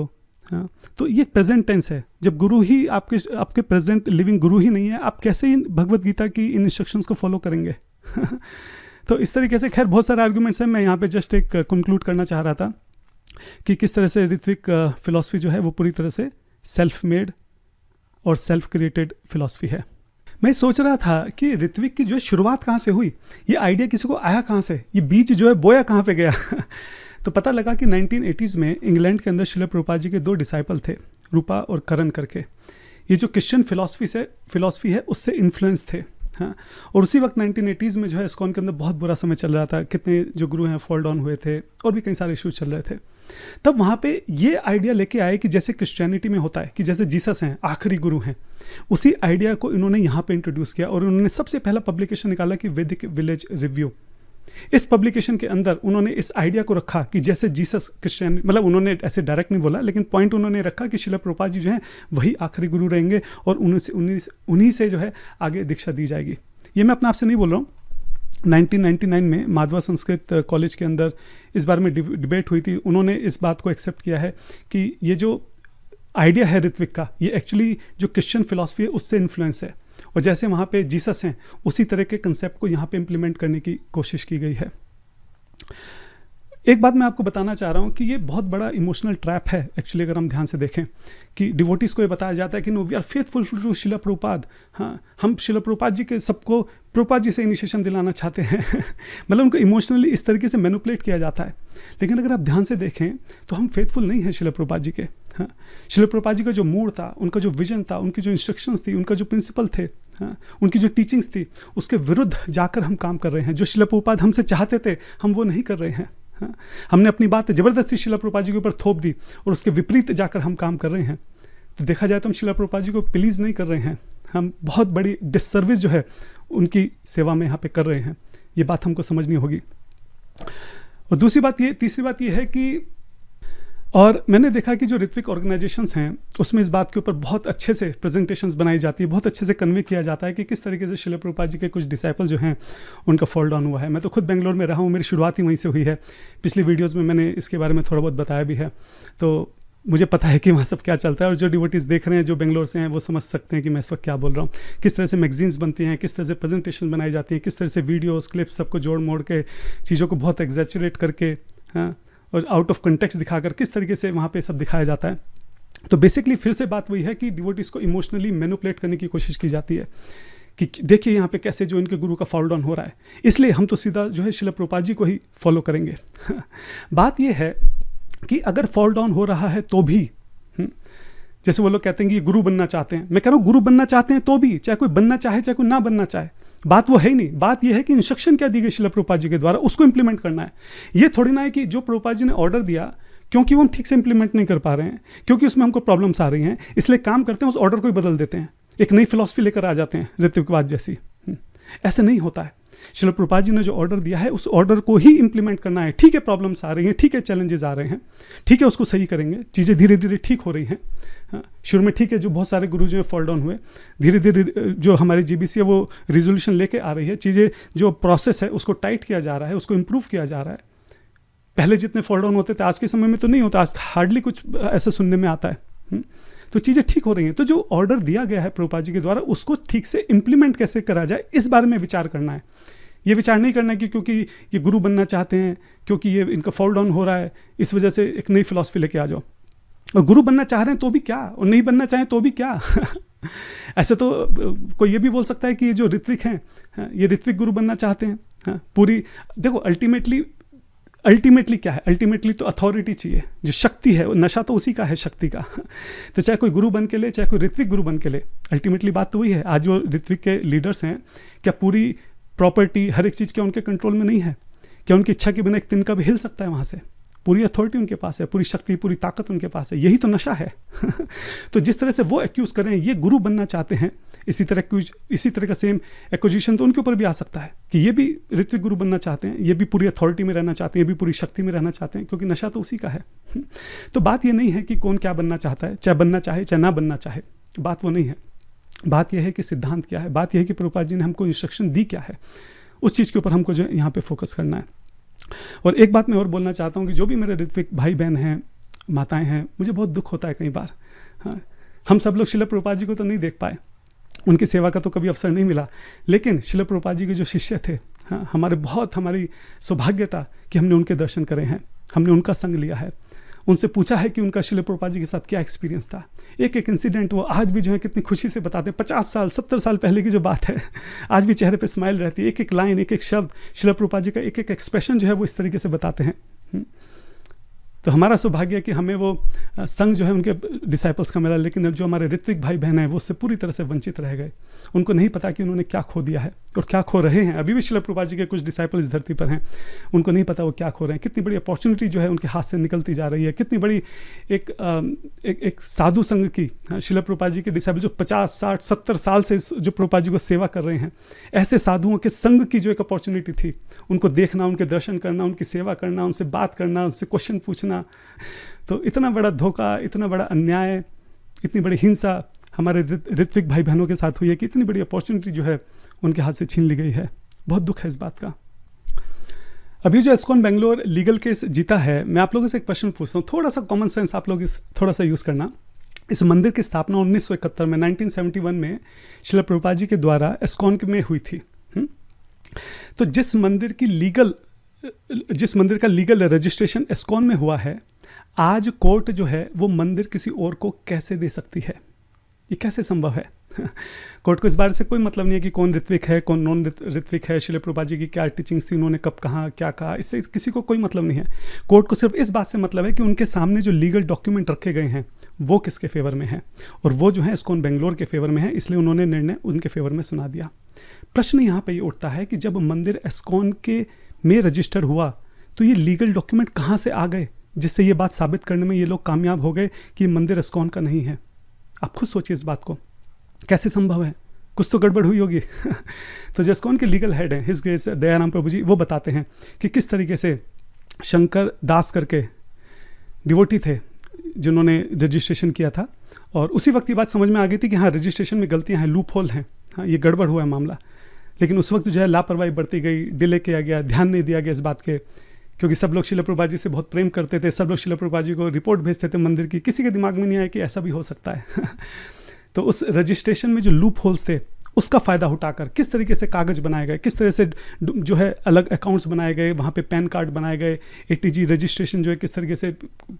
हाँ, तो ये प्रेजेंट टेंस है। जब गुरु ही आपके प्रेजेंट लिविंग गुरु ही नहीं है, आप कैसे इन भगवद गीता की इन इंस्ट्रक्शंस को फॉलो करेंगे? तो इस तरीके से खैर बहुत सारे आर्गूमेंट्स हैं। मैं यहाँ पे जस्ट एक कंक्लूड करना चाह रहा था कि किस तरह से ऋत्विक फिलॉसफी जो है वो पूरी तरह से सेल्फ मेड और सेल्फ क्रिएटेड फिलॉसफी है। मैं सोच रहा था कि ऋत्विक की जो है शुरुआत कहाँ से हुई, ये आइडिया किसी को आया कहाँ से, ये बीज जो है बोया कहाँ पे गया? तो पता लगा कि 1980s में इंग्लैंड के अंदर श्रील प्रभुपाद जी के 2 डिसाइपल थे, रूपा और करण करके। ये जो क्रिश्चियन फिलॉसफी है उससे इन्फ्लुएंस थे। हाँ, और उसी वक्त 1980s में जो है इस्कॉन के अंदर बहुत बुरा समय चल रहा था, कितने जो गुरु हैं फॉल डाउन हुए थे और भी कई सारे इश्यूज चल रहे थे। तब वहाँ पे ये आइडिया लेके आए कि जैसे क्रिश्चियनिटी में होता है कि जैसे जीसस हैं आखिरी गुरु हैं, उसी आइडिया को इन्होंने यहाँ पे इंट्रोड्यूस किया और उन्होंने सबसे पहला पब्लिकेशन निकाला कि वैदिक विलेज रिव्यू। इस पब्लिकेशन के अंदर उन्होंने इस आइडिया को रखा कि जैसे जीसस क्रिश्चियन, मतलब उन्होंने ऐसे डायरेक्ट नहीं बोला, लेकिन पॉइंट उन्होंने रखा कि श्रील प्रभुपाद जी जो हैं वही आखिरी गुरु रहेंगे और उन्हीं से जो है आगे दीक्षा दी जाएगी। ये मैं अपने आप से नहीं बोल रहा हूँ। 1999 में माधवा संस्कृत कॉलेज के अंदर इस बारे में डिबेट हुई थी। उन्होंने इस बात को एक्सेप्ट किया है कि ये जो आइडिया है ऋत्विक का, ये एक्चुअली जो क्रिश्चियन फिलॉसफी है उससे इन्फ्लुएंस है, और जैसे वहाँ पे जीसस हैं उसी तरह के कंसेप्ट को यहाँ पे इम्प्लीमेंट करने की कोशिश की गई है। एक बात मैं आपको बताना चाह रहा हूँ कि ये बहुत बड़ा इमोशनल ट्रैप है एक्चुअली, अगर हम ध्यान से देखें कि डिवोटीज को ये बताया जाता है कि no we are faithful to Shrila Prabhupada. हाँ, हम श्रील प्रभुपाद जी के सबको प्रभुपाद जी से इनिशिएशन दिलाना चाहते हैं। मतलब उनको इमोशनली इस तरीके से मैनिपुलेट किया जाता है। लेकिन अगर आप ध्यान से देखें तो हम फेथफुल नहीं हैं श्रील प्रभुपाद जी के। हाँ, श्रील प्रभुपाद जी का जो मूड था, उनका जो विजन था, उनकी जो इंस्ट्रक्शंस थी, उनका जो प्रिंसिपल थे, हाँ, उनकी जो टीचिंग्स थी, उसके विरुद्ध जाकर हम काम कर रहे हैं। जो श्रील प्रभुपाद हमसे चाहते थे हम वो नहीं कर रहे हैं। हाँ, हमने अपनी बात ज़बरदस्ती शिला प्रभुपाद जी के ऊपर थोप दी और उसके विपरीत जाकर हम काम कर रहे हैं, तो देखा जाए तो हम शिला प्रभुपाद जी को प्लीज़ नहीं कर रहे हैं, हम बहुत बड़ी डिससर्विस जो है उनकी सेवा में यहाँ पे कर रहे हैं। ये बात हमको समझनी होगी। और तीसरी बात ये है कि, और मैंने देखा कि जो ऋत्विक ऑर्गेनाइजेशंस हैं उसमें इस बात के ऊपर बहुत अच्छे से प्रेजेंटेशंस बनाई जाती है, बहुत अच्छे से कन्वे किया जाता है कि किस तरीके से शिला प्रभुपाद जी के कुछ डिसाइपल जो हैं उनका फॉल डाउन हुआ है। मैं तो खुद बेंगलोर में रहा हूँ, मेरी शुरुआत ही वहीं से हुई है। पिछली वीडियोज़ में मैंने इसके बारे में थोड़ा बहुत बताया भी है, तो मुझे पता है कि वहाँ सब क्या चलता है। और जो डिवोटीज़ देख रहे हैं जो बेंगलोर से हैं वो समझ सकते हैं कि मैं इस वक्त क्या बोल रहा हूँ, किस तरह से मैगजीन्स बनती हैं, किस तरह से प्रेजेंटेशन बनाई जाती हैं, किस तरह से वीडियोस क्लिप्स सबको जोड़ मोड़ के चीज़ों को बहुत एग्जैचुरेट करके, हाँ, और आउट ऑफ कंटेक्स्ट दिखाकर किस तरीके से वहाँ पे सब दिखाया जाता है। तो बेसिकली फिर से बात वही है कि डिवोटीज़ को इमोशनली मैनिपुलेट करने की कोशिश की जाती है कि देखिए यहाँ पे कैसे जो इनके गुरु का फॉल डाउन हो रहा है, इसलिए हम तो सीधा जो है शिला प्रभुपाद जी को ही फॉलो करेंगे। बात यह है कि अगर फॉल डाउन हो रहा है तो भी, जैसे वो लोग कहते हैं कि ये गुरु बनना चाहते हैं, मैं कह रहा हूँ गुरु बनना चाहते हैं तो भी, चाहे कोई बनना चाहे चाहे कोई ना बनना चाहे, बात वो है ही नहीं। बात ये है कि इंस्ट्रक्शन क्या दी गई शिला प्रभुपाद जी के द्वारा, उसको इंप्लीमेंट करना है। ये थोड़ी ना है कि जो प्रभुपाद जी ने ऑर्डर दिया, क्योंकि वो हम ठीक से इंप्लीमेंट नहीं कर पा रहे हैं, क्योंकि उसमें हमको प्रॉब्लम्स आ रही हैं, इसलिए काम करते हैं उस ऑर्डर को ही बदल देते हैं, एक नई फिलॉसफी लेकर आ जाते हैं ऋत्विकवाद जैसी। ऐसे नहीं होता है। शिला प्रभुपाद जी ने जो ऑर्डर दिया है उस ऑर्डर को ही इंप्लीमेंट करना है। ठीक है प्रॉब्लम्स आ रही हैं, ठीक है चैलेंजेस आ रहे हैं, ठीक है उसको सही करेंगे, चीज़ें धीरे धीरे ठीक हो रही हैं। हाँ, शुरू में ठीक है जो बहुत सारे गुरु जो फॉल डाउन हुए, धीरे धीरे जो हमारी जीबीसी है वो रिजोल्यूशन लेके आ रही है, चीज़ें जो प्रोसेस है उसको टाइट किया जा रहा है, उसको इम्प्रूव किया जा रहा है। पहले जितने फॉल डाउन होते थे आज के समय में तो नहीं होता, आज हार्डली कुछ ऐसा सुनने में आता है। तो चीज़ें ठीक हो रही हैं। तो जो ऑर्डर दिया गया है प्रभुपाद जी के द्वारा उसको ठीक से इम्प्लीमेंट कैसे करा जाए, इस बारे में विचार करना है। ये विचार नहीं करना है कि क्योंकि ये गुरु बनना चाहते हैं, क्योंकि ये इनका फॉल डाउन हो रहा है, इस वजह से एक नई फिलॉसफी लेके आ जाओ। और गुरु बनना चाह रहे हैं तो भी क्या, और नहीं बनना चाहें तो भी क्या। ऐसे तो कोई ये भी बोल सकता है कि ये जो ऋत्विक हैं ये ऋत्विक गुरु बनना चाहते हैं। पूरी देखो अल्टीमेटली क्या है, अल्टीमेटली तो अथॉरिटी चाहिए, जो शक्ति है, नशा तो उसी का है, शक्ति का। तो चाहे कोई गुरु बन के ले, चाहे कोई ऋत्विक गुरु बन के ले, अल्टीमेटली बात तो वही है। आज जो ऋत्विक के लीडर्स हैं, क्या पूरी प्रॉपर्टी हर एक चीज़ क्या उनके कंट्रोल में नहीं है? क्या उनकी इच्छा के बिना एक तिनका भी हिल सकता है वहाँ से? पूरी अथॉरिटी उनके पास है, पूरी शक्ति, पूरी ताकत उनके पास है। यही तो नशा है। तो जिस तरह से वो एक्यूज़ कर रहे हैं, ये गुरु बनना चाहते हैं, इसी तरह का सेम एक्विजिशन तो उनके ऊपर भी आ सकता है कि ये भी ऋत्विक गुरु बनना चाहते हैं, ये भी पूरी अथॉरिटी में रहना चाहते हैं, ये भी पूरी शक्ति में रहना चाहते हैं, क्योंकि नशा तो उसी का है। तो बात ये नहीं है कि कौन क्या बनना चाहता है, चाहे बनना चाहे चाहे ना बनना चाहे, बात वो नहीं है। बात यह है कि सिद्धांत क्या है, बात यह है कि प्रभुपाद जी ने हमको इंस्ट्रक्शन दी क्या है, उस चीज़ के ऊपर हमको जो यहाँ पे फोकस करना है। और एक बात मैं और बोलना चाहता हूँ कि जो भी मेरे ऋत्विक भाई बहन हैं, माताएं हैं, मुझे बहुत दुख होता है कई बार। हाँ, हम सब लोग शिला प्रभुपाद जी को तो नहीं देख पाए, उनकी सेवा का तो कभी अवसर नहीं मिला, लेकिन शिला प्रभुपाद जी के जो शिष्य थे, हाँ, हमारी सौभाग्य था कि हमने उनके दर्शन करे हैं, हमने उनका संग लिया है, उनसे पूछा है कि उनका शिला प्रभुपाद जी के साथ क्या एक्सपीरियंस था। एक एक इंसिडेंट वो आज भी जो है कितनी खुशी से बताते हैं। 50 साल 70 साल पहले की जो बात है, आज भी चेहरे पे स्माइल रहती है। एक एक लाइन, एक एक शब्द, शिला प्रभुपाद जी का एक एक एक्सप्रेशन जो है वो इस तरीके से बताते हैं। तो हमारा सौभाग्य है कि हमें वो संग जो है उनके डिसाइपल्स का मिला, लेकिन जो हमारे ऋत्विक भाई बहन हैं वो उससे पूरी तरह से वंचित रह गए। उनको नहीं पता कि उन्होंने क्या खो दिया है और क्या खो रहे हैं। अभी भी शिला प्रभुपाद जी के कुछ डिसाइपल इस धरती पर हैं, उनको नहीं पता वो क्या खो रहे हैं। कितनी बड़ी अपॉर्चुनिटी जो है उनके हाथ से निकलती जा रही है, कितनी बड़ी एक साधु संघ की, शिला प्रभुपाद जी के डिसाइपल जो 50 60 70 साल से जो प्रभुपाद जी को सेवा कर रहे हैं, ऐसे साधुओं के संघ की जो एक अपॉर्चुनिटी थी, उनको देखना, उनके दर्शन करना, उनकी सेवा करना, उनसे बात करना, उनसे क्वेश्चन पूछना। तो इतना बड़ा धोखा, इतना बड़ा अन्याय, इतनी बड़ी हिंसा हमारे ऋत्विक भाई बहनों के साथ हुई है कि इतनी बड़ी अपॉर्चुनिटी जो है उनके हाथ से छीन ली गई है। बहुत दुख है इस बात का। अभी जो इस्कॉन बेंगलोर लीगल केस जीता है, मैं आप लोगों से एक प्रश्न पूछता हूँ, थोड़ा सा कॉमन सेंस आप लोग थोड़ा सा यूज़ करना। इस मंदिर की स्थापना 1971 में 1971 में शिला प्रभुपाद जी के द्वारा इस्कॉन में हुई थी। तो जिस मंदिर का लीगल रजिस्ट्रेशन इस्कॉन में हुआ है, आज कोर्ट जो है वो मंदिर किसी और को कैसे दे सकती है? ये कैसे संभव है? कोर्ट को इस बारे से कोई मतलब नहीं है कि कौन ऋत्विक है, कौन नॉन ऋत्विक है, शिला प्रभुपाद जी की क्या टीचिंग्स थी, उन्होंने कब कहा, क्या कहा, इससे किसी को कोई मतलब नहीं है। कोर्ट को सिर्फ इस बात से मतलब है कि उनके सामने जो लीगल डॉक्यूमेंट रखे गए हैं वो किसके फेवर में है, और वो जो है इस्कॉन बेंगलोर के फेवर में है, इसलिए उन्होंने निर्णय उनके फेवर में सुना दिया। प्रश्न यहाँ पर ये उठता है कि जब मंदिर इस्कॉन में रजिस्टर हुआ तो ये लीगल डॉक्यूमेंट कहाँ से आ गए जिससे ये बात साबित करने में ये लोग कामयाब हो गए कि ये मंदिर इस्कॉन का नहीं है? आप खुद सोचिए इस बात को, कैसे संभव है? कुछ तो गड़बड़ हुई होगी। तो जो इस्कॉन के लीगल हेड हैं हिज ग्रेस दयाराम प्रभु जी, वो बताते हैं कि किस तरीके से शंकर दास करके डिवोटी थे जिन्होंने रजिस्ट्रेशन किया था, और उसी वक्त ये बात समझ में आ गई थी कि हाँ रजिस्ट्रेशन में गलतियाँ हैं, लूप होल हैं, हाँ ये गड़बड़ हुआ है मामला। लेकिन उस वक्त जो है लापरवाही बरती गई, डिले किया गया, ध्यान नहीं दिया गया इस बात के, क्योंकि सब लोग शिला प्रभुपाद जी से बहुत प्रेम करते थे, सब लोग शिला प्रभुपाद जी को रिपोर्ट भेजते थे मंदिर की, किसी के दिमाग में नहीं आया कि ऐसा भी हो सकता है। तो उस रजिस्ट्रेशन में जो लूप होल्स थे उसका फ़ायदा उठाकर किस तरीके से कागज़ बनाए गए, किस तरह से जो है अलग अकाउंट्स बनाए गए, वहाँ पे पैन कार्ड बनाए गए, ATG रजिस्ट्रेशन जो है किस तरीके से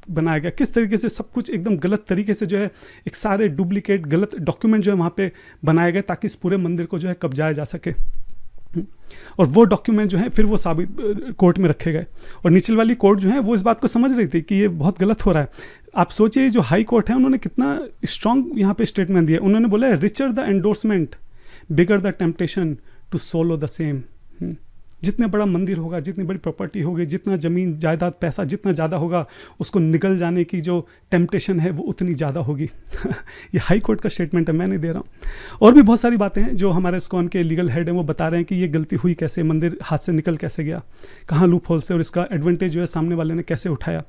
बनाया गया, किस तरीके से सब कुछ एकदम गलत तरीके से जो है एक सारे डुप्लीकेट गलत डॉक्यूमेंट जो है वहाँ पे बनाए गए ताकि इस पूरे मंदिर को जो है कब्जाया जा सके। और वो डॉक्यूमेंट जो है फिर वो साबित कोर्ट में रखे गए, और नीचे वाली कोर्ट जो है वो इस बात को समझ रही थी कि ये बहुत गलत हो रहा है। आप सोचिए जो हाई कोर्ट है उन्होंने कितना स्ट्रांग यहाँ पे स्टेटमेंट दिया। उन्होंने बोला है richer the endorsement bigger the temptation to solo the same. जितना बड़ा मंदिर होगा, जितनी बड़ी प्रॉपर्टी होगी, जितना ज़मीन जायदाद पैसा जितना ज़्यादा होगा, उसको निकल जाने की जो टेम्पटेशन है वो उतनी ज़्यादा होगी। ये हाई कोर्ट का स्टेटमेंट है, मैं नहीं दे रहा हूँ। और भी बहुत सारी बातें हैं जो हमारे इस्कॉन के लीगल हेड हैं वो बता रहे हैं कि ये गलती हुई कैसे, मंदिर हाथ से निकल कैसे गया, कहाँ लूप होल से, और इसका एडवांटेज जो है सामने वाले ने कैसे उठाया।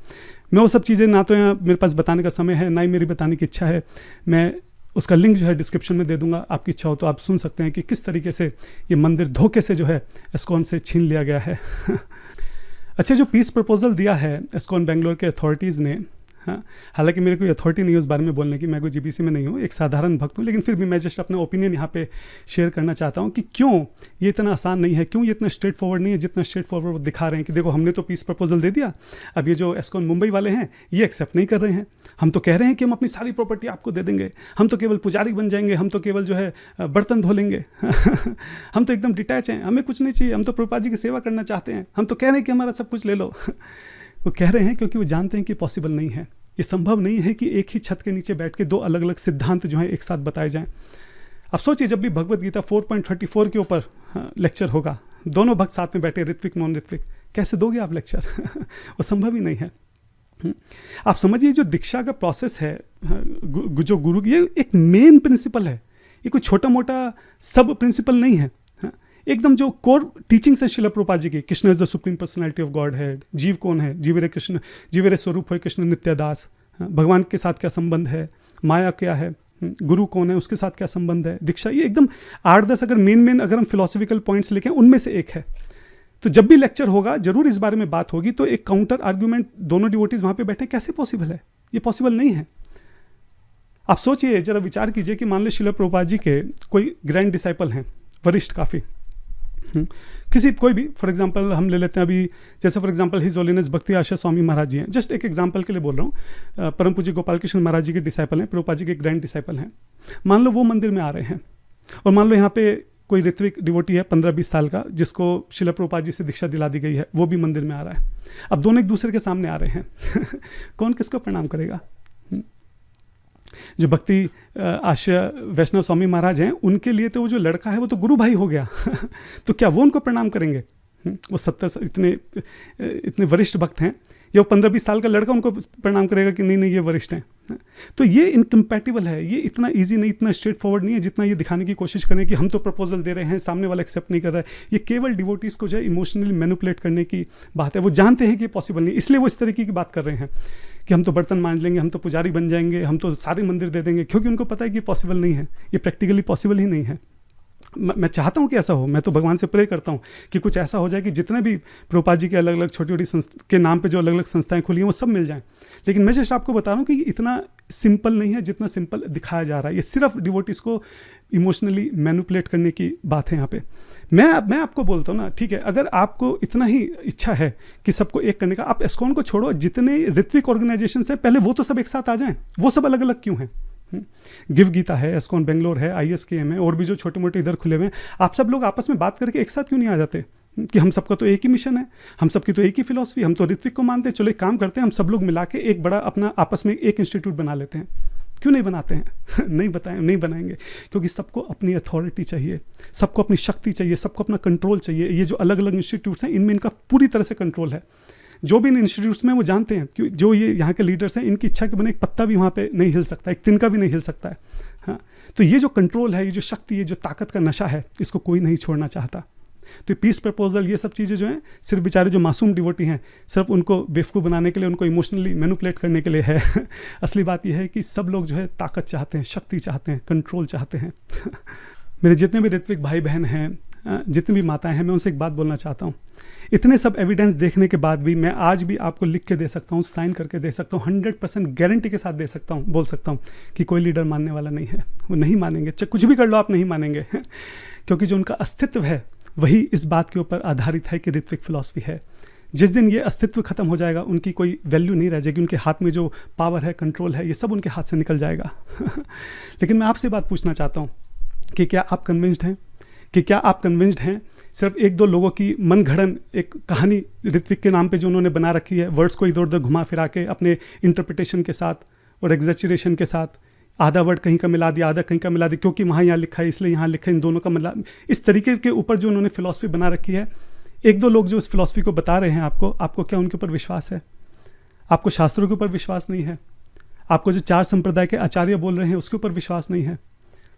मैं वो सब चीज़ें ना तो यहाँ मेरे पास बताने का समय है, ना ही मेरी बताने की इच्छा है। मैं उसका लिंक जो है डिस्क्रिप्शन में दे दूंगा, आपकी इच्छा हो तो आप सुन सकते हैं कि किस तरीके से ये मंदिर धोखे से जो है इस्कॉन से छीन लिया गया है। अच्छा, जो पीस प्रपोजल दिया है इस्कॉन बेंगलोर के अथॉरिटीज़ ने, हाँ, हालांकि मेरे कोई अथॉरिटी नहीं है उस बारे में बोलने की, मैं कोई GBC में नहीं हूँ, एक साधारण भक्त हूँ, लेकिन फिर भी मैं जस्ट अपना ओपिनियन यहाँ पे शेयर करना चाहता हूँ कि क्यों ये इतना आसान नहीं है, क्यों ये इतना स्ट्रेट फॉरवर्ड नहीं है जितना स्ट्रेट फॉरवर्ड वो दिखा रहे हैं कि देखो हमने तो पीस प्रपोजल दे दिया, अब ये जो इस्कॉन मुंबई वाले हैं ये एक्सेप्ट नहीं कर रहे हैं। हम तो कह रहे हैं कि हम अपनी सारी प्रॉपर्टी आपको दे देंगे, हम तो केवल पुजारी बन जाएंगे, हम तो केवल जो है बर्तन धो लेंगे। हम तो एकदम डिटैच हैं, हमें कुछ नहीं चाहिए, हम तो प्रभुपाद जी की सेवा करना चाहते हैं, हम तो कह रहे हैं कि हमारा सब कुछ ले लो। वो कह रहे हैं क्योंकि वो जानते हैं कि पॉसिबल नहीं है, ये संभव नहीं है कि एक ही छत के नीचे बैठ के दो अलग अलग सिद्धांत जो हैं एक साथ बताए जाएं। अब सोचिए जब भी भगवत गीता 4.34 के ऊपर लेक्चर होगा, दोनों भक्त साथ में बैठे, ऋत्विक नॉन ऋत्विक, कैसे दोगे आप लेक्चर? वो संभव ही नहीं है। आप समझिए जो दीक्षा का प्रोसेस है, जो गुरु, ये एक मेन प्रिंसिपल है, ये कोई छोटा मोटा सब प्रिंसिपल नहीं है। एकदम जो कोर टीचिंग्स है शिला प्रभुपाद जी की, Krishna is the supreme personality of God head, जीव कौन है, जीवेरे कृष्ण, जीवेरे स्वरूप है कृष्ण नित्यदास, भगवान के साथ क्या संबंध है, माया क्या है, गुरु कौन है, उसके साथ क्या संबंध है, दीक्षा, ये एकदम 8-10 अगर मेन अगर हम फिलोसफिकल पॉइंट्स लिखें उनमें से एक है। तो जब भी लेक्चर होगा जरूर इस बारे में बात होगी, तो एक काउंटर आर्ग्यूमेंट, दोनों डिवोटीज वहाँ पे बैठे, कैसे पॉसिबल है? ये पॉसिबल नहीं है। आप सोचिए, जरा विचार कीजिए कि मान लो शिला प्रभुपाद जी के कोई ग्रैंड डिसाइपल हैं, वरिष्ठ काफ़ी, किसी कोई भी, फॉर एग्जांपल हम ले लेते हैं अभी, जैसे फॉर एग्जांपल हिज होलीनेस भक्ति आशा स्वामी महाराज जी हैं, जस्ट एक एग्जांपल के लिए बोल रहा हूँ, परम पूज्य गोपाल कृष्ण महाराज जी के डिसाइपल हैं, प्रभुपाद जी के ग्रैंड डिसाइपल हैं। मान लो वो मंदिर में आ रहे हैं, और मान लो यहाँ पे कोई ऋत्विक डिवोटी है 15-20 साल का, जिसको शिला प्रभुपाद जी से दीक्षा दिला दी गई है, वो भी मंदिर में आ रहा है। अब दोनों एक दूसरे के सामने आ रहे हैं। कौन किसको प्रणाम करेगा? जो भक्ति आशा वैष्णव स्वामी महाराज हैं, उनके लिए तो वो जो लड़का है वो तो गुरु भाई हो गया। तो क्या वो उनको प्रणाम करेंगे? वो 70 इतने वरिष्ठ भक्त हैं, या वो 15-20 साल का लड़का उनको प्रणाम करेगा कि नहीं नहीं ये वरिष्ठ हैं? तो ये इनकम्पैटिबल है, ये इतना इजी नहीं, इतना स्ट्रेट फॉरवर्ड नहीं है जितना ये दिखाने की कोशिश करें कि हम तो प्रपोजल दे रहे हैं, सामने वाला एक्सेप्ट नहीं कर रहा है। ये केवल डिवोटीज़ को जो है इमोशनली मैनिपुलेट करने की बात है। वो जानते हैं कि पॉसिबल नहीं, इसलिए वो इस तरीके की बात कर रहे हैं कि हम तो बर्तन मांज लेंगे, हम तो पुजारी बन जाएंगे, हम तो सारे मंदिर दे देंगे, क्योंकि उनको पता है कि पॉसिबल नहीं है, ये प्रैक्टिकली पॉसिबल ही नहीं है। मैं चाहता हूँ कि ऐसा हो, मैं तो भगवान से प्रे करता हूँ कि कुछ ऐसा हो जाए कि जितने भी प्रभुपाद जी के अलग अलग छोटी छोटी के नाम पे जो अलग अलग संस्थाएं खुली हैं वो सब मिल जाएं। लेकिन मैं जस्ट आपको बता रहा हूँ कि इतना सिंपल नहीं है जितना सिंपल दिखाया जा रहा है। ये सिर्फ डिवोटीज को इमोशनली मैनिपुलेट करने की बात है यहाँ पे। मैं आपको बोलता हूँ ना, ठीक है, अगर आपको इतना ही इच्छा है कि सबको एक करने का, आप इस्कॉन को छोड़ो, जितने ऋत्विक ऑर्गेनाइजेशन है पहले वो तो सब एक साथ आ जाएं, वो सब अलग अलग क्यों हैं? गिव गीता है, इस्कॉन बेंगलोर है, ISKM है, और भी जो छोटे मोटे इधर खुले हुए हैं, आप सब लोग आपस में बात करके एक साथ क्यों नहीं आ जाते कि हम सबका तो एक ही मिशन है, हम सबकी तो एक ही फिलॉसफी, हम तो ऋत्विक को मानते हैं, चलो एक काम करते हैं, हम सब लोग मिला के एक बड़ा अपना आपस में एक इंस्टीट्यूट बना लेते हैं। क्यों नहीं बनाते हैं? नहीं बनाएंगे, क्योंकि सबको अपनी अथॉरिटी चाहिए, सबको अपनी शक्ति चाहिए, सबको अपना कंट्रोल चाहिए। ये जो अलग अलग इंस्टीट्यूट्स हैं, इनमें इनका पूरी तरह से कंट्रोल है। जो भी इन इंस्टीट्यूट्स में वो जानते हैं कि जो ये यहाँ के लीडर्स हैं, इनकी इच्छा के बने एक पत्ता भी वहाँ पे नहीं हिल सकता, एक तिनका भी नहीं हिल सकता है। हाँ, तो ये जो कंट्रोल है, ये जो शक्ति, ये जो ताकत का नशा है, इसको कोई नहीं छोड़ना चाहता। तो पीस प्रपोजल, ये सब चीज़ें जो हैं, सिर्फ बेचारे जो मासूम डिवोटी हैं, सिर्फ उनको बेवकूफ़ बनाने के लिए, उनको इमोशनली मैनिपुलेट करने के लिए है। असली बात यह है कि सब लोग जो है ताकत चाहते हैं, शक्ति चाहते हैं, कंट्रोल चाहते हैं। मेरे जितने भी ऋत्विक भाई बहन हैं, जितनी भी माताएं हैं, मैं उनसे एक बात बोलना चाहता हूँ। इतने सब एविडेंस देखने के बाद भी मैं आज भी आपको लिख के दे सकता हूँ, साइन करके दे सकता हूँ, 100% गारंटी के साथ दे सकता हूँ, बोल सकता हूँ कि कोई लीडर मानने वाला नहीं है। वो नहीं मानेंगे, चाहे कुछ भी कर लो, आप नहीं मानेंगे। क्योंकि जो उनका अस्तित्व है वही इस बात के ऊपर आधारित है कि ऋत्विक फिलॉसफी है। जिस दिन ये अस्तित्व खत्म हो जाएगा, उनकी कोई वैल्यू नहीं रह जाएगी, उनके हाथ में जो पावर है, कंट्रोल है, ये सब उनके हाथ से निकल जाएगा। लेकिन मैं आपसे बात पूछना चाहता हूँ कि क्या आप कन्विंस्ड हैं सिर्फ एक दो लोगों की मन घड़न एक कहानी ऋत्विक के नाम पे जो उन्होंने बना रखी है, वर्ड्स को इधर उधर घुमा फिरा के अपने इंटरप्रिटेशन के साथ और एग्जैचुरेशन के साथ, आधा वर्ड कहीं का मिला दिया, आधा कहीं का मिला दिया, क्योंकि वहाँ यहाँ लिखा है इसलिए यहाँ लिखा है, इन दोनों का मतलब, इस तरीके के ऊपर जो उन्होंने फिलॉसफी बना रखी है। एक दो लोग जो इस फिलॉसफी को बता रहे हैं आपको क्या उनके ऊपर विश्वास है? आपको शास्त्रों के ऊपर विश्वास नहीं है? आपको जो 4 संप्रदाय के आचार्य बोल रहे हैं उसके ऊपर विश्वास नहीं है?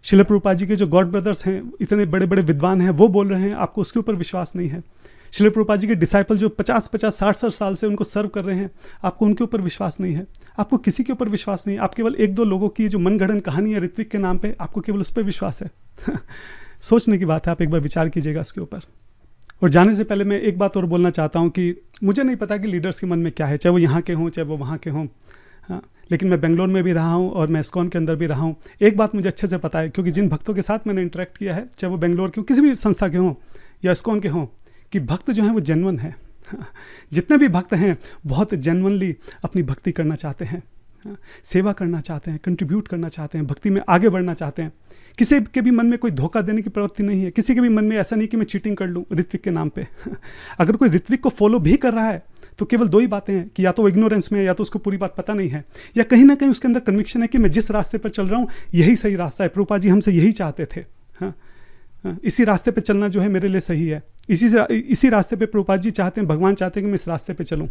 शिला प्रभुपाद जी के जो गॉड ब्रदर्स हैं, इतने बड़े बड़े विद्वान हैं, वो बोल रहे हैं, आपको उसके ऊपर विश्वास नहीं है? शिला प्रभुपाद जी के डिसाइपल जो 50-50, 60 साल से उनको सर्व कर रहे हैं, आपको उनके ऊपर विश्वास नहीं है? आपको किसी के ऊपर विश्वास नहीं है? आप केवल एक दो लोगों की जो मनगढ़ंत कहानी है ऋत्विक के नाम पे, आपको केवल उस पर विश्वास है। सोचने की बात है, आप एक बार विचार कीजिएगा इसके ऊपर। और जाने से पहले मैं एक बात और बोलना चाहता हूँ कि मुझे नहीं पता कि लीडर्स के मन में क्या है, चाहे वो यहाँ के हों, चाहे वो वहाँ के हों। हाँ, लेकिन मैं बेंगलोर में भी रहा हूँ और मैं इस्कॉन के अंदर भी रहा हूँ। एक बात मुझे अच्छे से पता है, क्योंकि जिन भक्तों के साथ मैंने इंटरेक्ट किया है, चाहे वो बेंगलोर के हों, किसी भी संस्था के हों या इस्कॉन के हों, कि भक्त जो हैं वो जेन्युइन है। जितने भी भक्त हैं बहुत जेन्युइनली अपनी भक्ति करना चाहते हैं, सेवा करना चाहते हैं, कंट्रीब्यूट करना चाहते हैं, भक्ति में आगे बढ़ना चाहते हैं। किसी के भी मन में कोई धोखा देने की प्रवृत्ति नहीं है, किसी के भी मन में ऐसा नहीं कि मैं चीटिंग कर लूँ ऋत्विक के नाम पे। अगर कोई ऋत्विक को फॉलो भी कर रहा है तो केवल दो ही बातें हैं कि या तो वो इग्नोरेंस में है, या तो उसको पूरी बात पता नहीं है, या कहीं ना कहीं उसके अंदर कन्विक्शन है कि मैं जिस रास्ते पर चल रहा हूँ यही सही रास्ता है। प्रभुपाद जी हमसे यही चाहते थे, हाँ, इसी रास्ते पे चलना जो है मेरे लिए सही है, इसी रास्ते पे प्रभुपाद जी चाहते हैं, भगवान चाहते हैं कि मैं इस रास्ते पे चलूँ।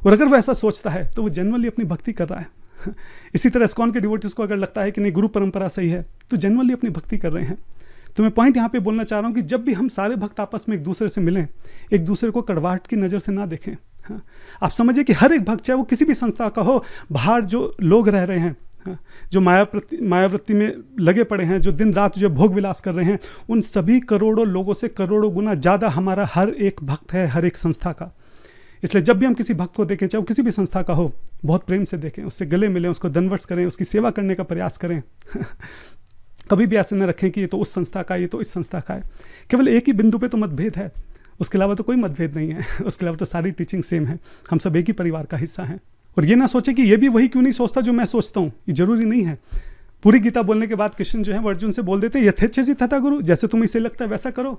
और अगर वो ऐसा सोचता है तो वो जेन्युइनली अपनी भक्ति कर रहा है। इसी तरह इस्कॉन के डिवोटीज को अगर लगता है कि नहीं गुरु परंपरा सही है, तो जेन्युइनली अपनी भक्ति कर रहे हैं। तो मैं पॉइंट यहाँ पे बोलना चाह रहा हूँ कि जब भी हम सारे भक्त आपस में एक दूसरे से मिलें, एक दूसरे को कड़वाहट की नज़र से ना देखें। हाँ, आप समझिए कि हर एक भक्त, चाहे वो किसी भी संस्था का हो, बाहर जो लोग रह रहे हैं, जो मायावृत्ति में लगे पड़े हैं, जो दिन रात जो भोग विलास कर रहे हैं, उन सभी करोड़ों लोगों से करोड़ों गुना ज़्यादा हमारा हर एक भक्त है, हर एक संस्था का। इसलिए जब भी हम किसी भक्त को देखें, चाहे वो किसी भी संस्था का हो, बहुत प्रेम से देखें, उससे गले मिलें, उसको दंडवत करें, उसकी सेवा करने का प्रयास करें। कभी भी ऐसे न रखें कि ये तो उस संस्था का है, ये तो इस संस्था का है। केवल एक ही बिंदु पे तो मतभेद है, उसके अलावा तो कोई मतभेद नहीं है। उसके अलावा तो सारी टीचिंग सेम है, हम सब एक ही परिवार का हिस्सा हैं। और ये ना सोचे कि ये भी वही क्यों नहीं सोचता जो मैं सोचता हूँ, ये जरूरी नहीं है। पूरी गीता बोलने के बाद कृष्ण जो है वो अर्जुन से बोल देते हैं यथेच्छसि तथा गुरु, जैसे तुम्हें इसे लगता है वैसा करो।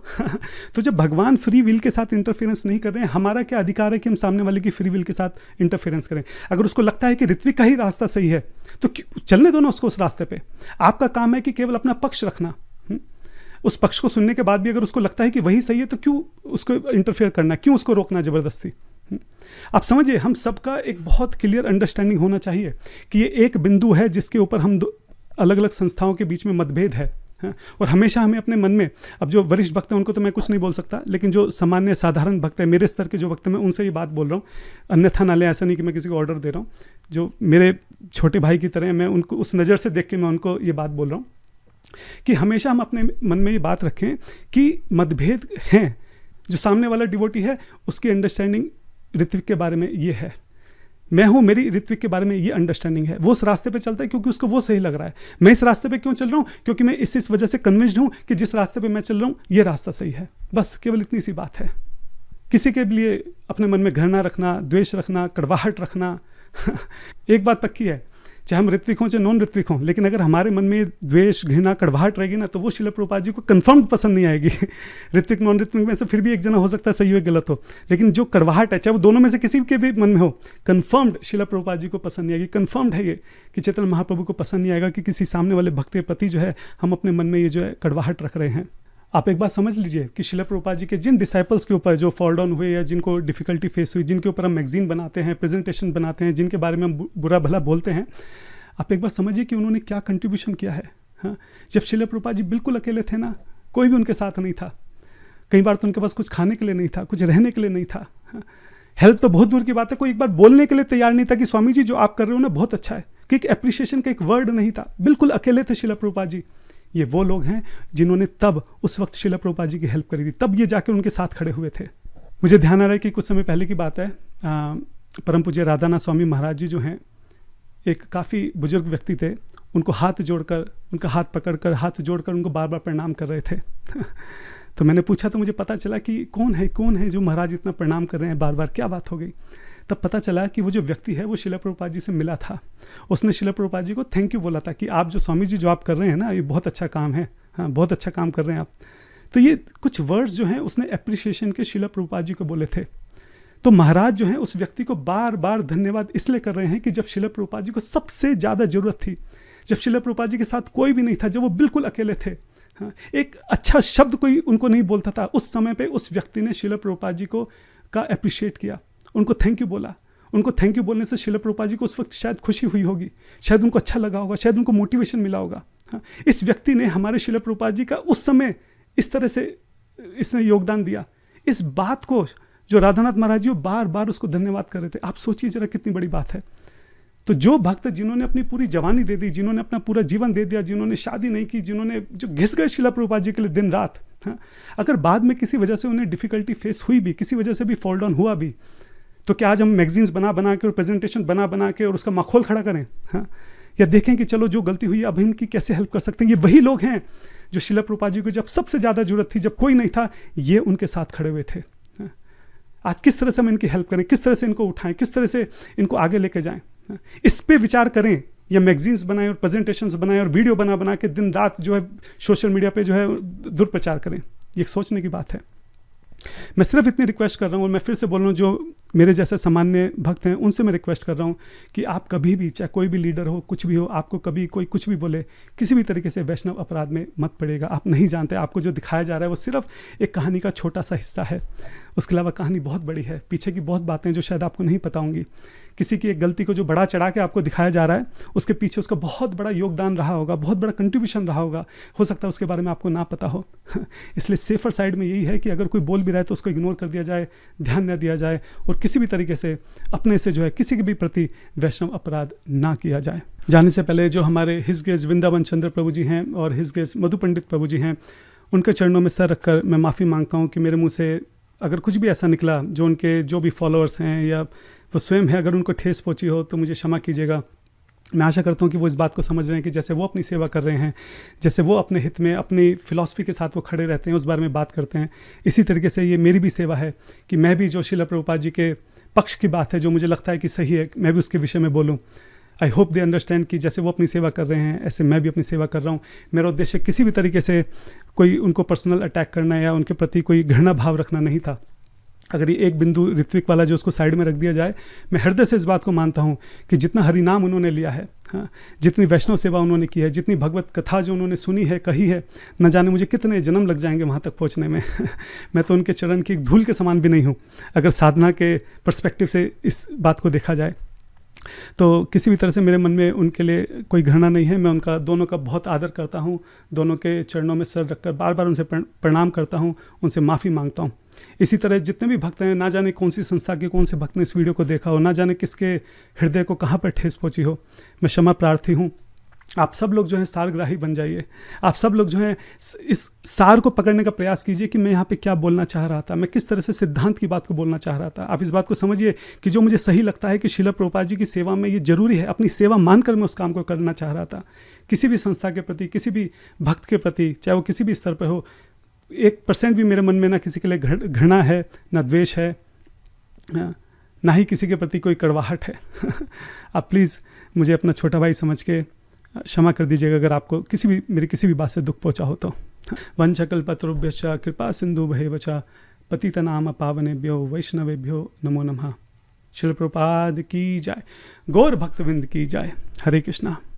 तो जब भगवान फ्री विल के साथ इंटरफेरेंस नहीं कर रहे हैं, हमारा क्या अधिकार है कि हम सामने वाले की फ्री विल के साथ इंटरफेरेंस करें? अगर उसको लगता है कि ऋत्विक का ही रास्ता सही है तो चलने दो ना उसको उस रास्ते पे। आपका काम है कि केवल अपना पक्ष रखना। उस पक्ष को सुनने के बाद भी अगर उसको लगता है कि वही सही है तो क्यों उसको इंटरफेयर करना, क्यों उसको रोकना जबरदस्ती? आप समझिए, हम सबका एक बहुत क्लियर अंडरस्टैंडिंग होना चाहिए कि ये एक बिंदु है जिसके ऊपर हम अलग अलग संस्थाओं के बीच में मतभेद है। और हमेशा हमें अपने मन में, अब जो वरिष्ठ भक्त हैं उनको तो मैं कुछ नहीं बोल सकता, लेकिन जो सामान्य साधारण भक्त है, मेरे स्तर के जो भक्त हैं, मैं उनसे ये बात बोल रहा हूँ, अन्यथा ना ले, ऐसा नहीं कि मैं किसी को ऑर्डर दे रहा हूँ। जो मेरे छोटे भाई की तरह, मैं उनको उस नज़र से देख के मैं उनको ये बात बोल रहा हूँ कि हमेशा हम अपने मन में ये बात रखें कि मतभेद हैं। जो सामने वाला डिवोटी है उसकी अंडरस्टैंडिंग ऋत्विक के बारे में ये है, मैं हूँ, मेरी ऋत्विक के बारे में ये अंडरस्टैंडिंग है। वो उस रास्ते पे चलता है क्योंकि उसको वो सही लग रहा है। मैं इस रास्ते पे क्यों चल रहा हूँ? क्योंकि मैं इस वजह से कन्विंस्ड हूँ कि जिस रास्ते पे मैं चल रहा हूँ ये रास्ता सही है। बस केवल इतनी सी बात है। किसी के लिए अपने मन में घृणा रखना, द्वेष रखना, कड़वाहट रखना एक बात पक्की है, चाहे हम ऋत्विक हों चाहे नॉन ऋत्विक हों, लेकिन अगर हमारे मन में द्वेष, घृणा, कड़वाहट रहेगी ना, तो वो श्रील प्रभुपाद जी को कन्फर्म पसंद नहीं आएगी। ऋत्विक नॉन ऋत्विक में से फिर भी एक जना हो सकता है सही हो गलत हो, लेकिन जो कड़वाहट है, चाहे वो दोनों में से किसी के भी मन में हो, कन्फर्म्ड श्रील प्रभुपाद जी को पसंद नहीं आएगी। कन्फर्म्ड है ये कि चैतन्य महाप्रभु को पसंद नहीं आएगा कि किसी सामने वाले भक्त के प्रति जो है हम अपने मन में ये जो है कड़वाहट रख रहे हैं। आप एक बात समझ लीजिए कि श्रील प्रभुपाद जी के जिन डिसाइपल्स के ऊपर जो फॉल डाउन हुए या जिनको डिफ़िकल्टी फेस हुई, जिनके ऊपर हम मैगजीन बनाते हैं, प्रेजेंटेशन बनाते हैं, जिनके बारे में हम बुरा भला बोलते हैं, आप एक बार समझिए कि उन्होंने क्या कंट्रीब्यूशन किया है। हाँ, जब श्रील प्रभुपाद जी बिल्कुल अकेले थे ना, कोई भी उनके साथ नहीं था, कई बार तो उनके पास कुछ खाने के लिए नहीं था, कुछ रहने के लिए नहीं था। हाँ, हेल्प तो बहुत दूर की बात है, कोई एक बार बोलने के लिए तैयार नहीं था कि स्वामी जी जो आप कर रहे हो ना बहुत अच्छा है, कि एक एप्रिसिएशन का एक वर्ड नहीं था, बिल्कुल अकेले थे श्रील प्रभुपाद जी। ये वो लोग हैं जिन्होंने तब उस वक्त श्रील प्रभुपाद जी की हेल्प करी थी, तब ये जाके उनके साथ खड़े हुए थे। मुझे ध्यान आ रहा है कि कुछ समय पहले की बात है, परम पूज्य राधानाथ स्वामी महाराज जी जो हैं, एक काफ़ी बुजुर्ग व्यक्ति थे, उनको हाथ जोड़कर, उनका हाथ पकड़कर, हाथ जोड़कर उनको बार बार प्रणाम कर रहे थे। तो मैंने पूछा तो मुझे पता चला कि कौन है जो महाराज इतना प्रणाम कर रहे हैं बार बार, क्या बात हो गई। तब पता चला कि वो जो व्यक्ति है वो श्रील प्रभुपाद जी से मिला था, उसने श्रील प्रभुपाद जी को थैंक यू बोला था कि आप जो स्वामी जी जो आप कर रहे हैं ना, ये बहुत अच्छा काम है, हाँ बहुत अच्छा काम कर रहे हैं आप। तो ये कुछ वर्ड्स जो हैं उसने एप्रिसिएशन के श्रील प्रभुपाद जी को बोले थे। तो महाराज जो है उस व्यक्ति को बार बार धन्यवाद इसलिए कर रहे हैं कि जब श्रील प्रभुपाद जी को सबसे ज़्यादा ज़रूरत थी, जब श्रील प्रभुपाद जी के साथ कोई भी नहीं था, जब वो बिल्कुल अकेले थे, हाँ, एक अच्छा शब्द कोई उनको नहीं बोलता था, उस समय पे उस व्यक्ति ने श्रील प्रभुपाद जी को का अप्रिशिएट किया, उनको थैंक यू बोला। उनको थैंक यू बोलने से श्रील प्रभुपाद जी को उस वक्त शायद खुशी हुई होगी, शायद उनको अच्छा लगा होगा, शायद उनको मोटिवेशन मिला होगा। हाँ, इस व्यक्ति ने हमारे श्रील प्रभुपाद जी का उस समय इस तरह से इसने योगदान दिया। इस बात को जो राधानाथ महाराज जी बार बार उसको धन्यवाद कर रहे थे, आप सोचिए जरा कितनी बड़ी बात है। तो जो भक्त जिन्होंने अपनी पूरी जवानी दे दी, जिन्होंने अपना पूरा जीवन दे दिया, जिन्होंने शादी नहीं की, जिन्होंने जो घिस गए श्रील प्रभुपाद जी के लिए दिन रात, हाँ, अगर बाद में किसी वजह से उन्हें डिफिकल्टी फेस हुई भी, किसी वजह से भी फॉल डाउन हुआ भी, तो क्या आज हम मैगजीन्स बना के और प्रेजेंटेशन बना के और उसका माखोल खड़ा करें, हाँ, या देखें कि चलो जो गलती हुई अब इनकी कैसे हेल्प कर सकते हैं। ये वही लोग हैं जो श्रील प्रभुपाद जी को जब सबसे ज़्यादा जरूरत थी, जब कोई नहीं था, ये उनके साथ खड़े हुए थे। हाँ, आज किस तरह से हम इनकी हेल्प करें, किस तरह से इनको उठाएं, किस तरह से इनको आगे लेके जाएं, हाँ, इस पे विचार करें। या मैगजीन्स बनाएं और प्रेजेंटेशंस बनाएं और वीडियो बना के दिन रात जो है सोशल मीडिया पे जो है दुष्प्रचार करें, ये सोचने की बात है। मैं सिर्फ इतनी रिक्वेस्ट कर रहा हूँ, और मैं फिर से बोल रहा हूँ, जो मेरे जैसे सामान्य भक्त हैं उनसे मैं रिक्वेस्ट कर रहा हूँ कि आप कभी भी, चाहे कोई भी लीडर हो, कुछ भी हो, आपको कभी कोई कुछ भी बोले, किसी भी तरीके से वैष्णव अपराध में मत पड़ेगा। आप नहीं जानते, आपको जो दिखाया जा रहा है वो सिर्फ एक कहानी का छोटा सा हिस्सा है, उसके अलावा कहानी बहुत बड़ी है, पीछे की बहुत बातें जो शायद आपको नहीं पता होंगी। किसी की एक गलती को जो बढ़ा चढ़ा के आपको दिखाया जा रहा है, उसके पीछे उसका बहुत बड़ा योगदान रहा होगा, बहुत बड़ा कंट्रीब्यूशन रहा होगा, हो सकता है उसके बारे में आपको ना पता हो। इसलिए सेफर साइड में यही है कि अगर कोई बोल भी रहा है तो उसको इग्नोर कर दिया जाए, ध्यान न दिया जाए, और किसी भी तरीके से अपने से जो है किसी के भी प्रति वैष्णव अपराध ना किया जाए। जाने से पहले जो हमारे हिज ग्रेस वृंदावन चंद्र प्रभु जी हैं और हिज ग्रेस मधु पंडित प्रभु जी हैं, उनके चरणों में सर रखकर मैं माफ़ी मांगता हूँ कि मेरे मुँह से अगर कुछ भी ऐसा निकला जो उनके जो भी फॉलोअर्स हैं या वो स्वयं है, अगर उनको ठेस पहुंची हो तो मुझे क्षमा कीजिएगा। मैं आशा करता हूं कि वो इस बात को समझ रहे हैं कि जैसे वो अपनी सेवा कर रहे हैं, जैसे वो अपने हित में अपनी फिलॉसफी के साथ वो खड़े रहते हैं, उस बारे में बात करते हैं, इसी तरीके से ये मेरी भी सेवा है कि मैं भी जो श्रील प्रभुपाद जी के पक्ष की बात है, जो मुझे लगता है कि सही है, मैं भी उसके विषय में बोलूँ। आई होप दे अंडरस्टैंड कि जैसे वो अपनी सेवा कर रहे हैं ऐसे मैं भी अपनी सेवा कर रहा हूँ। मेरा उद्देश्य किसी भी तरीके से कोई उनको पर्सनल अटैक करना या उनके प्रति कोई घृणा भाव रखना नहीं था। अगर ये एक बिंदु ऋत्विक वाला जो उसको साइड में रख दिया जाए, मैं हृदय से इस बात को मानता हूँ कि जितना हरिनाम उन्होंने लिया है, हाँ, जितनी वैष्णव सेवा उन्होंने की है, जितनी भगवत कथा जो उन्होंने सुनी है, कही है, न जाने मुझे कितने जन्म लग जाएंगे वहाँ तक पहुँचने में। मैं तो उनके चरण की एक धूल के समान भी नहीं हूँ, अगर साधना के पर्सपेक्टिव से इस बात को देखा जाए। तो किसी भी तरह से मेरे मन में उनके लिए कोई घृणा नहीं है। मैं उनका दोनों का बहुत आदर करता हूँ, दोनों के चरणों में सर रखकर बार बार उनसे प्रणाम करता हूँ, उनसे माफ़ी मांगता हूँ। इसी तरह जितने भी भक्त हैं, ना जाने कौन सी संस्था के कौन से भक्त ने इस वीडियो को देखा हो, ना जाने किसके हृदय को कहाँ पर ठेस पहुँची हो, मैं क्षमा प्रार्थी हूँ। आप सब लोग जो हैं सारग्राही बन जाइए। आप सब लोग जो हैं इस सार को पकड़ने का प्रयास कीजिए कि मैं यहाँ पे क्या बोलना चाह रहा था, मैं किस तरह से सिद्धांत की बात को बोलना चाह रहा था। आप इस बात को समझिए कि जो मुझे सही लगता है कि श्रील प्रभुपाद जी की सेवा में ये जरूरी है, अपनी सेवा मानकर मैं उस काम को करना चाह रहा था। किसी भी संस्था के प्रति, किसी भी भक्त के प्रति, चाहे वो किसी भी स्तर पर हो, 1% भी मेरे मन में ना किसी के लिए घृणा है, ना द्वेष है, ना ही किसी के प्रति कोई कड़वाहट है। आप प्लीज़ मुझे अपना छोटा भाई समझ के क्षमा कर दीजिएगा अगर आपको मेरी किसी भी बात से दुख पहुंचा हो तो। वंशकल्पतरुभ्यश्च कृपा सिन्धुभ्यैव च पतितनाम पावनेभ्यो वैष्णवेभ्यो नमो नमः। शिल प्रभुपाद की जय, गौर भक्तविंद की जय। हरे कृष्णा।